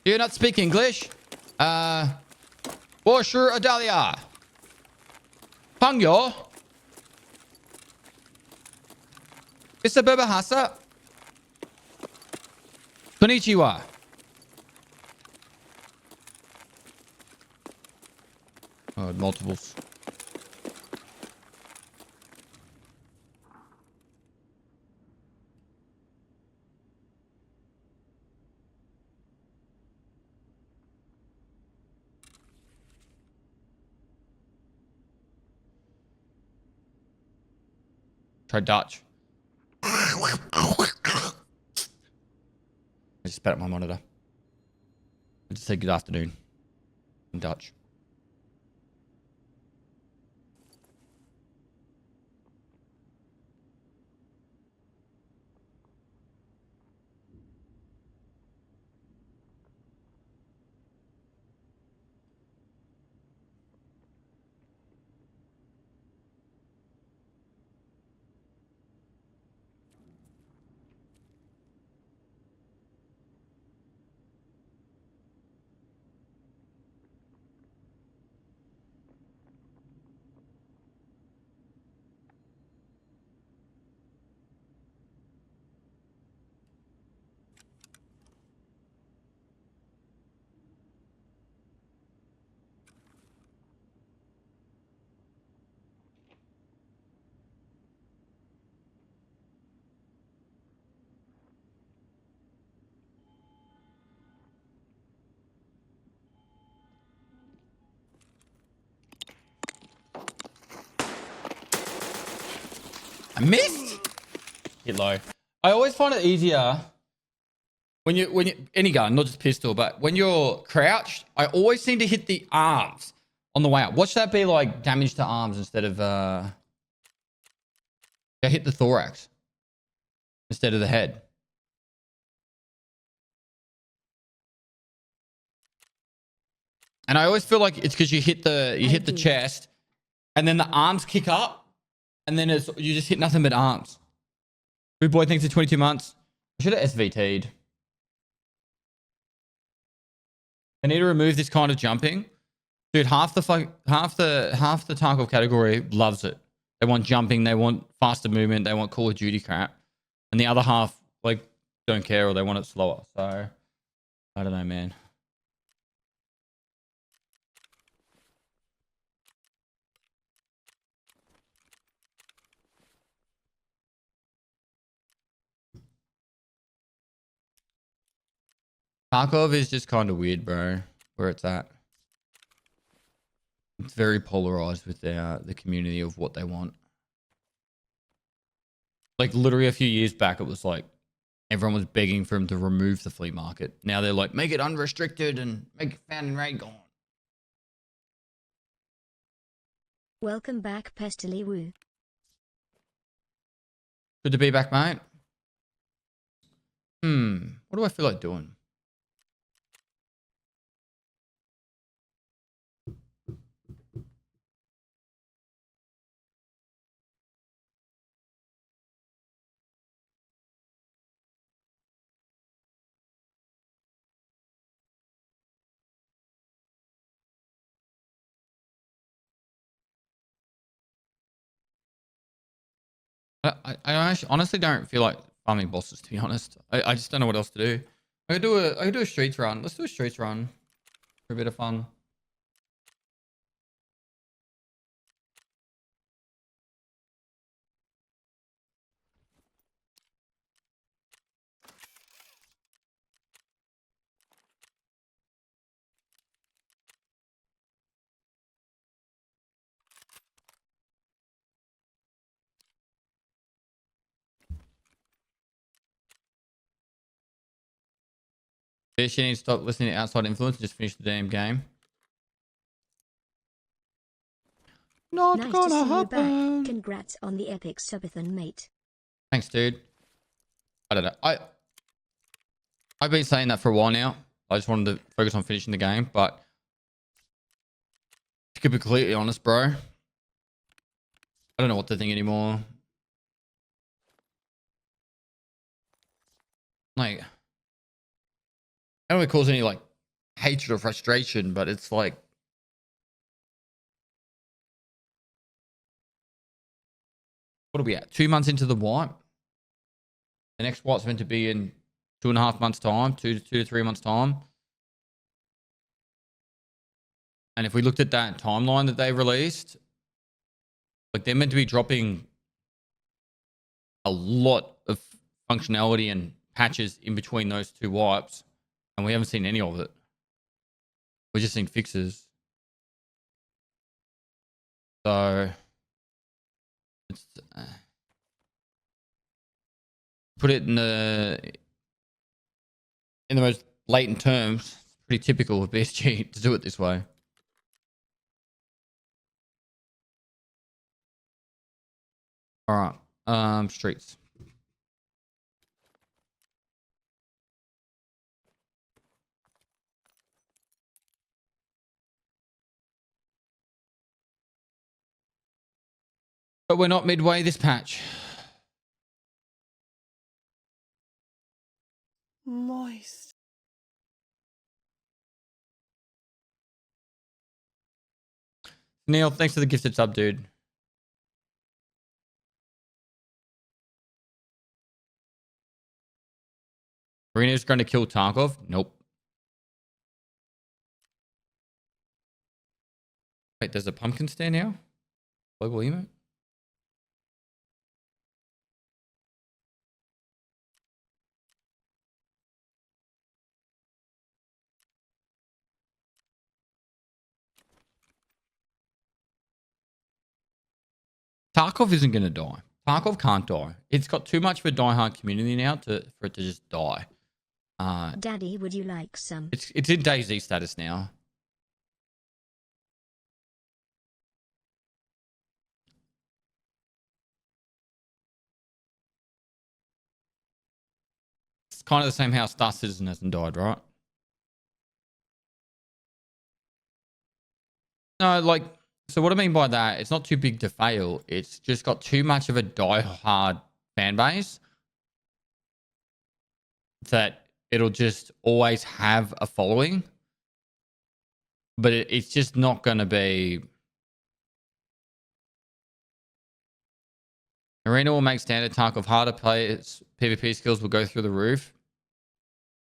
Do you not speak English? Washer Adalia. Pangyo. Isabeba Hasa. Konnichiwa. Oh, multiples. Try Dutch. I just spat at my monitor. I just say good afternoon in Dutch. I missed. Hit low. I always find it easier when you any gun, not just pistol, but when you're crouched. I always seem to hit the arms on the way up. Watch that be like damage to arms instead of I hit the thorax instead of the head. And I always feel like it's because you hit the chest, and then the arms kick up, and then you just hit nothing but arms. Good boy thinks it's 22 months. I should have SVT'd. I need to remove this kind of jumping. Dude, half the Tarkov category loves it. They want jumping, they want faster movement, they want Call of Duty crap. And the other half, like, don't care or they want it slower. So, I don't know, man. Tarkov is just kind of weird, bro, where it's at. It's very polarized with the community of what they want. Like, literally a few years back, it was like everyone was begging for him to remove the flea market. Now they're like, make it unrestricted and make it found and raid gone. Welcome back, Pestily Woo. Good to be back, mate. What do I feel like doing? I honestly don't feel like farming bosses, to be honest. I just don't know what else to do. I could do a streets run. Let's do a streets run for a bit of fun. She needs to stop listening to outside influence and just finish the damn game. Not Nice to gonna see you happen. back. Congrats on the epic subathon, mate. Thanks, dude. I don't know. I've been saying that for a while now. I just wanted to focus on finishing the game, but to be completely honest, bro, I don't know what to think anymore. Like, I don't want to cause any like hatred or frustration, but it's like, what are we at? 2 months into the wipe. The next wipe's meant to be in 2.5 months' time, 2 to 3 months' time. And if we looked at that timeline that they released, like they're meant to be dropping a lot of functionality and patches in between those two wipes, and we haven't seen any of it. We're just seeing fixes. So it's put it in the most latent terms, it's pretty typical of BSG to do it this way. All right, streets. But we're not midway this patch. Moist. Neil, thanks for the gifted sub, dude. Arena's going to kill Tarkov? Nope. Wait, there's a pumpkin stand now? Global emote? Tarkov isn't going to die. Tarkov can't die. It's got too much of a diehard community now for it to just die. Daddy, would you like some? It's in DayZ status now. It's kind of the same how Star Citizen hasn't died, right? No, like, so what I mean by that, it's not too big to fail. It's just got too much of a die-hard fan base that it'll just always have a following. But it's just not going to be... Arena will make standard Tarkov harder. Players' PvP skills will go through the roof.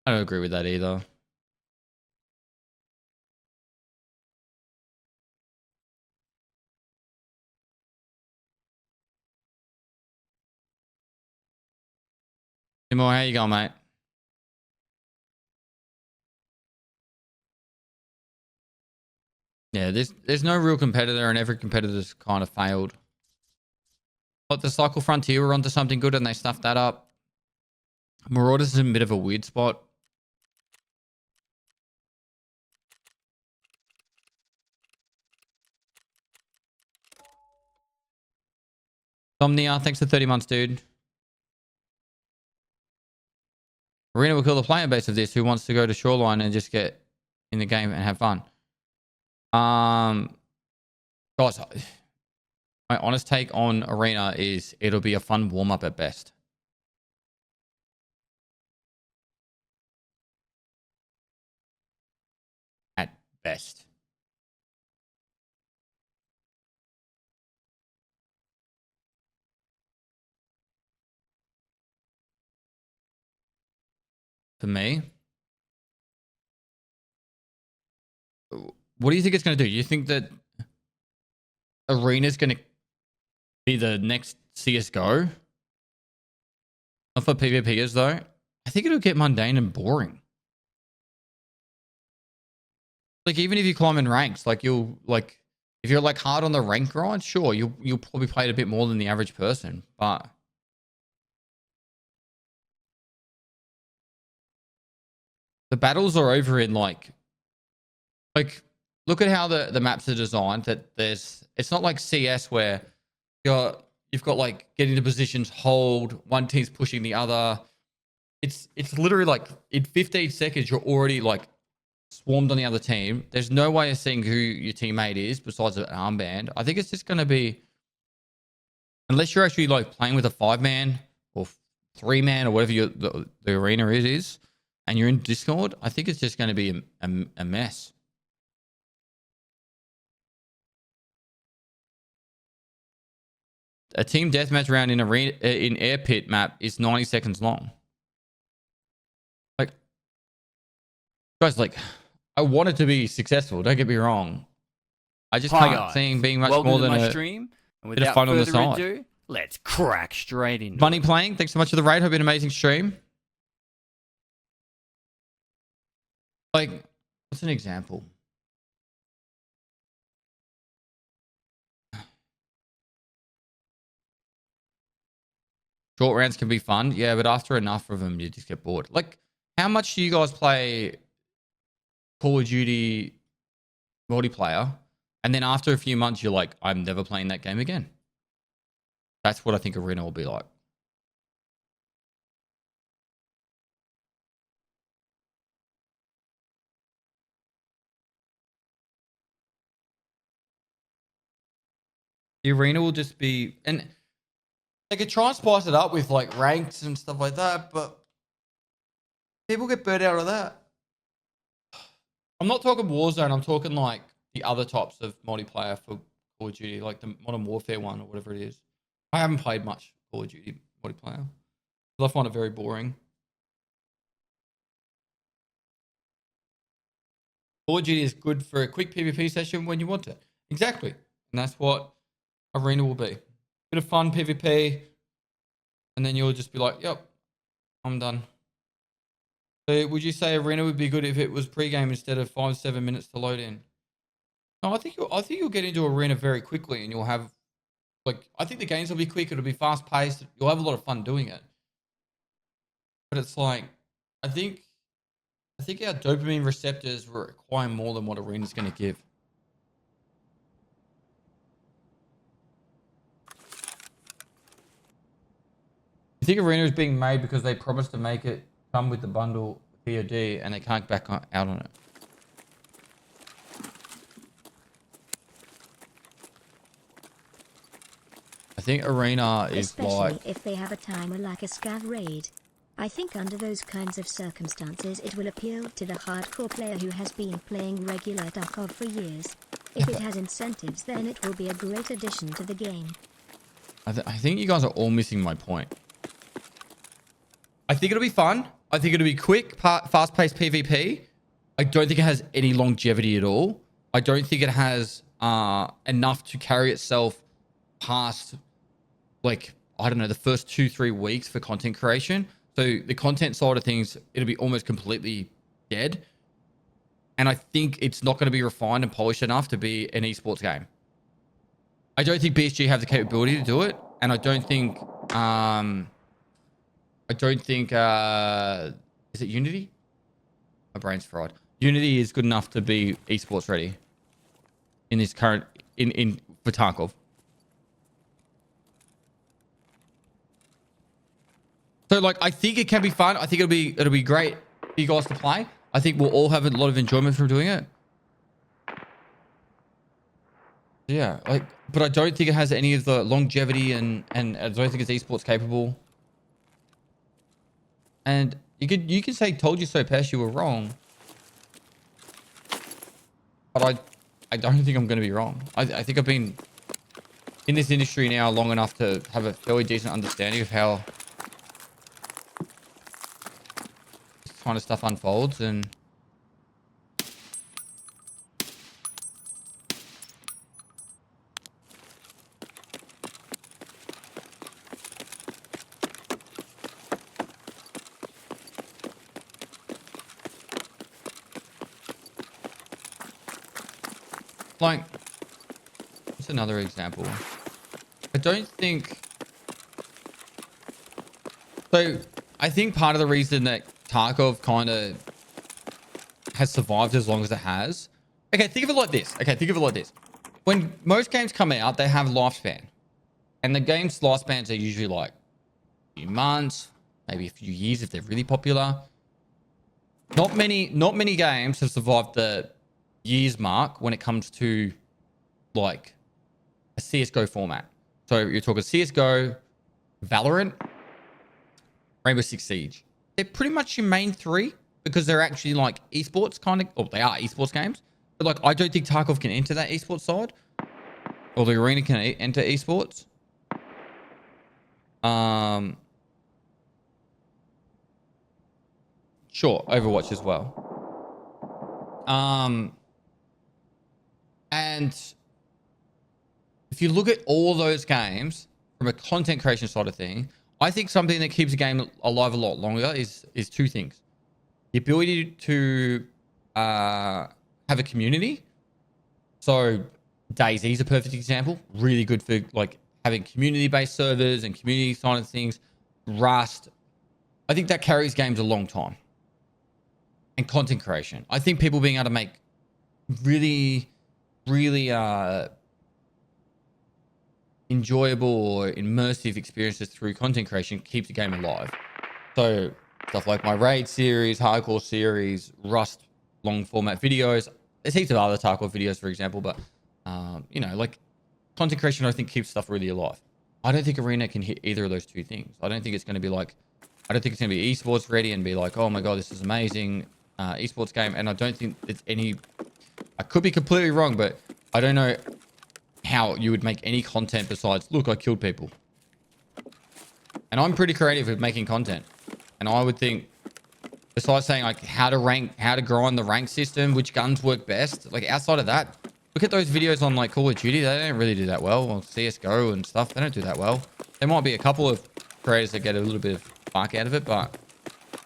I don't agree with that either. Timor, how you going, mate? Yeah, there's no real competitor, and every competitor's kind of failed. But the Cycle Frontier were onto something good, and they stuffed that up. Marauders is in a bit of a weird spot. Somnia, thanks for 30 months, dude. Arena will kill the player base of this who wants to go to Shoreline and just get in the game and have fun. Guys, my honest take on Arena is it'll be a fun warm-up at best. At best. For me, what do you think it's going to do? You think that Arena's going to be the next CSGO? Not for PvPers though. I think it'll get mundane and boring. Like even if you climb in ranks, like you'll like if you're like hard on the rank grind, sure, you'll probably play it a bit more than the average person, but the battles are over in like look at how the maps are designed. That it's not like CS where you've got like get into positions, hold, one team's pushing the other. It's literally like in 15 seconds you're already like swarmed on the other team. There's no way of seeing who your teammate is besides an armband. I think it's just going to be, unless you're actually like playing with a 5-man or 3-man or whatever the arena is, and you're in Discord, I think it's just going to be a mess. A team deathmatch round in air pit map is 90 seconds long. Like, guys, like, I want it to be successful. Don't get me wrong. I just can't see being much more than a stream. And bit of fun on the side. Ado, let's crack straight into Bunny it. playing, thanks so much for the raid. Hope you had an amazing stream. Like, what's an example? short rounds can be fun. Yeah, but after enough of them, you just get bored. Like, how much do you guys play Call of Duty multiplayer? And then after a few months, you're like, I'm never playing that game again. That's what I think Arena will be like. The Arena will just be, and they could try and spice it up with like ranks and stuff like that, but people get burnt out of that. I'm not talking Warzone. I'm talking like the other types of multiplayer for Call of Duty, like the Modern Warfare one or whatever it is. I haven't played much Call of Duty multiplayer because I find it very boring. Call of Duty is good for a quick PvP session when you want it. Exactly. And that's what Arena will be. Bit of fun PvP. And then you'll just be like, yep, I'm done. So would you say Arena would be good if it was pre-game instead of 5-7 minutes to load in? No, I think you'll get into Arena very quickly, and you'll have, like, I think the games will be quick. It'll be fast paced. You'll have a lot of fun doing it. But it's like, I think our dopamine receptors require more than what Arena's going to give. I think Arena is being made because they promised to make it come with the bundle VOD, and they can't back out on it. I think Arena is especially like, if they have a timer like a scav raid. I think under those kinds of circumstances it will appeal to the hardcore player who has been playing regular Tarkov for years. If it has incentives, then it will be a great addition to the game. I think you guys are all missing my point. I think it'll be fun. I think it'll be quick, fast-paced PvP. I don't think it has any longevity at all. I don't think it has enough to carry itself past, like, I don't know, the first 2-3 weeks for content creation. So the content side of things, it'll be almost completely dead. And I think it's not going to be refined and polished enough to be an esports game. I don't think BSG have the capability to do it. And I don't think, is it Unity? My brain's fried. Unity is good enough to be esports ready in this current, for Tarkov. So, like, I think it can be fun. I think it'll be great for you guys to play. I think we'll all have a lot of enjoyment from doing it. Yeah, like, but I don't think it has any of the longevity and I don't think it's esports capable. And you can say "told you so," Pesh, you were wrong. But I don't think I'm going to be wrong. I think I've been in this industry now long enough to have a fairly decent understanding of how this kind of stuff unfolds. And like, what's another example? I don't think... So, I think part of the reason that Tarkov kind of has survived as long as it has... Okay, think of it like this. When most games come out, they have lifespan. And the game's lifespans are usually like a few months, maybe a few years if they're really popular. Not many games have survived the years mark when it comes to like a CSGO format. So you're talking CSGO, Valorant, Rainbow Six Siege. They're pretty much your main three because they're actually like esports kind of, or they are esports games. But like, I don't think Tarkov can enter that esports side, or the Arena can enter esports. Sure, Overwatch as well. And if you look at all those games from a content creation side of thing, I think something that keeps a game alive a lot longer is two things. The ability to have a community. So DayZ is a perfect example. Really good for like having community-based servers and community side of things. Rust. I think that carries games a long time. And content creation. I think people being able to make really, really enjoyable or immersive experiences through content creation keeps the game alive. So stuff like my raid series, hardcore series, Rust long format videos. There's heaps of other hardcore videos, for example, but you know, like content creation, I think keeps stuff really alive. I don't think Arena can hit either of those two things. I don't think it's going to be like, I don't think it's going to be esports ready and be like, oh my god, this is amazing esports game. And I don't think it's any. I could be completely wrong, but I don't know how you would make any content besides, look, I killed people. And I'm pretty creative with making content. And I would think, besides saying like how to grind the rank system, which guns work best, like outside of that, look at those videos on like Call of Duty. They don't really do that well. Or CSGO and stuff, they don't do that well. There might be a couple of creators that get a little bit of spark out of it, but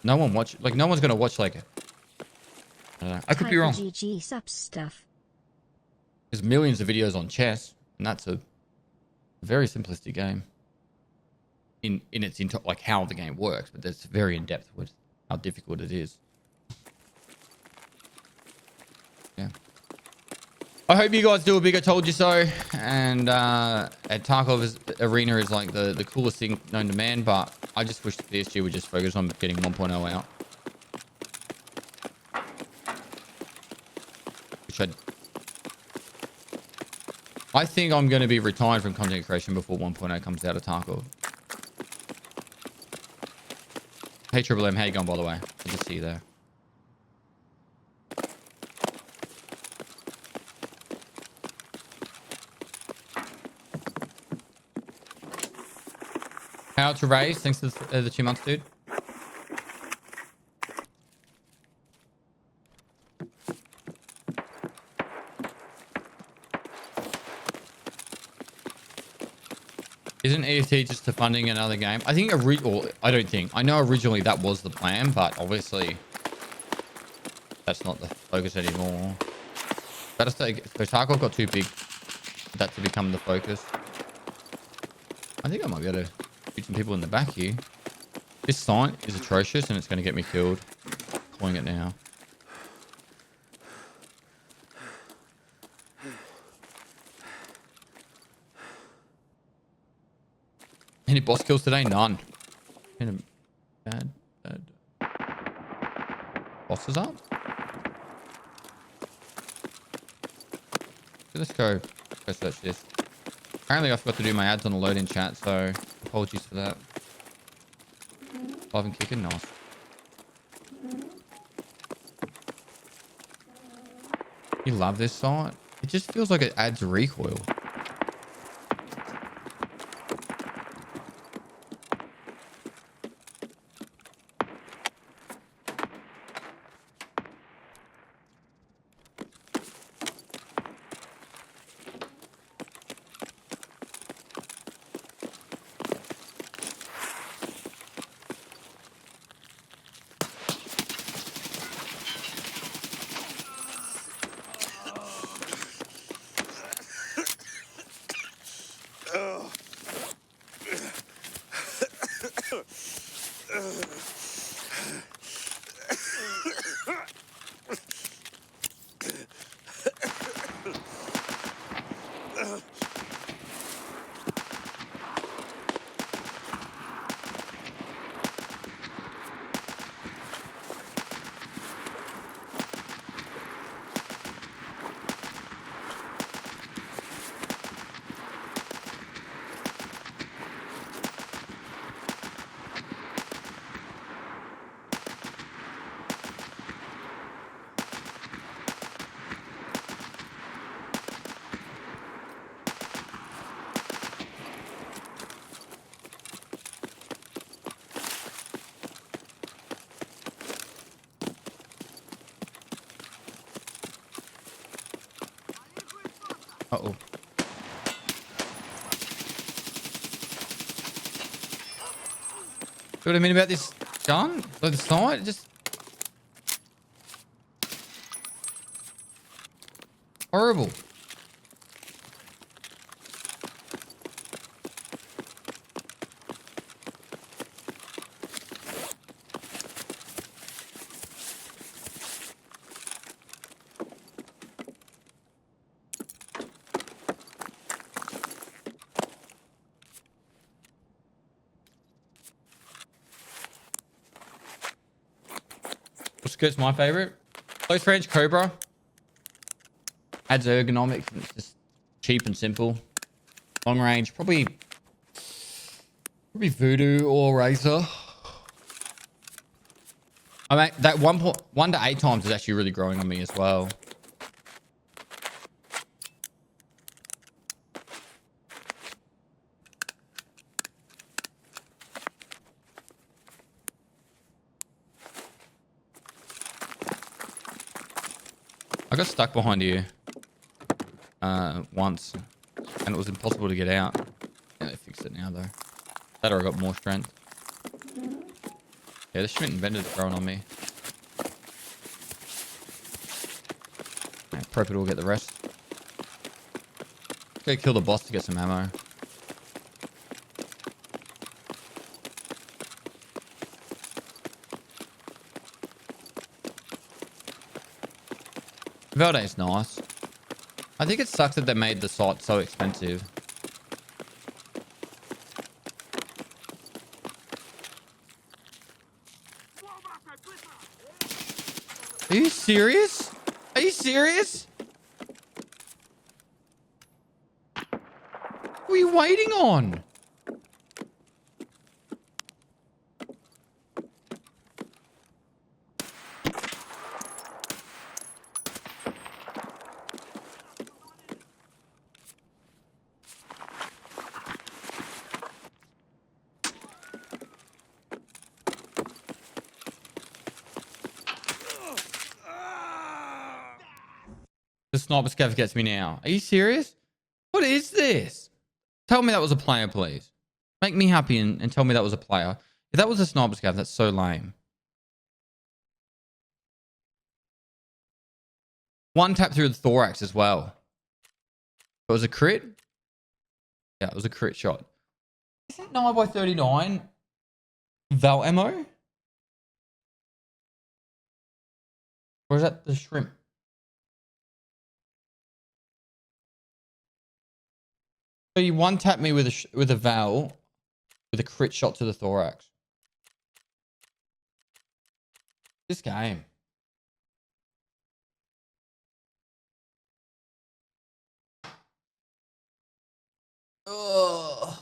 no one watch, like no one's going to watch like, I don't know. I could be wrong. GG sub stuff. There's millions of videos on chess, and that's a very simplistic game in its like how the game works, but that's very in depth with how difficult it is. Yeah. I hope you guys do a big I told you so. And Tarkov's Arena is like the coolest thing known to man, but I just wish the PSG would just focus on getting 1.0 out. Which I think I'm going to be retired from content creation before 1.0 comes out of Tarkov. Hey Triple M, how you going by the way? Good to see you there. How to raise? Thanks for the 2 months, dude. Isn't EFT just to funding another game? I think I don't think. I know originally that was the plan, but obviously that's not the focus anymore. But so Tarkov got too big for that to become the focus. I think I might be able to shoot some people in the back here. This sign is atrocious and it's going to get me killed. Calling it now. Any boss kills today? None. Bad. Bosses up? Let's go search this. Apparently I forgot to do my ads on the load in chat, so apologies for that. Live and kicking, nice. You love this site? It just feels like it adds recoil. Uh-oh. See what I mean about this gun? Like the side? Just horrible. Skirt's my favorite. Close range Cobra. Adds ergonomics. And it's just cheap and simple. Long range, probably Voodoo or Razor. I mean, that 1 to 8 times is actually really growing on me as well. I got stuck behind here once, and it was impossible to get out. Yeah, they fixed it now though. That or I got more strength. Yeah, the Schmidt Inventor's growing on me. Yeah, prep it will get the rest. Go kill the boss to get some ammo. VOD's nice. I think it sucks that they made the site so expensive. Are you serious? Are you serious? What are you waiting on? The sniper scav gets me now. Are you serious? What is this? Tell me that was a player, please. Make me happy and tell me that was a player. If that was a sniper scav, that's so lame. One tap through the thorax as well. It was a crit? Yeah, it was a crit shot. Is that 9x39 Val ammo? Or is that the shrimp? So you one tap me with a Val with a crit shot to the thorax. This game. Ugh.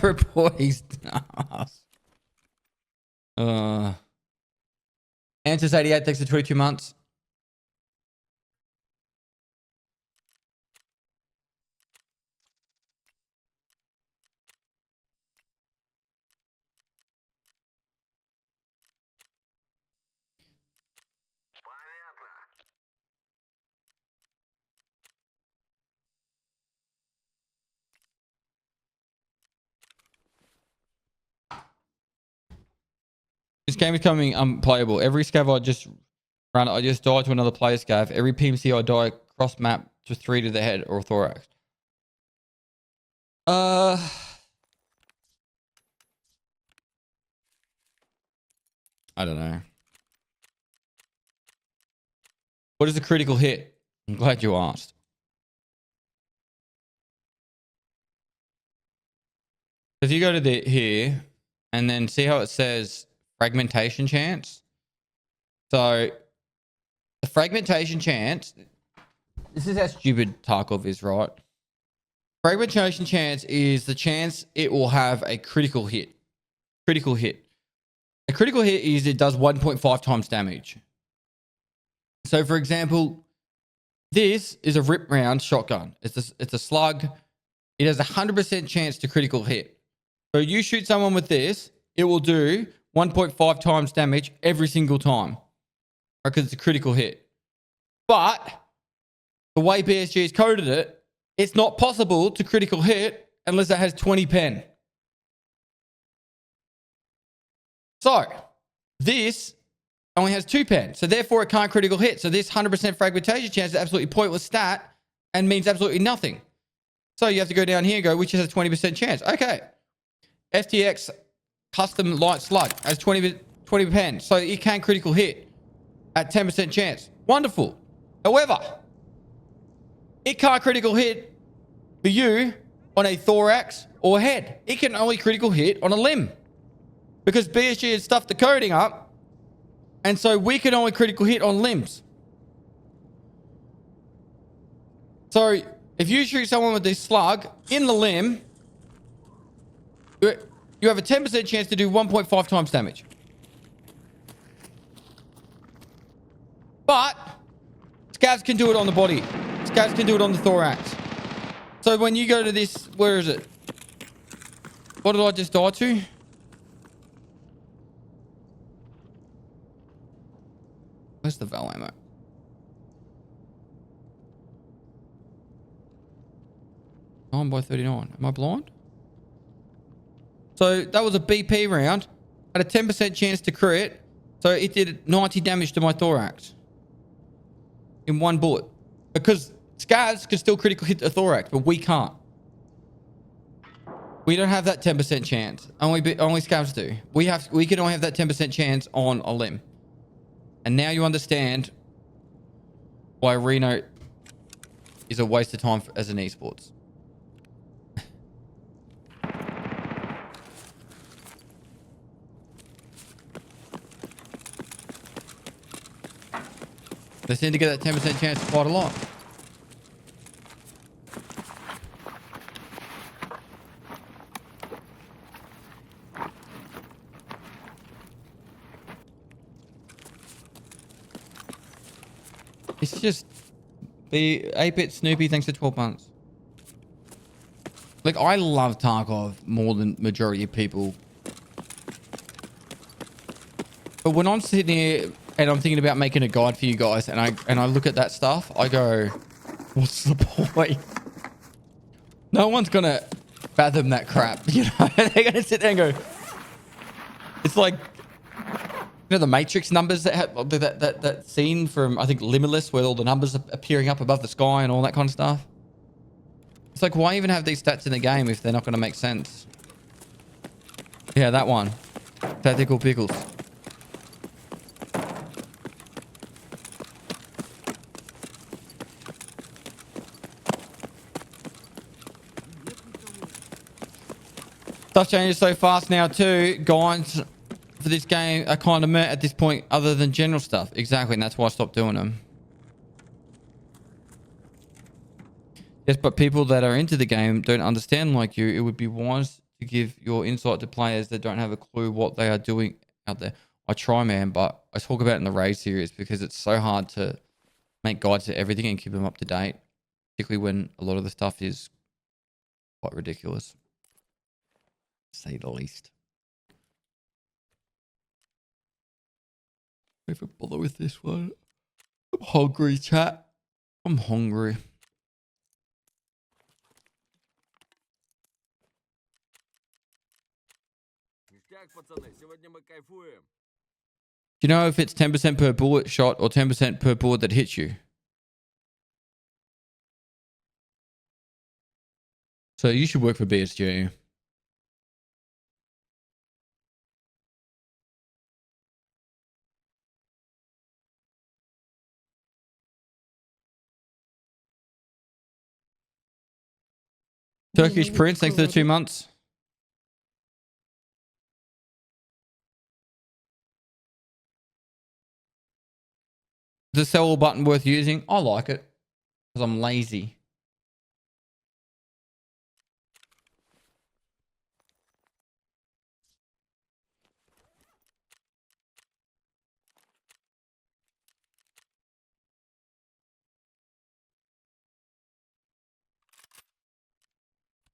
Report his ass. Answers 88 takes to 22 months. This game is becoming unplayable. Every scav I just run, I just die to another player scav. Every PMC I die cross map to 3 to the head or thorax. I don't know. What is a critical hit? I'm glad you asked. If you go to here and then see how it says fragmentation chance. So the fragmentation chance, this is how stupid Tarkov is, right? Fragmentation chance is the chance it will have a critical hit. Critical hit. A critical hit is it does 1.5 times damage. So for example, this is a rip round shotgun. It's a slug. It has a 100% chance to critical hit. So you shoot someone with this, it will do 1.5 times damage every single time. Because it's a critical hit. But the way BSG has coded it, it's not possible to critical hit unless it has 20 pen. So this only has 2 pen. So therefore it can't critical hit. So this 100% fragmentation chance is absolutely pointless stat and means absolutely nothing. So you have to go down here and go, which has a 20% chance. Okay. FTX custom light slug as 20 pen. So it can critical hit at 10% chance. Wonderful. However, it can't critical hit for you on a thorax or head. It can only critical hit on a limb. Because BSG has stuffed the coding up. And so we can only critical hit on limbs. So if you shoot someone with this slug in the limb, you have a 10% chance to do 1.5 times damage. But scavs can do it on the body. Scavs can do it on the thorax. So when you go to this, where is it? What did I just die to? Where's the Val ammo? Nine by 39. Am I blind? So that was a BP round. Had a 10% chance to crit. So it did 90 damage to my thorax. In one bullet. Because scavs can still critical hit the thorax, but we can't. We don't have that 10% chance. Only scavs do. We can only have that 10% chance on a limb. And now you understand why Reno is a waste of time as an esports. They seem to get that 10% chance quite a lot. It's just the 8-bit Snoopy thanks to 12 months. Like, I love Tarkov more than majority of people. But when I'm sitting here and I'm thinking about making a guide for you guys and I look at that stuff, I go, what's the point? No one's going to fathom that crap, you know? They're going to sit there and go, it's like, you know, the Matrix numbers that have that scene from, I think, Limitless, where all the numbers are appearing up above the sky and all that kind of stuff. It's like, why even have these stats in the game if they're not going to make sense? Yeah, that one. Tactical Pickles. Stuff changes so fast now too. Guides for this game are kind of meh at this point other than general stuff. Exactly, and that's why I stopped doing them. Yes, but people that are into the game don't understand like you. It would be wise to give your insight to players that don't have a clue what they are doing out there. I try, man, but I talk about it in the Raid series because it's so hard to make guides to everything and keep them up to date, particularly when a lot of the stuff is quite ridiculous, to say the least. If I bother with this one, I'm hungry, chat. I'm hungry. Do you know if it's 10% per bullet shot or 10% per bullet that hits you? So you should work for BSG. Turkish Prince, thanks for the 2 months. The sell button worth using? I like it because I'm lazy.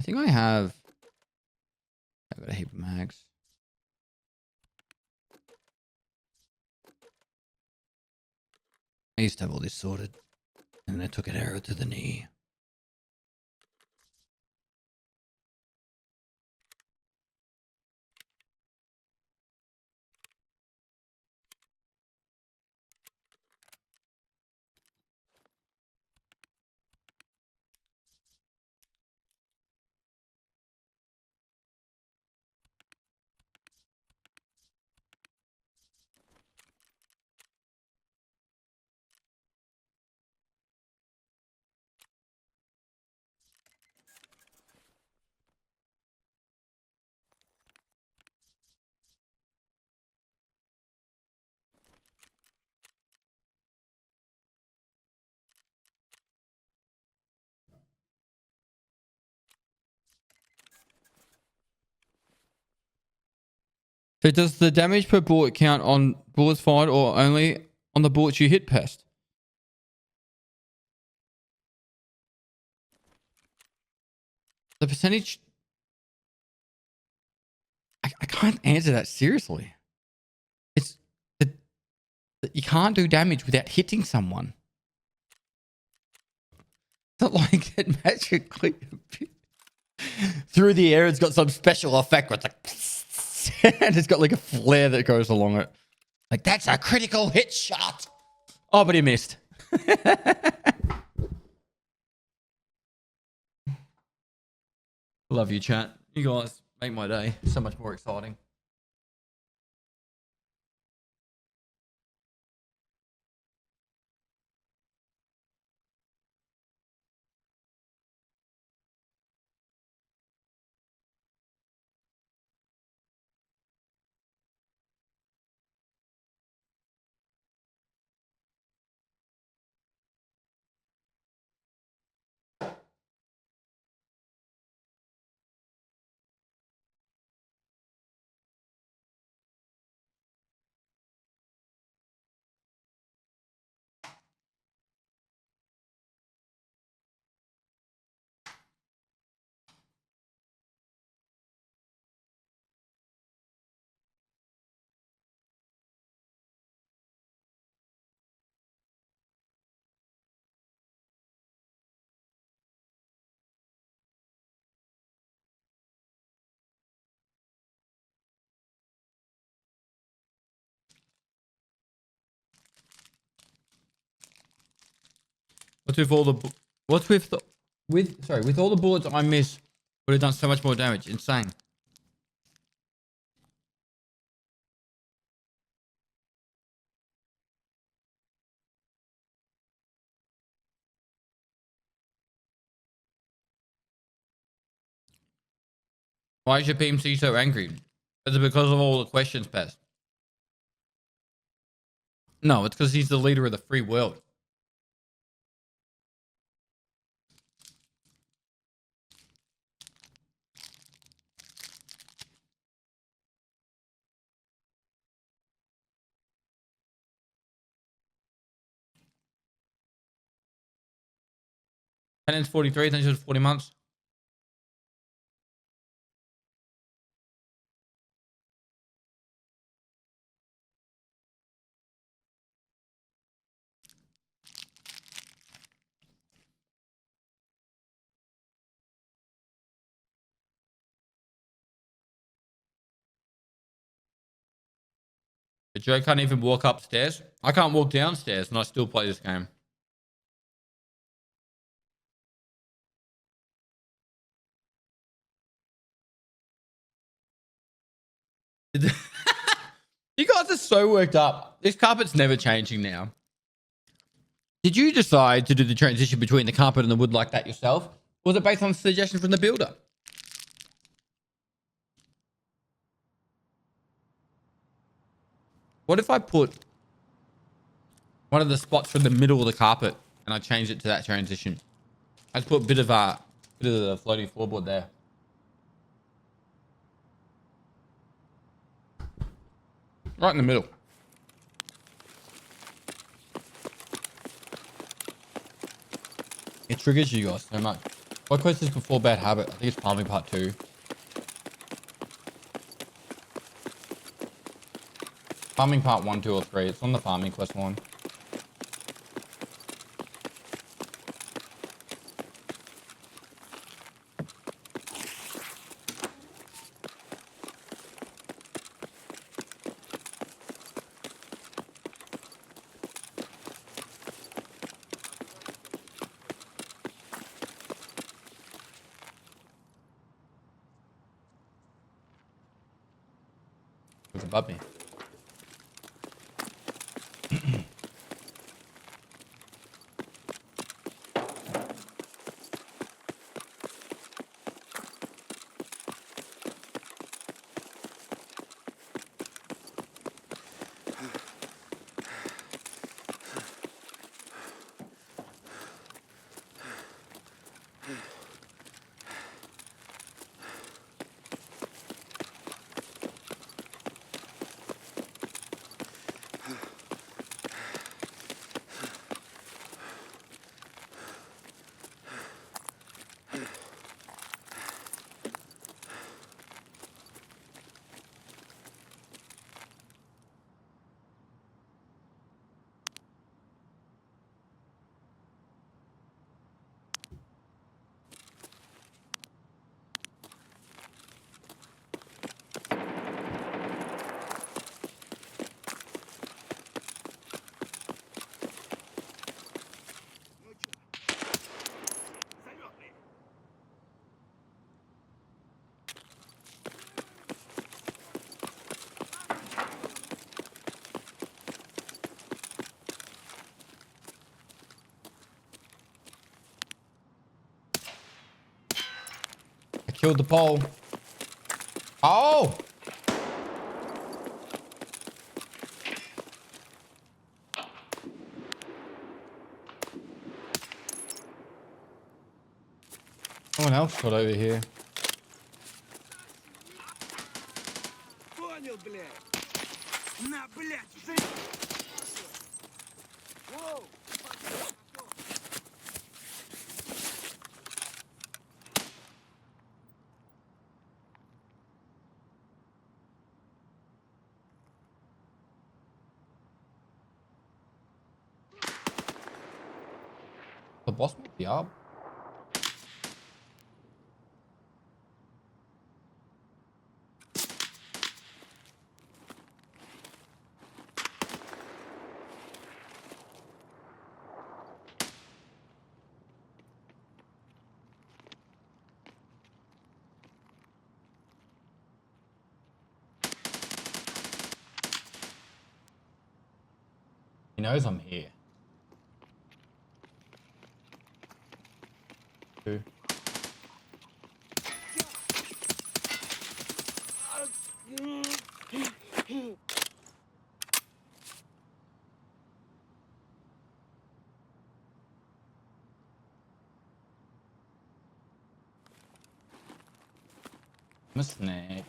I think I've got a heap of mags. I used to have all this sorted, and then I took an arrow to the knee. So does the damage per bullet count on bullets fired or only on the bullets you hit, Pest? The percentage... I can't answer that seriously. It's... You can't do damage without hitting someone. It's not like it magically... through the air, it's got some special effect where it's like... and it's got like a flare that goes along it. Like, that's a critical hit shot. Oh, but he missed. Love you, chat. You guys make my day so much more exciting. What's with all the... What's with the... with all the bullets I miss, would have done so much more damage. Insane. Why is your PMC so angry? Is it because of all the questions passed? No, it's because he's the leader of the free world. Penance 43, thanks for 40 months. But Joe can't even walk upstairs. I can't walk downstairs and I still play this game. You guys are so worked up. This carpet's never changing now. Did you decide to do the transition between the carpet and the wood like that yourself? Or was it based on suggestion from the builder? What if I put one of the spots from the middle of the carpet and I change it to that transition? I just put a bit of the floating floorboard there. Right in the middle. It triggers you guys so much. What quest is before bad habit? I think it's farming part 2. Farming part 1, 2, or 3. It's on the farming quest one. It's above me. killed the pole. Oh! Someone else got over here. Понял, блядь. На, блядь, жить. Воу. The boss might be up. He knows I'm here. Two. I'm a snake.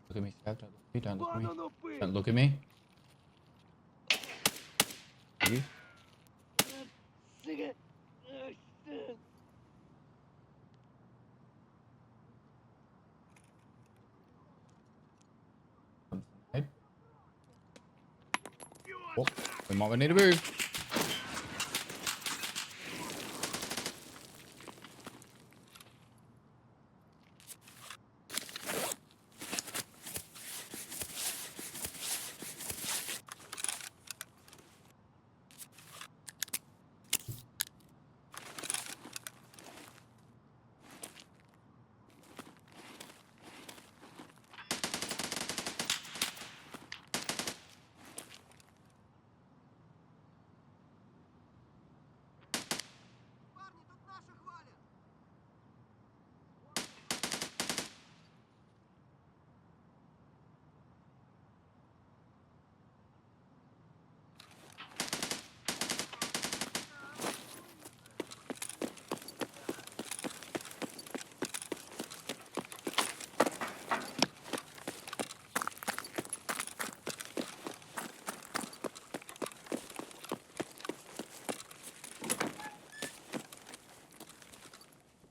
Look at me, Scav. Don't look at me. Don't look at me. Don't look at me. You? Oh, we might need to move.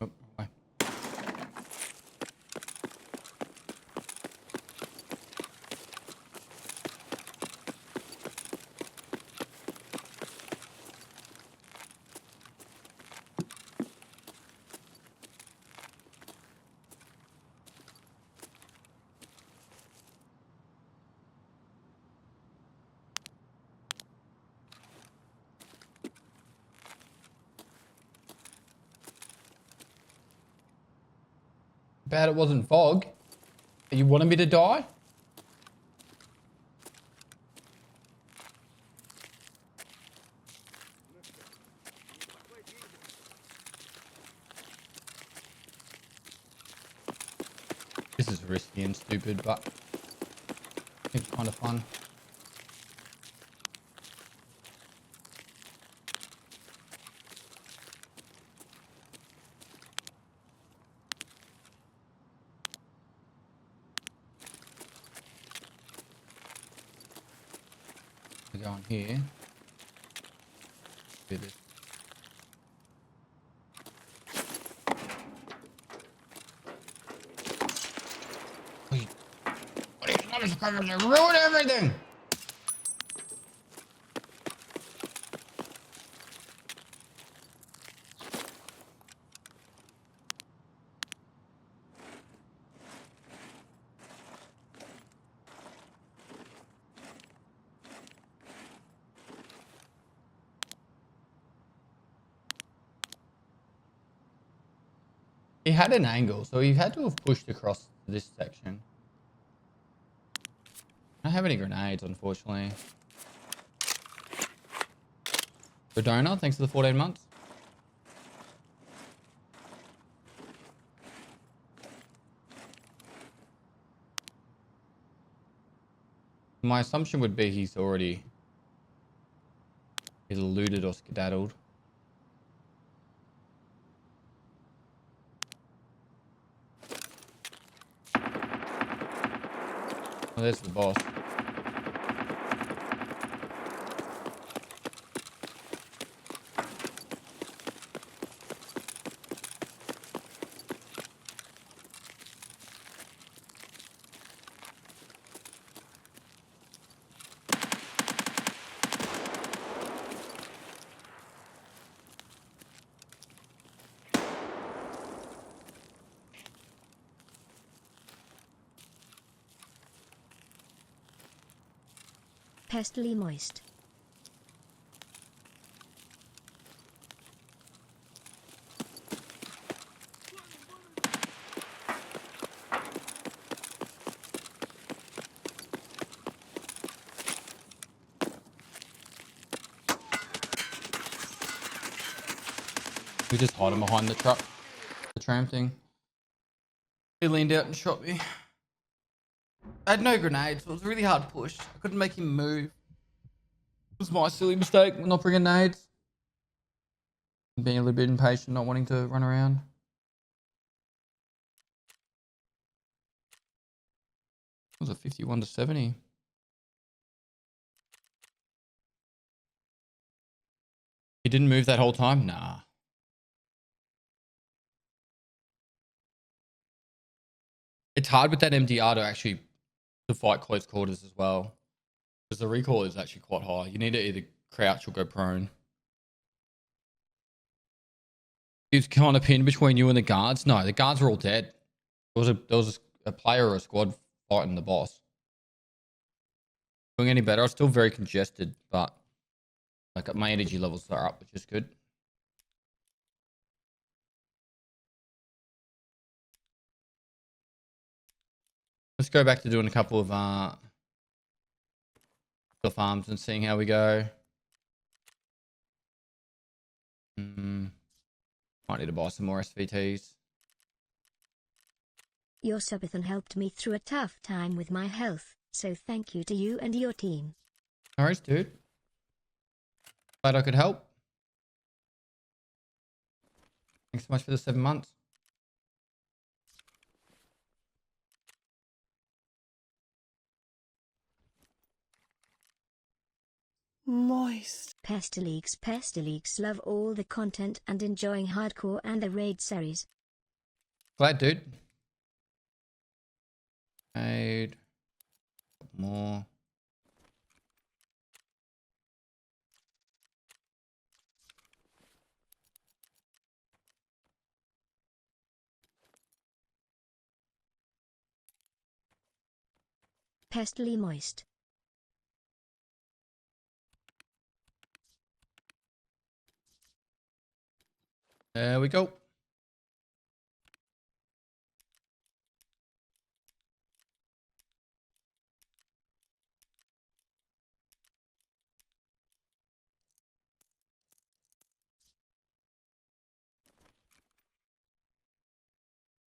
Oh, why? Bad it wasn't fog. You wanted me to die? This is risky and stupid, but it's kind of fun. We go on here. Do this. Wait. What are you trying to cover? They ruin everything! He had an angle, so he had to have pushed across this section. I don't have any grenades, unfortunately. Redona, thanks for the 14 months. My assumption would be he's already either looted or skedaddled. Oh, there's the boss. Pestily moist. We just hide him behind the truck, the tram thing. He leaned out and shot me. I had no grenades, so it was a really hard push. I couldn't make him move. It was my silly mistake not bringing nades. Being a little bit impatient, not wanting to run around. It was a 51 to 70. He didn't move that whole time? Nah. It's hard with that MDR to actually to fight close quarters as well. Because the recoil is actually quite high. You need to either crouch or go prone. He was kind of pinned between you and the guards. No, the guards were all dead. There was a player or a squad fighting the boss. Doing any better? I was still very congested, but like my energy levels are up, which is good. Let's go back to doing a couple of farms and seeing how we go. Might need to buy some more SVTs. Your subathon helped me through a tough time with my health, so thank you to you and your team. No worries, dude. Glad I could help. Thanks so much for the 7 months. Moist. Pestily love all the content and enjoying hardcore and the raid series. Glad, dude. Raid. More. Pestily moist. There we go.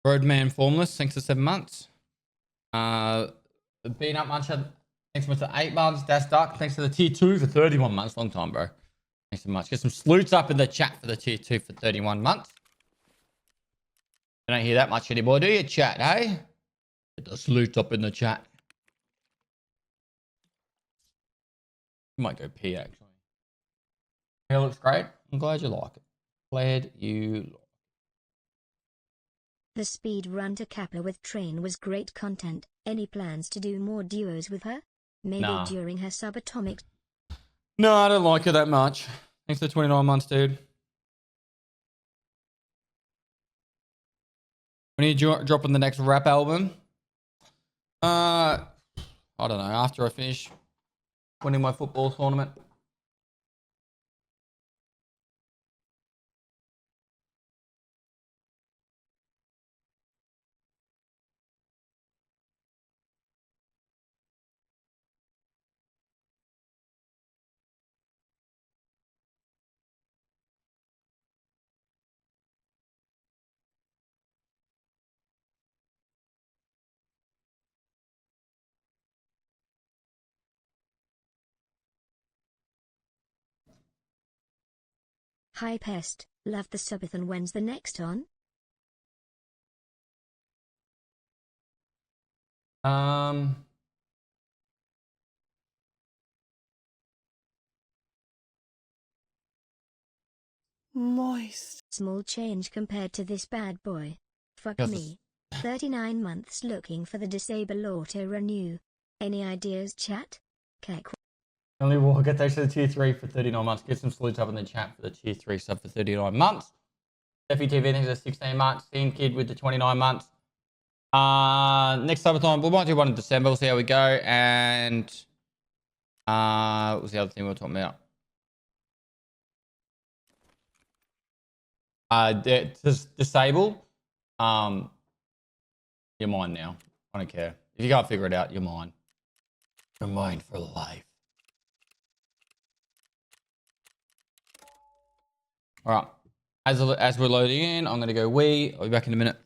Roadman Formless, thanks for 7 months. Bean Up Muncher, thanks so much for 8 months. Dash Dark, thanks for the tier 2 for 31 months. Long time, bro. Thanks so much. Get some salutes up in the chat for the tier 2 for 31 months. You don't hear that much anymore, do you, chat, hey? Get the salutes up in the chat. Might go pee, actually. Hair looks great. I'm glad you like it. Glad you like it. The speed run to Kappa with Train was great content. Any plans to do more duos with her? Maybe during her subatomic. No, I don't like her that much. Thanks for 29 months, dude. When are you dropping the next rap album? I don't know. After I finish winning my football tournament. Hi Pest, love the subathon. When's the next on? Moist. Small change compared to this bad boy. Fuck Yes. me. 39 months looking for the disable auto renew. Any ideas, chat? Kek. Only will get thanks to the tier 3 for 39 months. Get some salutes up in the chat for the tier 3 sub for 39 months. FETV thanks for 16 months. Scene Kid with the 29 months. Next subathon, we might do one in December. We'll see how we go. And what was the other thing we were talking about? Disable. You're mine now. I don't care. If you can't figure it out, you're mine. You're mine for life. All right. As we're loading in, I'm going to go wee. I'll be back in a minute.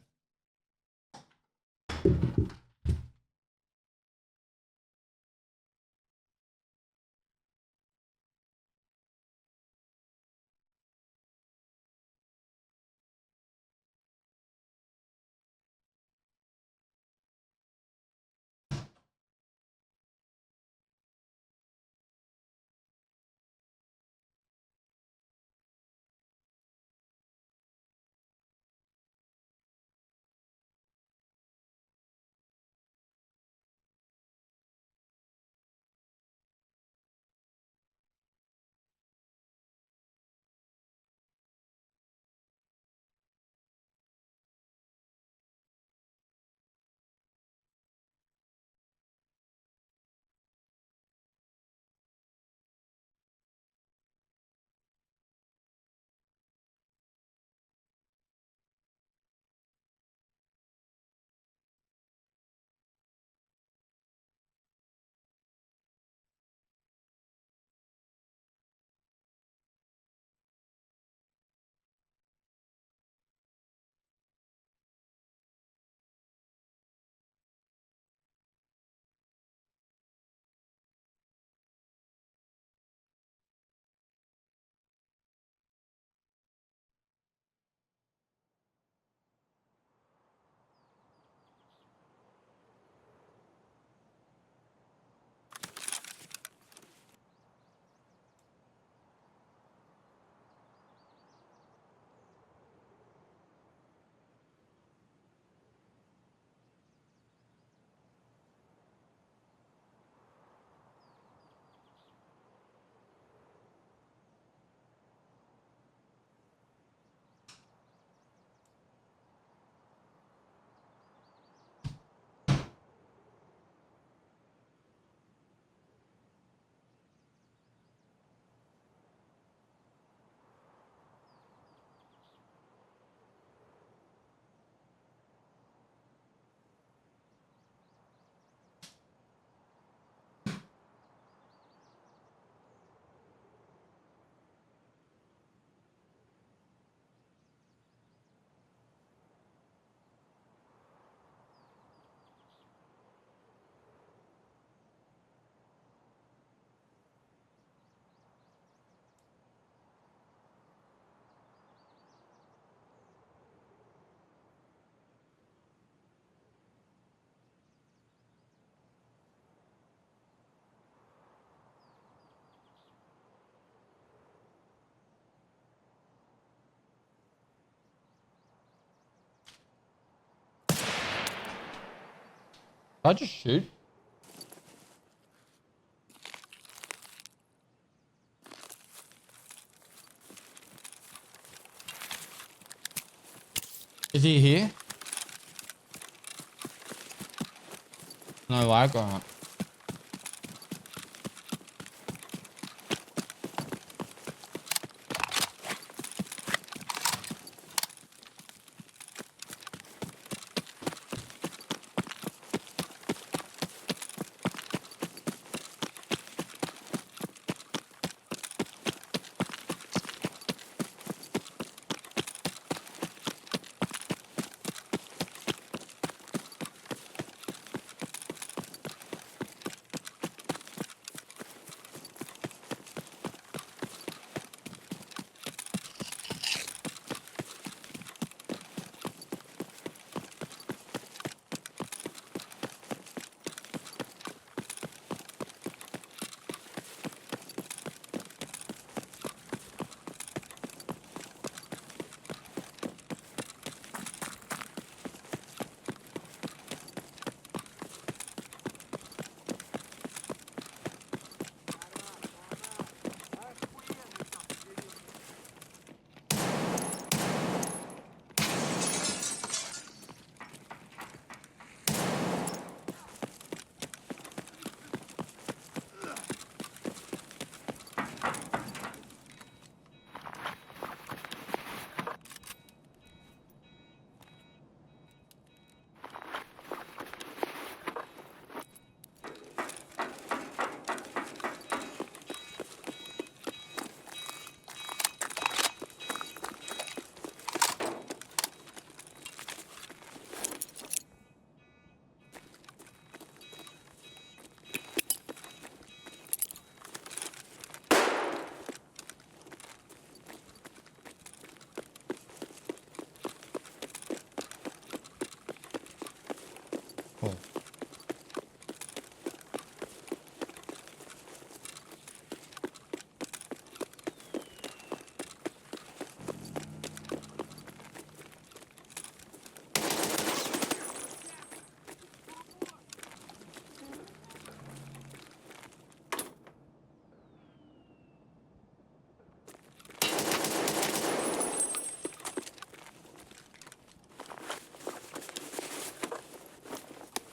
Did I just shoot? Is he here? No lag or not?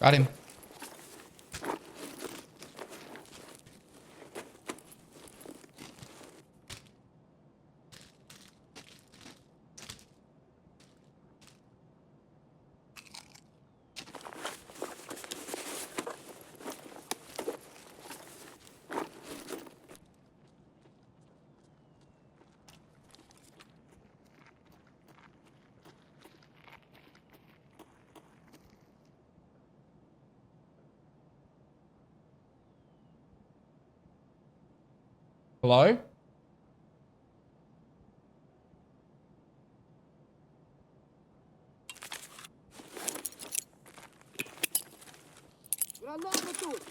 Got him. Hello? Граната тут!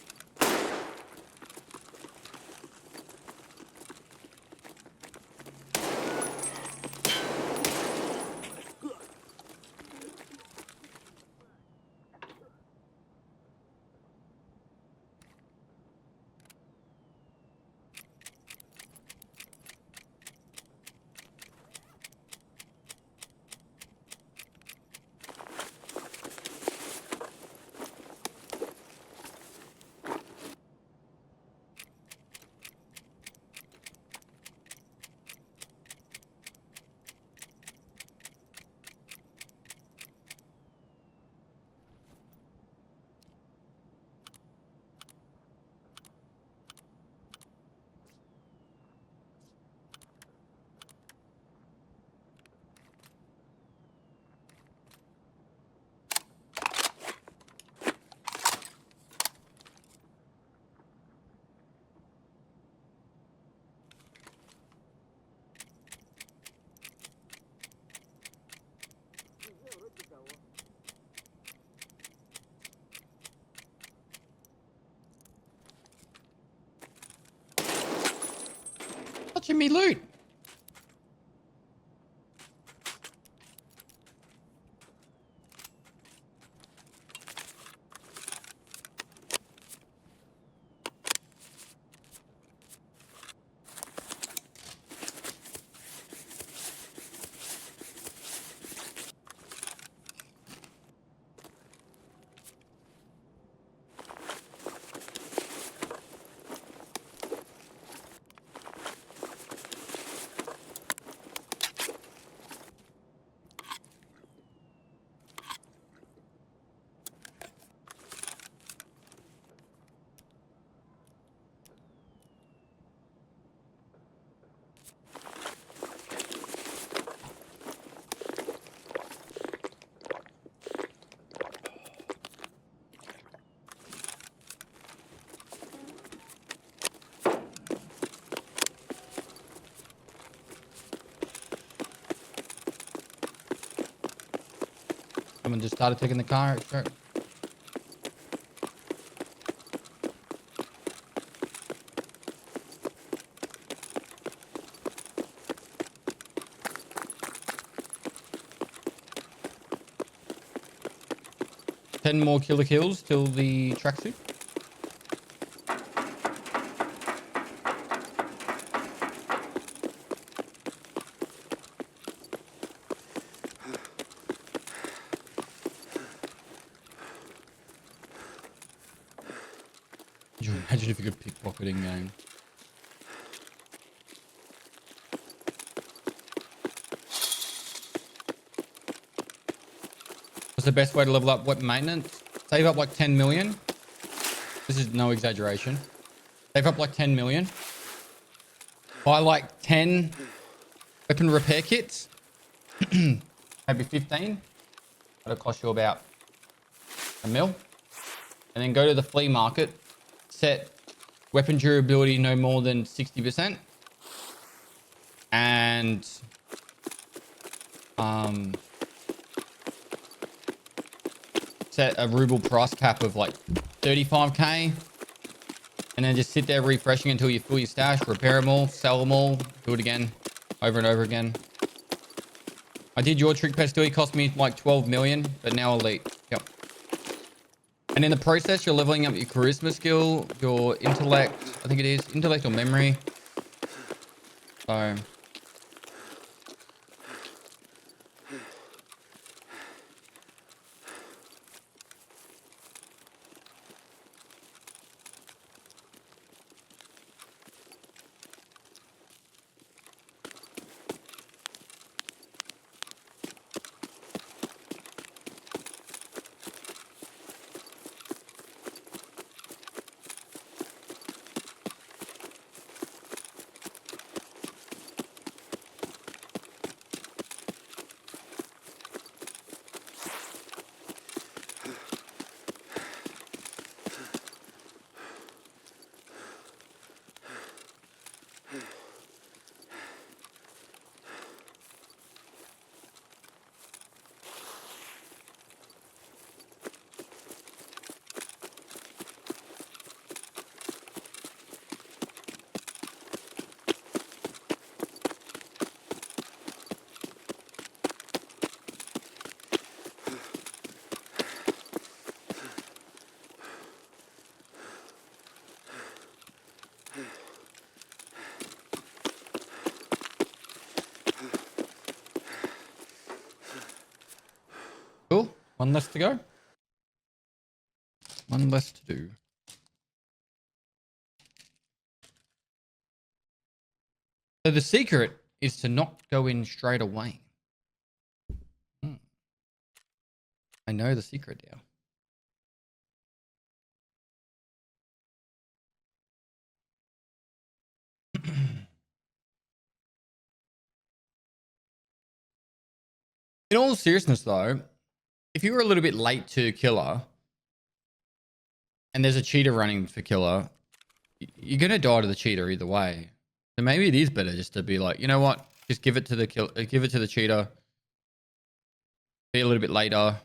Touching me loot. Someone just started taking the car. Sure. Ten more killer kills till the tracksuit. Could you imagine if you could pickpocketing game? What's the best way to level up weapon maintenance? Save up like 10 million. This is no exaggeration. Save up like 10 million. Buy like 10 weapon repair kits. Maybe 15. That'll cost you about $1 mil. And then go to the flea market. Set weapon durability no more than 60%. And set a ruble price cap of like 35k, and then just sit there refreshing until you fill your stash, repair them all, sell them all, do it again, over and over again. I did your trick, Pestily, cost me like 12 million, but now elite. Yep. And in the process, you're leveling up your charisma skill, your intellect, I think it is, intellect or memory. So One less to go. One less to do. So the secret is to not go in straight away. I know the secret now. In all seriousness, though, if you were a little bit late to Killa, and there's a cheater running for Killa, you're gonna die to the cheater either way. So maybe it is better just to be like, you know what, just give it to the give it to the cheater. Be a little bit later.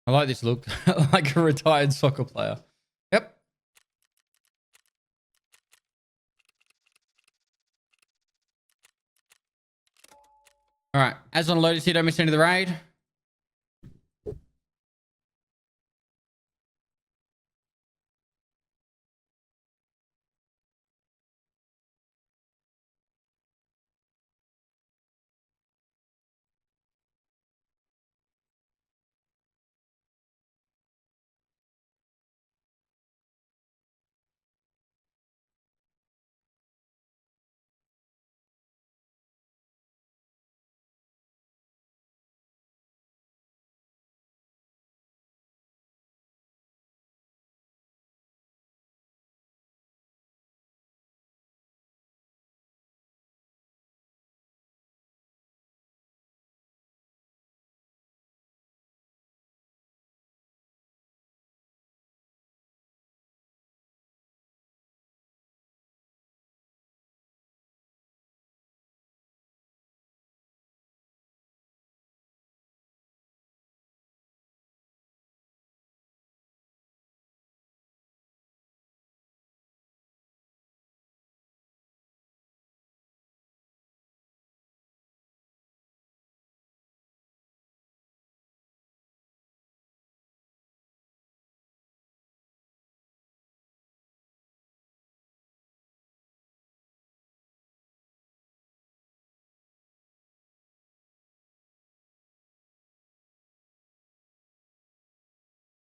I like this look. Like a retired soccer player. Yep. All right. As on loaded here, don't miss any of the raid.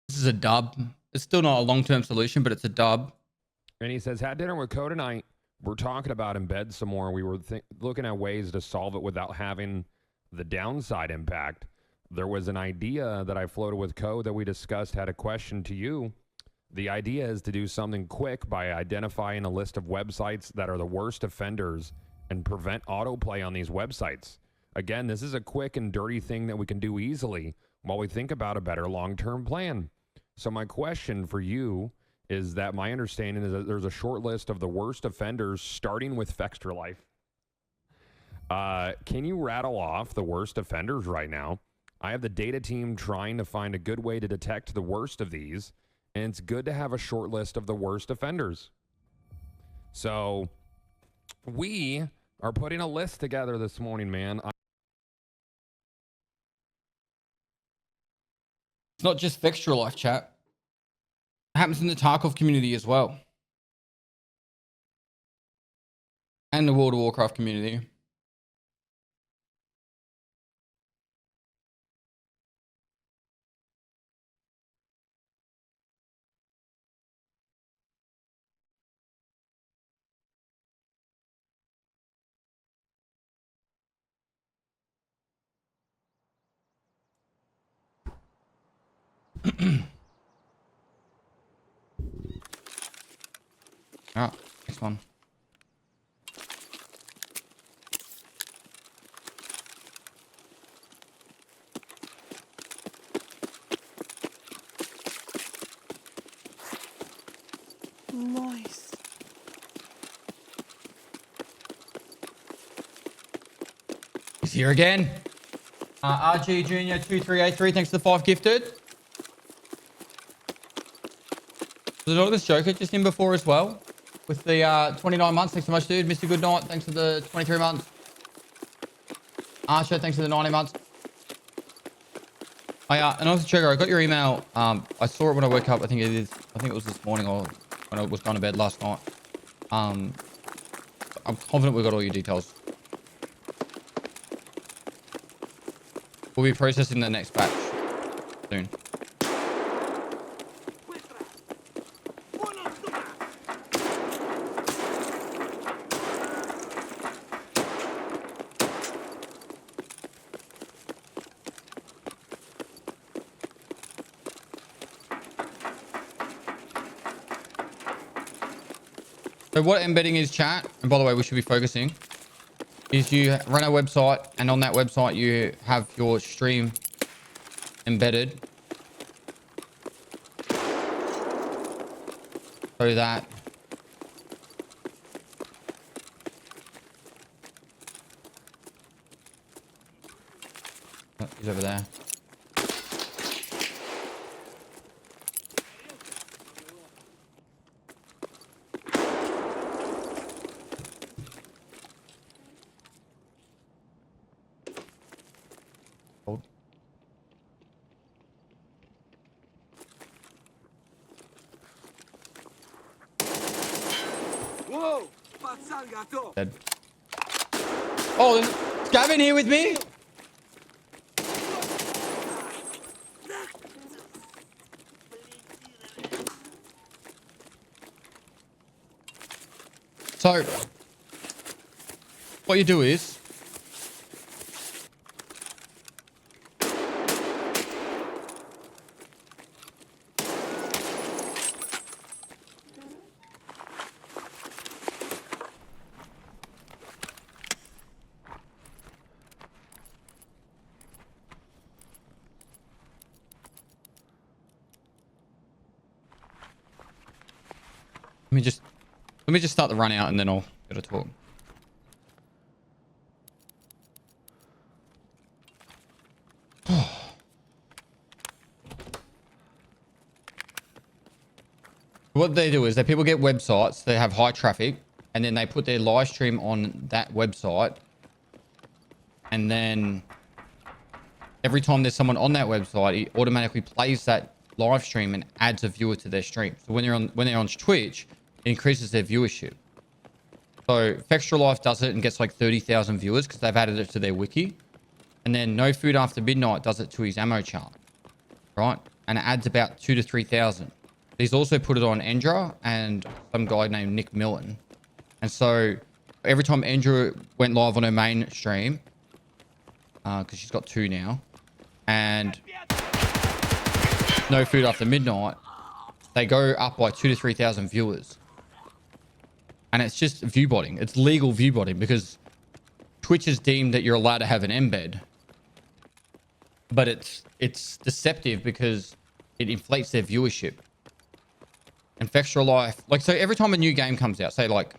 This is a dub. It's still not a long-term solution, but it's a dub. And he says, had dinner with Co tonight. We're talking about embed some more. We were looking at ways to solve it without having the downside impact. There was an idea that I floated with Co that we discussed, had a question to you. The idea is to do something quick by identifying a list of websites that are the worst offenders and prevent autoplay on these websites. Again, this is a quick and dirty thing that we can do easily while we think about a better long-term plan. So my question for you is that my understanding is that there's a short list of the worst offenders starting with Fextra Life. Can you rattle off the worst offenders right now? I have the data team trying to find a good way to detect the worst of these, and it's good to have a short list of the worst offenders. So we are putting a list together this morning, man. It's not just Fextra Life, chat. It happens in the Tarkov community as well. And the World of Warcraft community. Alright, next one. Moist. He's here again. RG Junior 2383, thanks for the 5 gifted. Was it all this Joker just in before as well? With the 29 months, thanks so much, dude. Mr. Goodnight, thanks for the 23 months. Archer, thanks for the 90 months. And also, Joker, I got your email. I saw it when I woke up. I think it was this morning or when I was going to bed last night. I'm confident we got all your details. We'll be processing the next batch soon. So what embedding is, chat, and by the way, we should be focusing, is you run a website, and on that website you have your stream embedded so that he's over there. Whoa! Pazzal gatto! Dead. Oh, there's Gavin here with me? So, what you do is, let me just start the run out and then I'll get a talk. What they do is that people get websites, they have high traffic, and then they put their live stream on that website. And then every time there's someone on that website, it automatically plays that live stream and adds a viewer to their stream. So when they're on Twitch, it increases their viewership. So Fextra Life does it and gets like 30,000 viewers because they've added it to their wiki. And then No Food After Midnight does it to his ammo chart, right? And it adds about 2,000 to 3,000. He's also put it on Endra and some guy named Nick Millen. And so every time Endra went live on her main stream, because she's got 2 now, and No Food After Midnight, they go up by 2,000 to 3,000 viewers. And it's just view botting. It's legal view botting because Twitch has deemed that you're allowed to have an embed. But it's deceptive because it inflates their viewership. And Fextra Life, like, so every time a new game comes out, say like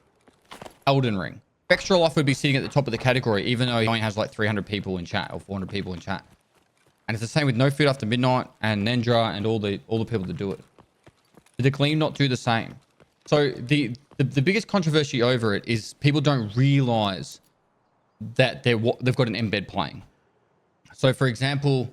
Elden Ring, Fextra Life would be sitting at the top of the category, even though he only has like 300 people in chat or 400 people in chat. And it's the same with No Food After Midnight and Nendra and all the people that do it. Did the Gleam not do the same? So the biggest controversy over it is people don't realize that they've got an embed playing. So for example,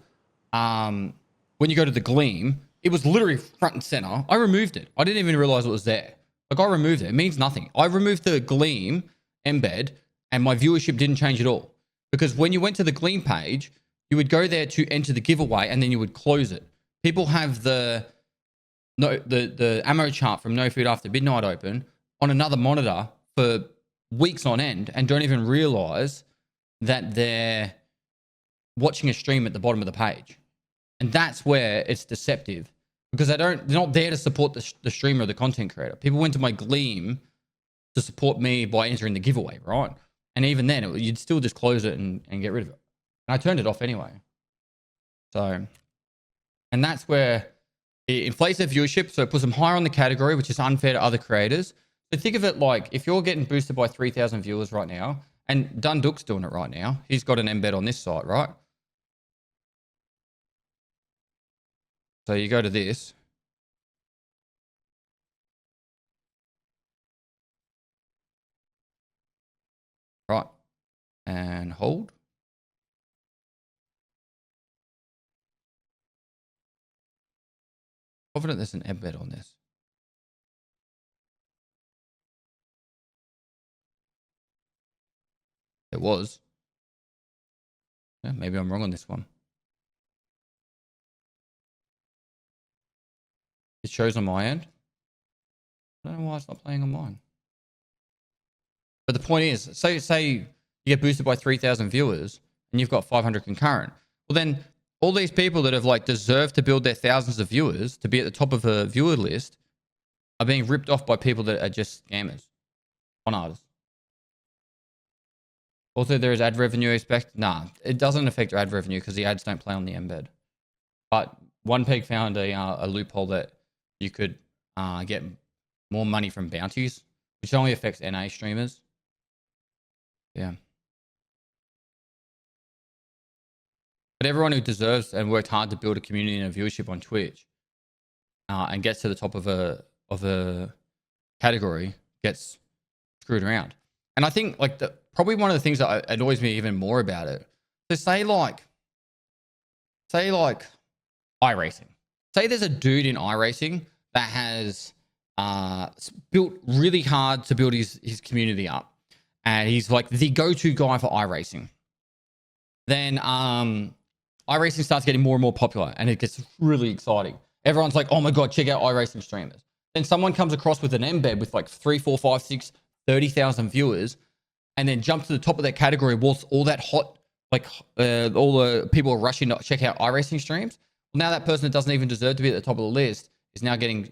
when you go to the Gleam, it was literally front and center. I removed it. I didn't even realize it was there. Like, I removed it. It means nothing. I removed the Gleam embed and my viewership didn't change at all. Because when you went to the Gleam page, you would go there to enter the giveaway and then you would close it. People have the ammo chart from No Food After Midnight open on another monitor for weeks on end and don't even realize that they're watching a stream at the bottom of the page. And that's where it's deceptive, because they're not there to support the streamer or the content creator. People went to my Gleam to support me by entering the giveaway, right? And even then, you'd still just close it and get rid of it. And I turned it off anyway. So, and that's where it inflates their viewership, so it puts them higher on the category, which is unfair to other creators. So think of it like, if you're getting boosted by 3,000 viewers right now, and Dunduk's doing it right now. He's got an embed on this site, right? So you go to this. Right. And hold. Confident there's an embed on this. It was. Yeah, maybe I'm wrong on this one. It shows on my end. I don't know why it's not playing on mine. But the point is, say you get boosted by 3,000 viewers and you've got 500 concurrent. Well, then all these people that have like deserved to build their thousands of viewers to be at the top of a viewer list are being ripped off by people that are just scammers on artists. Also, there is ad revenue expected. Nah, it doesn't affect your ad revenue because the ads don't play on the embed. But OnePeg found a loophole that you could get more money from bounties, which only affects NA streamers. Yeah. But everyone who deserves and worked hard to build a community and a viewership on Twitch and gets to the top of a category gets screwed around. And I think like probably one of the things that annoys me even more about it. So say like iRacing. Say there's a dude in iRacing that has built really hard to build his community up, and he's like the go-to guy for iRacing. Then iRacing starts getting more and more popular, and it gets really exciting. Everyone's like, "Oh my god, check out iRacing streamers." Then someone comes across with an embed with like 3, 4, 5, 6, 30,000 viewers, and then jumps to the top of that category whilst all that hot, like all the people are rushing to check out iRacing streams. Now that person that doesn't even deserve to be at the top of the list is now getting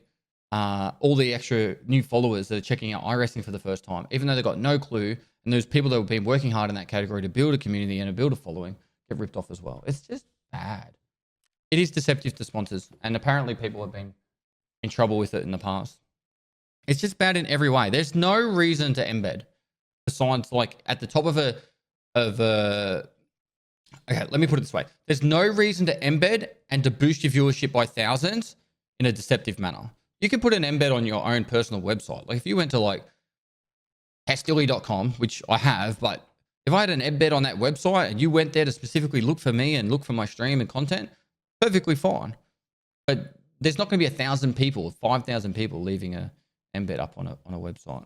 all the extra new followers that are checking out iRacing for the first time, even though they've got no clue. And those people that have been working hard in that category to build a community and to build a following get ripped off as well. It's just bad. It is deceptive to sponsors, and apparently people have been in trouble with it in the past. It's just bad in every way. There's no reason to embed besides like at the top of a okay, let me put it this way. There's no reason to embed and to boost your viewership by thousands in a deceptive manner. You can put an embed on your own personal website. Like if you went to like Pestily.com, which I have, but if I had an embed on that website and you went there to specifically look for me and look for my stream and content, perfectly fine. But there's not going to be 1,000 people, 5,000 people leaving a embed up on a website.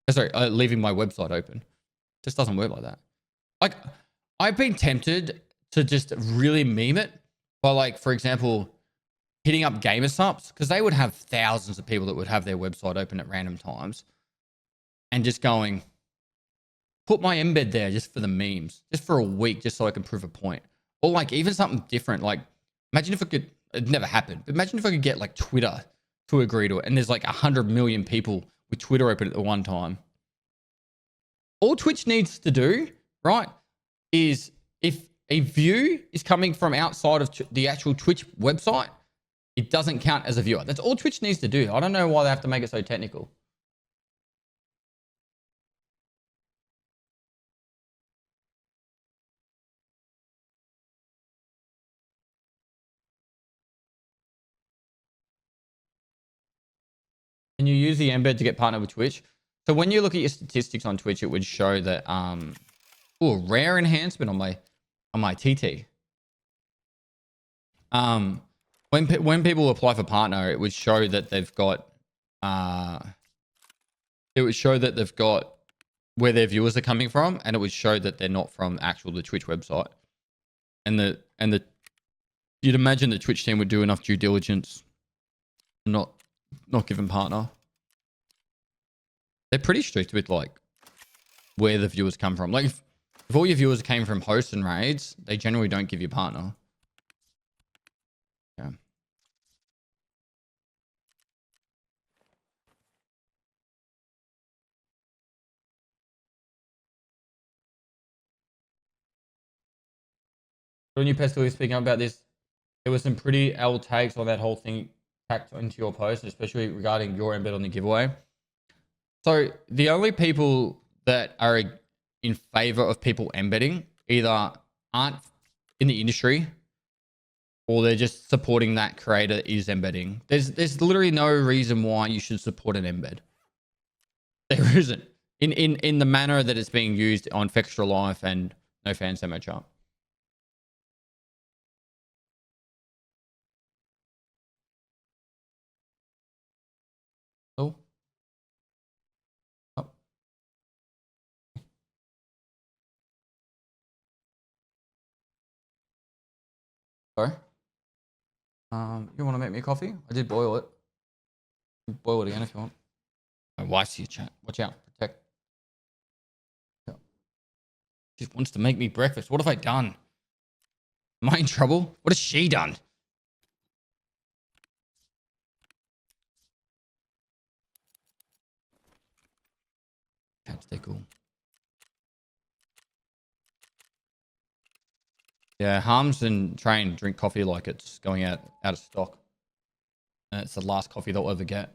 Sorry, leaving my website open. It just doesn't work like that. Like I've been tempted to just really meme it by like, for example, hitting up gamer subs, because they would have thousands of people that would have their website open at random times and just going, put my embed there just for the memes, just for a week, just so I can prove a point. Or like even something different. Like imagine if I could, it never happened, but imagine if I could get like Twitter to agree to it. And there's like 100 million people with Twitter open at the one time. All Twitch needs to do, right, is if a view is coming from outside of the actual Twitch website, it doesn't count as a viewer. That's all Twitch needs to do. I don't know why they have to make it so technical. Can you use the embed to get partnered with Twitch? So when you look at your statistics on Twitch, it would show that rare enhancement on my TT. When people apply for partner, it would show that they've got where their viewers are coming from, and it would show that they're not from the Twitch website. And you'd imagine the Twitch team would do enough due diligence, not give them partner. They're pretty strict with like where the viewers come from. Like if all your viewers came from hosts and raids, they generally don't give you partner. Yeah. When you Pestily speaking about this, there was some pretty L takes on that whole thing packed into your post, especially regarding your embed on the giveaway. So the only people that are in favor of people embedding either aren't in the industry or they're just supporting that creator is embedding. There's literally no reason why you should support an embed. There isn't. In the manner that it's being used on Fextra Life and No Fans Demo Chart. Oh. Oh. Sorry. You want to make me a coffee? I did boil it. Boil it again if you want. My wife's here, chat. Watch out. Protect. She wants to make me breakfast. What have I done? Am I in trouble? What has she done? Cats, they're cool. Yeah, Harms and Train drink coffee like it's going out of stock. And it's the last coffee they'll ever get.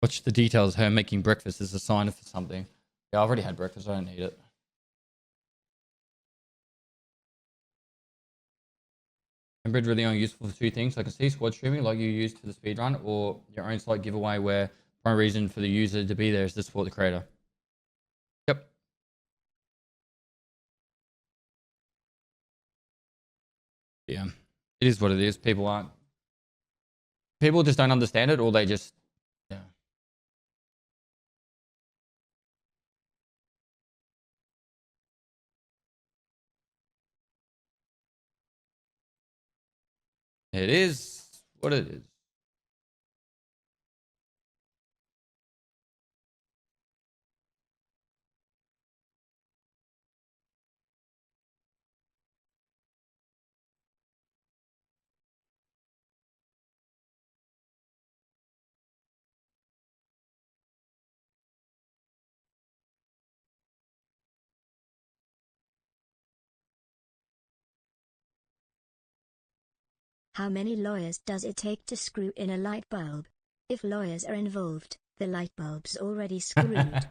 Watch the details. Her making breakfast is a sign of something. Yeah, I've already had breakfast. I don't need it. Embed really only useful for two things. I can see squad streaming like you use for the speedrun, or your own slight giveaway where one reason for the user to be there is to support the creator. Yep. Yeah. It is what it is. People just don't understand it, or they just, yeah. It is what it is. How many lawyers does it take to screw in a light bulb? If lawyers are involved, the light bulb's already screwed.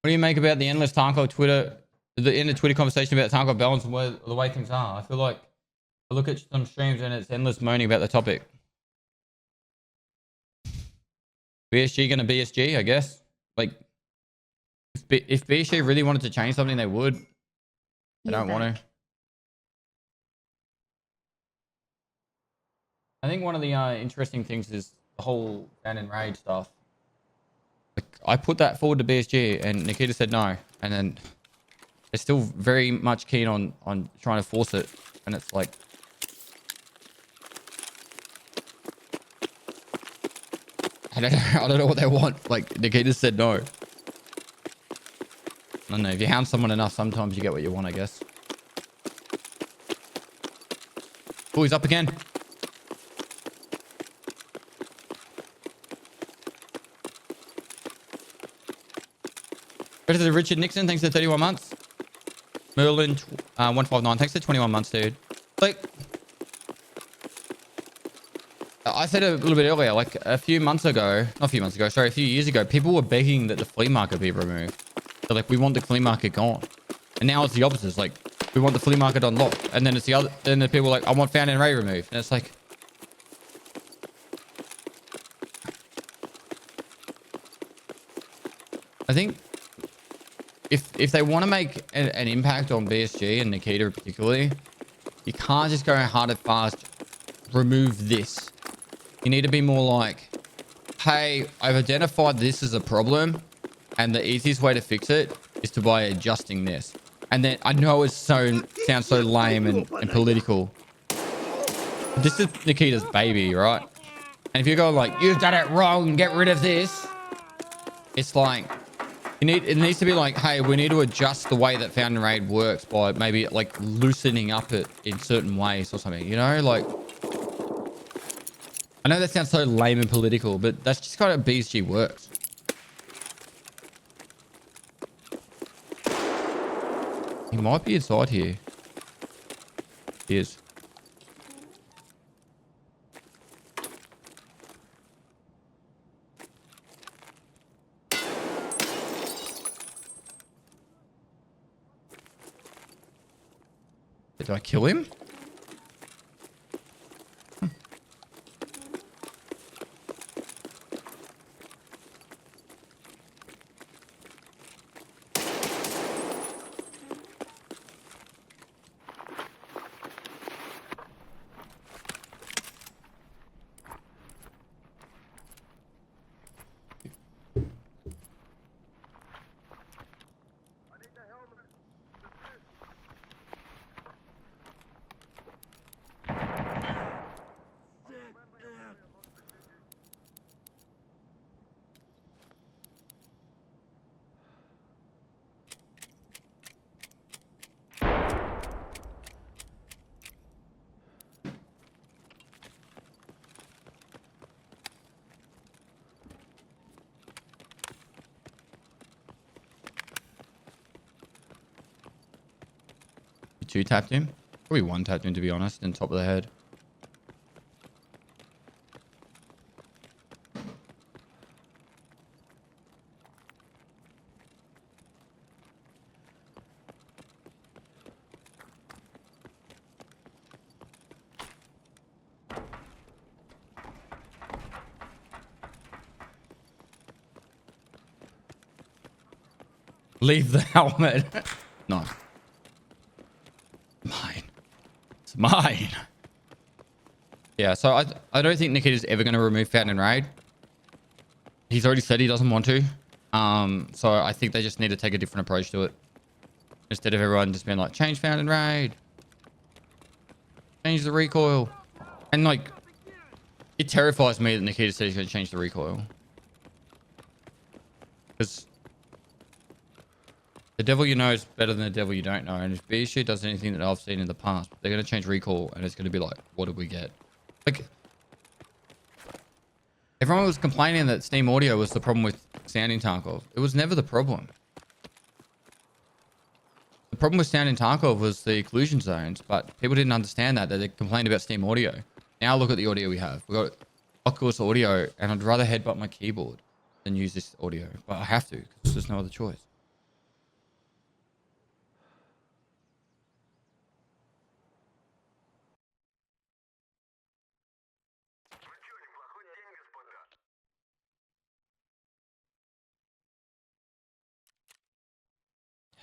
What do you make about the endless Tarkov Twitter, the end of Twitter conversation about Tarkov balance and the way things are? I feel like I look at some streams and it's endless moaning about the topic. BSG gonna BSG, I guess. Like, if BSG really wanted to change something, they would. They don't want to. I think one of the interesting things is the whole fan and rage stuff. Like, I put that forward to BSG and Nikita said no, and then they're still very much keen on trying to force it, and it's like, I don't know what they want. Like, Nikita said no. I don't know. If you hound someone enough, sometimes you get what you want, I guess. Oh, he's up again. Go to the Richard Nixon. Thanks for 31 months. Merlin 159. Thanks for 21 months, dude. Like, I said a little bit earlier, like a few years ago, people were begging that the flea market be removed. They're like, we want the flea market gone. And now it's the opposite. It's like, we want the flea market unlocked. And then it's the other, then the people are like, I want Found and Ray removed. And it's like, I think if they want to make an impact on BSG and Nikita particularly, you can't just go hard and fast, remove this. You need to be more like, hey, I've identified this as a problem, and the easiest way to fix it is by adjusting this. And then I know it sounds so lame and political. But this is Nikita's baby, right? And if you go like, you've done it wrong, get rid of this. It's like, it needs to be like, hey, we need to adjust the way that Found and Raid works by maybe like loosening up it in certain ways or something, you know? Like, I know that sounds so lame and political, but that's just kind of BSG works. He might be inside here. He is. Did I kill him? Two tapped him. Probably one tapped him, to be honest, in top of the head. Leave the helmet. No. Mine. It's mine. Yeah, so I don't think Nikita's ever going to remove Found and Raid. He's already said he doesn't want to. So I think they just need to take a different approach to it. Instead of everyone just being like, change Found and Raid. Change the recoil. And like, it terrifies me that Nikita said he's going to change the recoil. Because the devil you know is better than the devil you don't know. And if BSU does anything that I've seen in the past, they're going to change recall and it's going to be like, what did we get? Like, everyone was complaining that Steam Audio was the problem with sound in Tarkov. It was never the problem. The problem with sound in Tarkov was the occlusion zones, but people didn't understand that. They complained about Steam Audio. Now look at the audio we have. We've got Oculus Audio, and I'd rather headbutt my keyboard than use this audio. But I have to, because there's no other choice.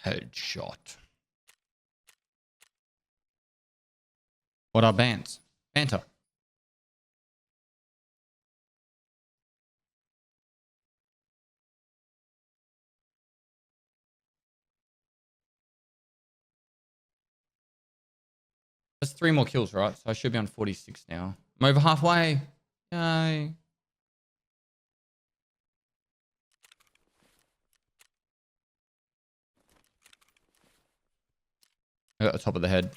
Headshot. What are bans? Banter. That's 3 more kills, right? So I should be on 46 now. I'm over halfway. Yay. I got the top of the head.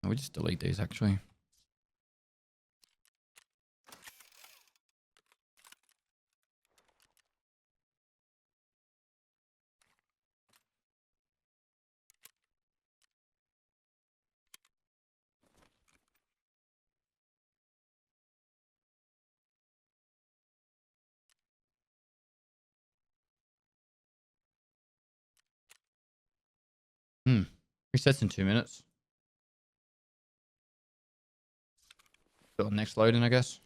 We just delete these actually. Resets in 2 minutes. Got the next loading, I guess.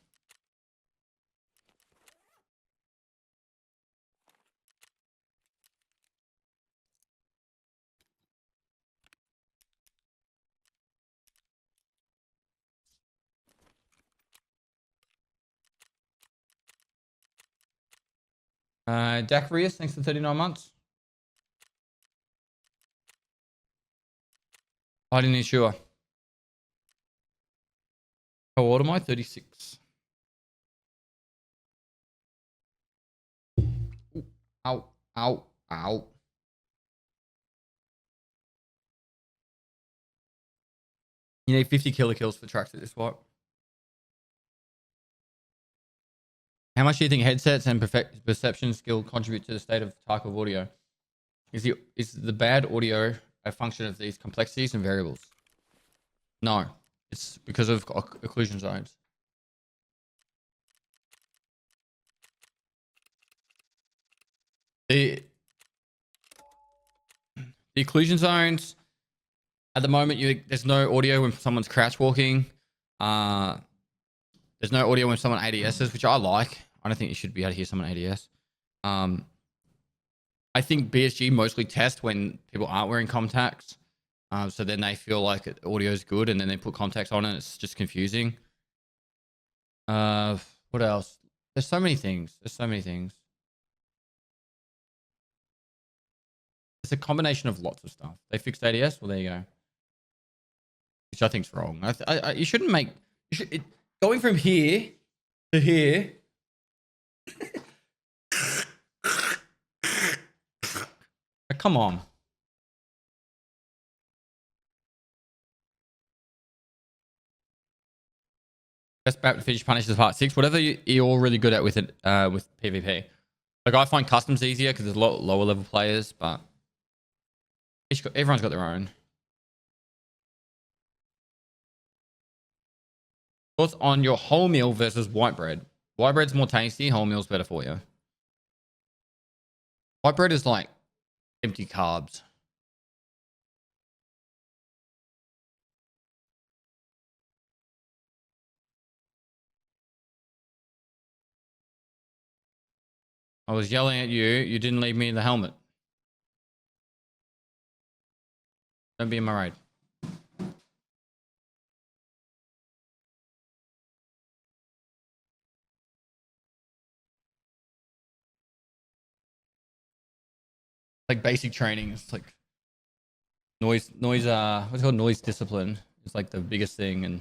Dacarius, thanks for 39 months. I didn't ensure. How old am I? 36. Ooh, ow, ow, ow. You need 50 killer kills for tracks at this spot. How much do you think headsets and perception skill contribute to the state of Tarkov audio? Is the bad audio a function of these complexities and variables? No, it's because of occlusion zones. The occlusion zones, at the moment, there's no audio when someone's crouch walking. There's no audio when someone ADSs, which I like. I don't think you should be able to hear someone ADS. I think BSG mostly test when people aren't wearing contacts. So then they feel like audio is good, and then they put contacts on and it's just confusing. What else? There's so many things. It's a combination of lots of stuff. They fixed ADS. Well, there you go. Which I think's wrong. You shouldn't make... going from here to here... Come on. Best bat to finish Punisher's Part 6. Whatever you're all really good at with it, with PvP. Like, I find customs easier because there's a lot lower level players, but everyone's got their own. Thoughts on your wholemeal versus white bread? White bread's more tasty, wholemeal's better for you. White bread is like empty carbs. I was yelling at you. You didn't leave me in the helmet. Don't be in my raid. Like basic training. It's like noise, what's it called? Noise discipline. It's like the biggest thing. And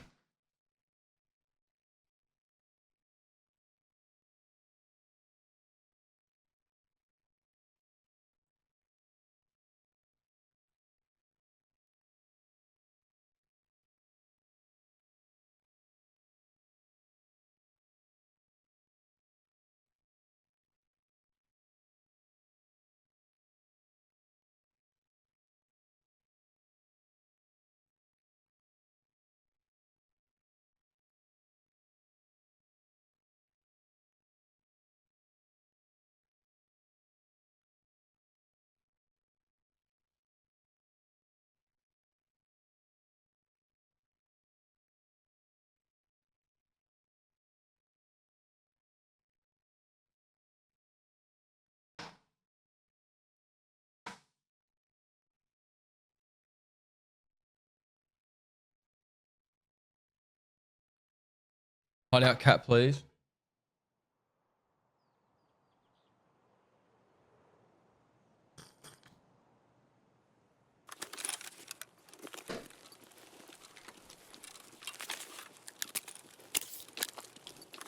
hide out cat, please.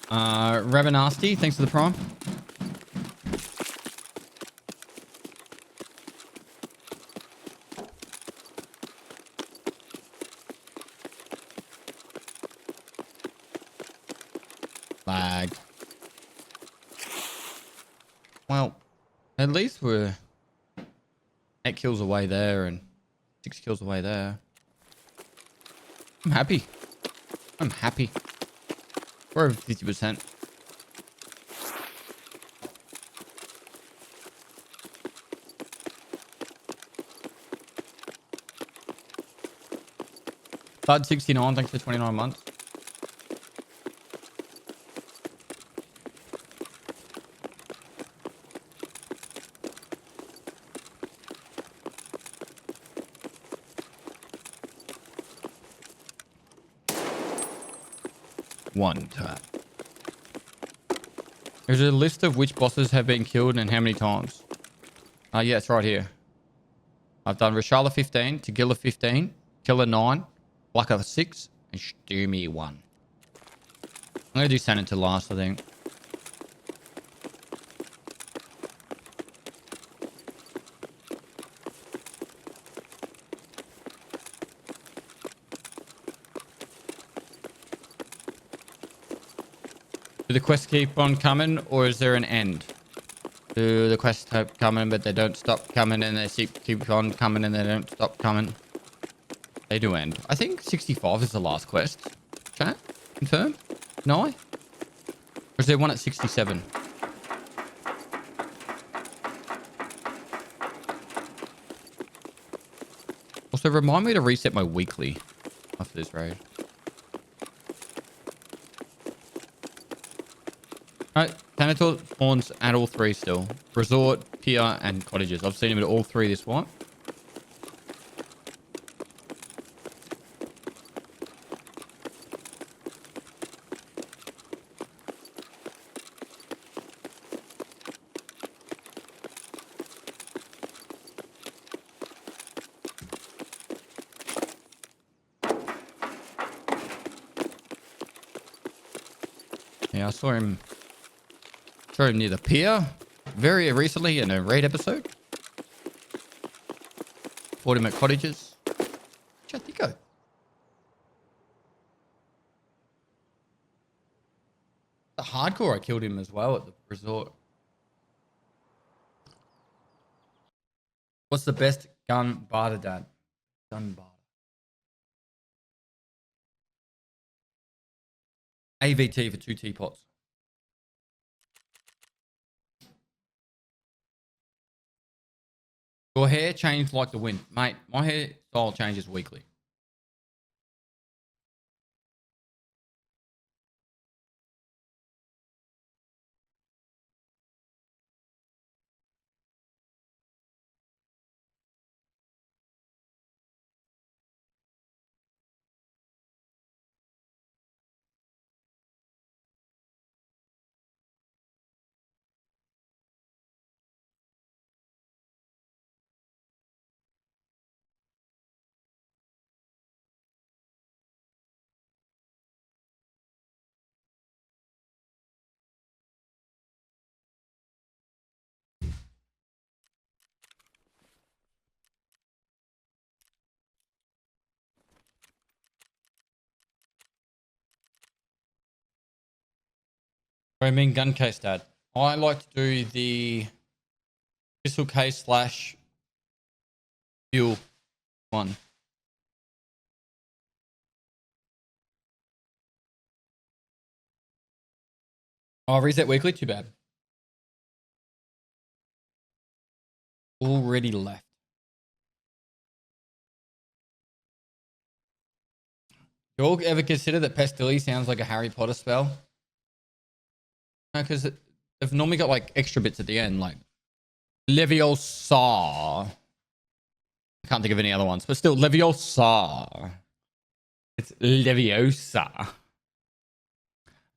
Ravenasti, thanks for the prime. Lag. Well, at least we're 8 kills away there and 6 kills away there. I'm happy. I'm happy. We're over 50%. Thud 69, thanks for 29 months. One tap. There's a list of which bosses have been killed and how many times. Yeah, it's right here. I've done Reshala 15, Killa 15, Killa 9, Blacka 6, and Stoomy 1. I'm going to do Sand to last, I think. Do the quests keep on coming, or is there an end? Do the quests keep coming, but they don't stop coming, and they keep on coming, and they don't stop coming? They do end. I think 65 is the last quest. Chat? Confirm? No? Or is there one at 67? Also, remind me to reset my weekly after this raid. Alright, Thanator spawns at all 3 still. Resort, pier, and cottages. I've seen him at all 3 this one. Yeah, I saw him near the pier very recently in a raid episode. Fought him at cottages. Which I think the hardcore I killed him as well at the resort. What's the best gun barter, Dad? Gun barter. AVT for 2 teapots. Your hair changed like the wind. Mate, my hair style changes weekly. I mean gun case, Dad. I like to do the pistol case / fuel one. Oh, reset weekly? Too bad. Already left. You all ever consider that Pestily sounds like a Harry Potter spell? No, because they've normally got like extra bits at the end, like Leviosa. I can't think of any other ones, but still Leviosa. It's Leviosa.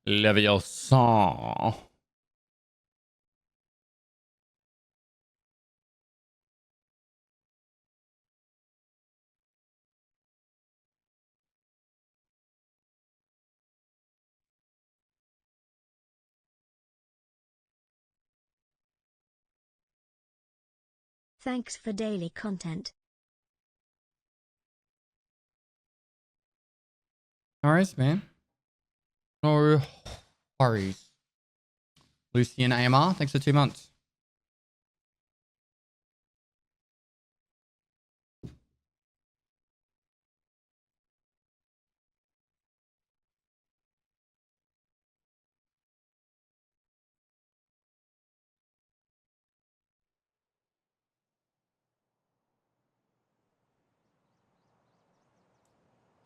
Leviosa. Thanks for daily content. Alright, man. No. Worries. Lucian AMR, thanks for 2 months.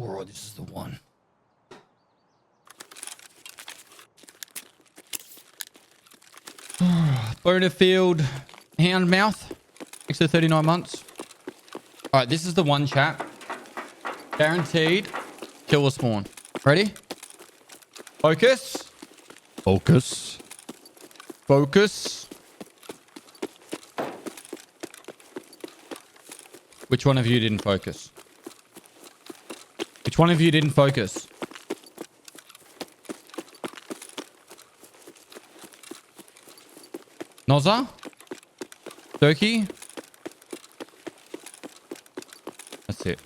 Oh, this is the one. Bonafield Houndmouth. Thanks for 39 months. Alright, this is the one, chat. Guaranteed. Kill will spawn. Ready? Focus. Focus. Focus. Which one of you didn't focus? Which one of you didn't focus? Nozza? Turkey? That's it.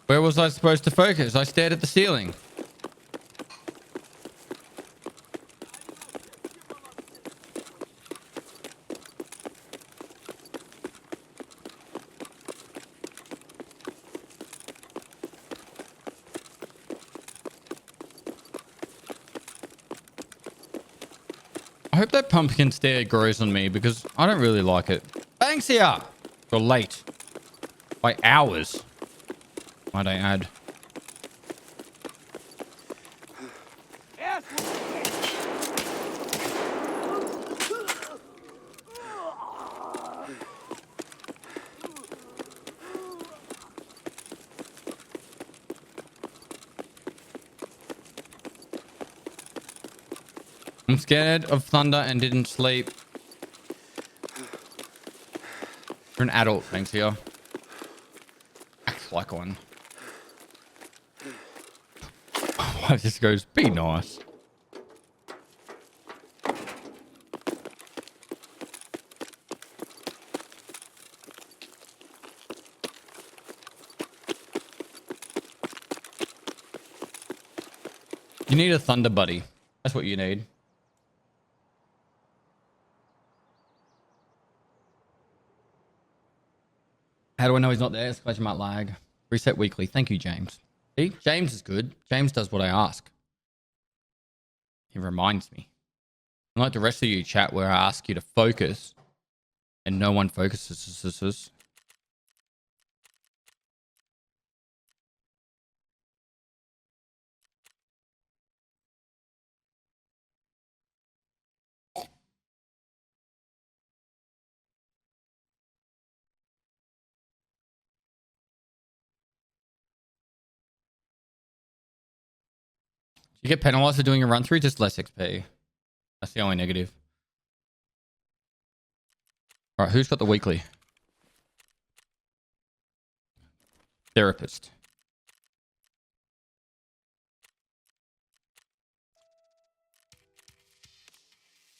Where was I supposed to focus? I stared at the ceiling. I hope that pumpkin stare grows on me because I don't really like it. Thanks here. You're late. By hours. Might I add. I'm scared of thunder and didn't sleep. You're an adult, thanks here. Act like one. Why just goes, be nice. You need a thunder buddy. That's what you need. How do I know he's not there? Exclamation mark lag. Reset weekly. Thank you, James. See? James is good. James does what I ask. He reminds me. Unlike the rest of you, chat, where I ask you to focus and no one focuses. You get penalized for doing a run through, just less XP. That's the only negative. All right, who's got the weekly? Therapist.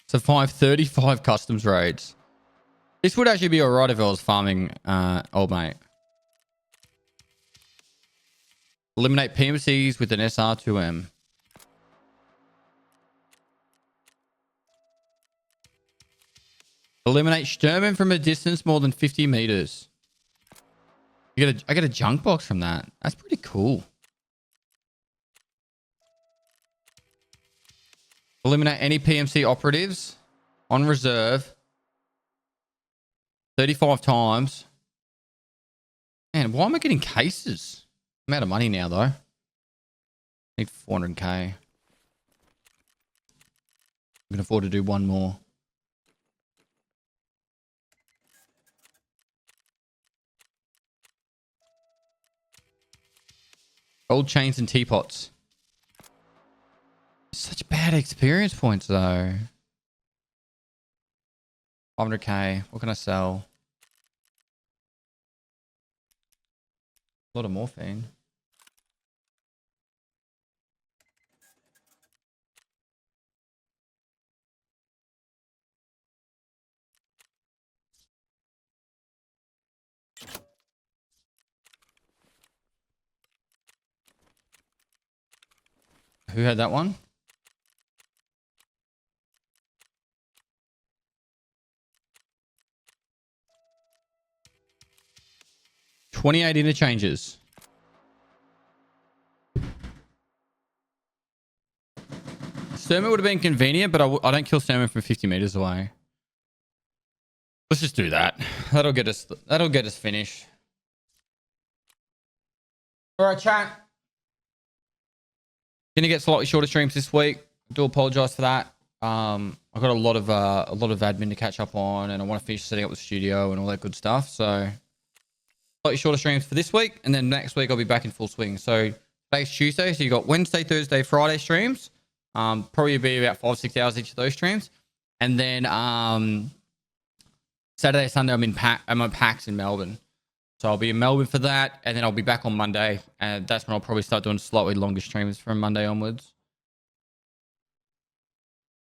So 535 customs raids. This would actually be alright if I was farming old mate. Eliminate PMCs with an SR2M. Eliminate Sturman from a distance more than 50 meters. I get a junk box from that. That's pretty cool. Eliminate any PMC operatives on reserve 35 times. Man, why am I getting cases? I'm out of money now, though. Need 400k. I can afford to do one more. Gold chains and teapots. Such bad experience points, though. 500k. What can I sell? A lot of morphine. Who had that one? $28 interchanges. Sermon would have been convenient, but I don't kill Sermon from 50 meters away. Let's just do that. That'll get us finished. All right, chat. Gonna get slightly shorter streams this week. I do apologize for that. I've got a lot of admin to catch up on, and I want to finish setting up the studio and all that good stuff. So slightly shorter streams for this week, and then next week I'll be back in full swing. So today's Tuesday, so you got Wednesday, Thursday, Friday streams. Probably be about 5-6 hours each of those streams, and then Saturday, Sunday I'm at PAX in Melbourne. So I'll be in Melbourne for that, and then I'll be back on Monday, and that's when I'll probably start doing slightly longer streams from Monday onwards.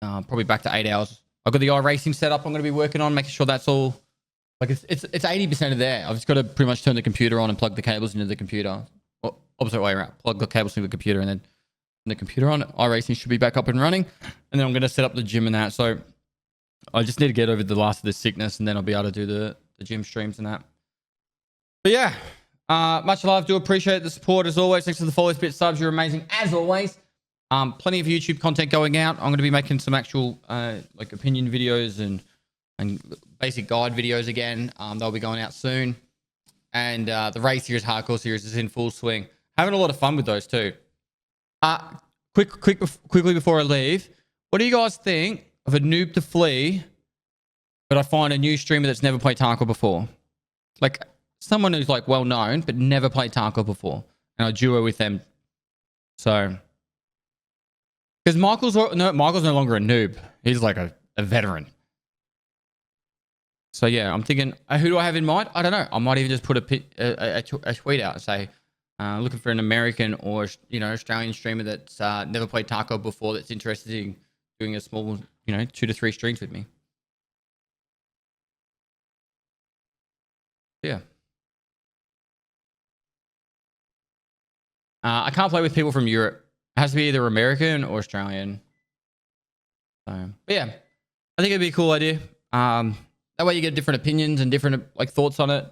Probably back to 8 hours. I've got the iRacing setup I'm going to be working on, making sure that's all like it's 80% of there. I've just got to pretty much turn the computer on and plug the cables into the computer. Or opposite way around. Plug the cables into the computer and then the computer on. iRacing should be back up and running, and then I'm going to set up the gym and that. So I just need to get over the last of the sickness, and then I'll be able to do the gym streams and that. But yeah, much love. Do appreciate the support as always. Thanks for the follows, bit subs. You're amazing as always. Plenty of YouTube content going out. I'm going to be making some actual like opinion videos and basic guide videos again. They'll be going out soon. And the race series, hardcore series is in full swing. Having a lot of fun with those too. Quickly before I leave, what do you guys think of a noob to flee, but I find a new streamer that's never played Tarkov before? Like someone who's like well known but never played Tarkov before, and I duo with them. So because Michael's no longer a noob. He's like a veteran. So yeah, I'm thinking, who do I have in mind? I don't know. I might even just put a tweet out and say, looking for an American or Australian streamer that's never played Tarkov before, that's interested in doing a small 2 to 3 streams with me. Yeah. I can't play with people from Europe. It has to be either American or Australian. So, but yeah, I think it'd be a cool idea. That way you get different opinions and different like thoughts on it.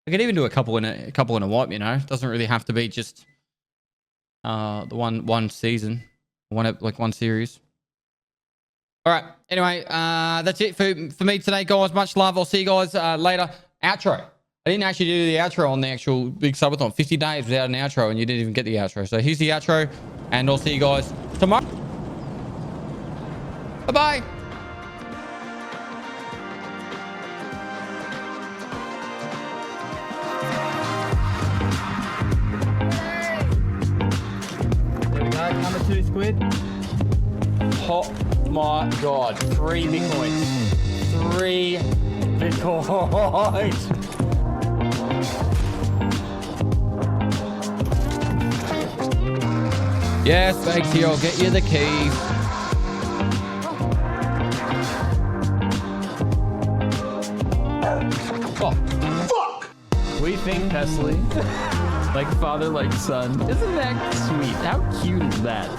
I could even do a couple in a wipe. It doesn't really have to be just the one season, one series. All right. Anyway, that's it for me today, guys. Much love. I'll see you guys later. Outro. I didn't actually do the outro on the actual big subathon. 50 days without an outro, and you didn't even get the outro. So here's the outro, and I'll see you guys tomorrow. Bye-bye. There we go. Number 2 squid. Oh my God. 3 Bitcoins. 3 Bitcoins. Yes, Bakesy, I'll get you the key. Oh, fuck! We think Pestily, like father, like son. Isn't that sweet? How cute is that?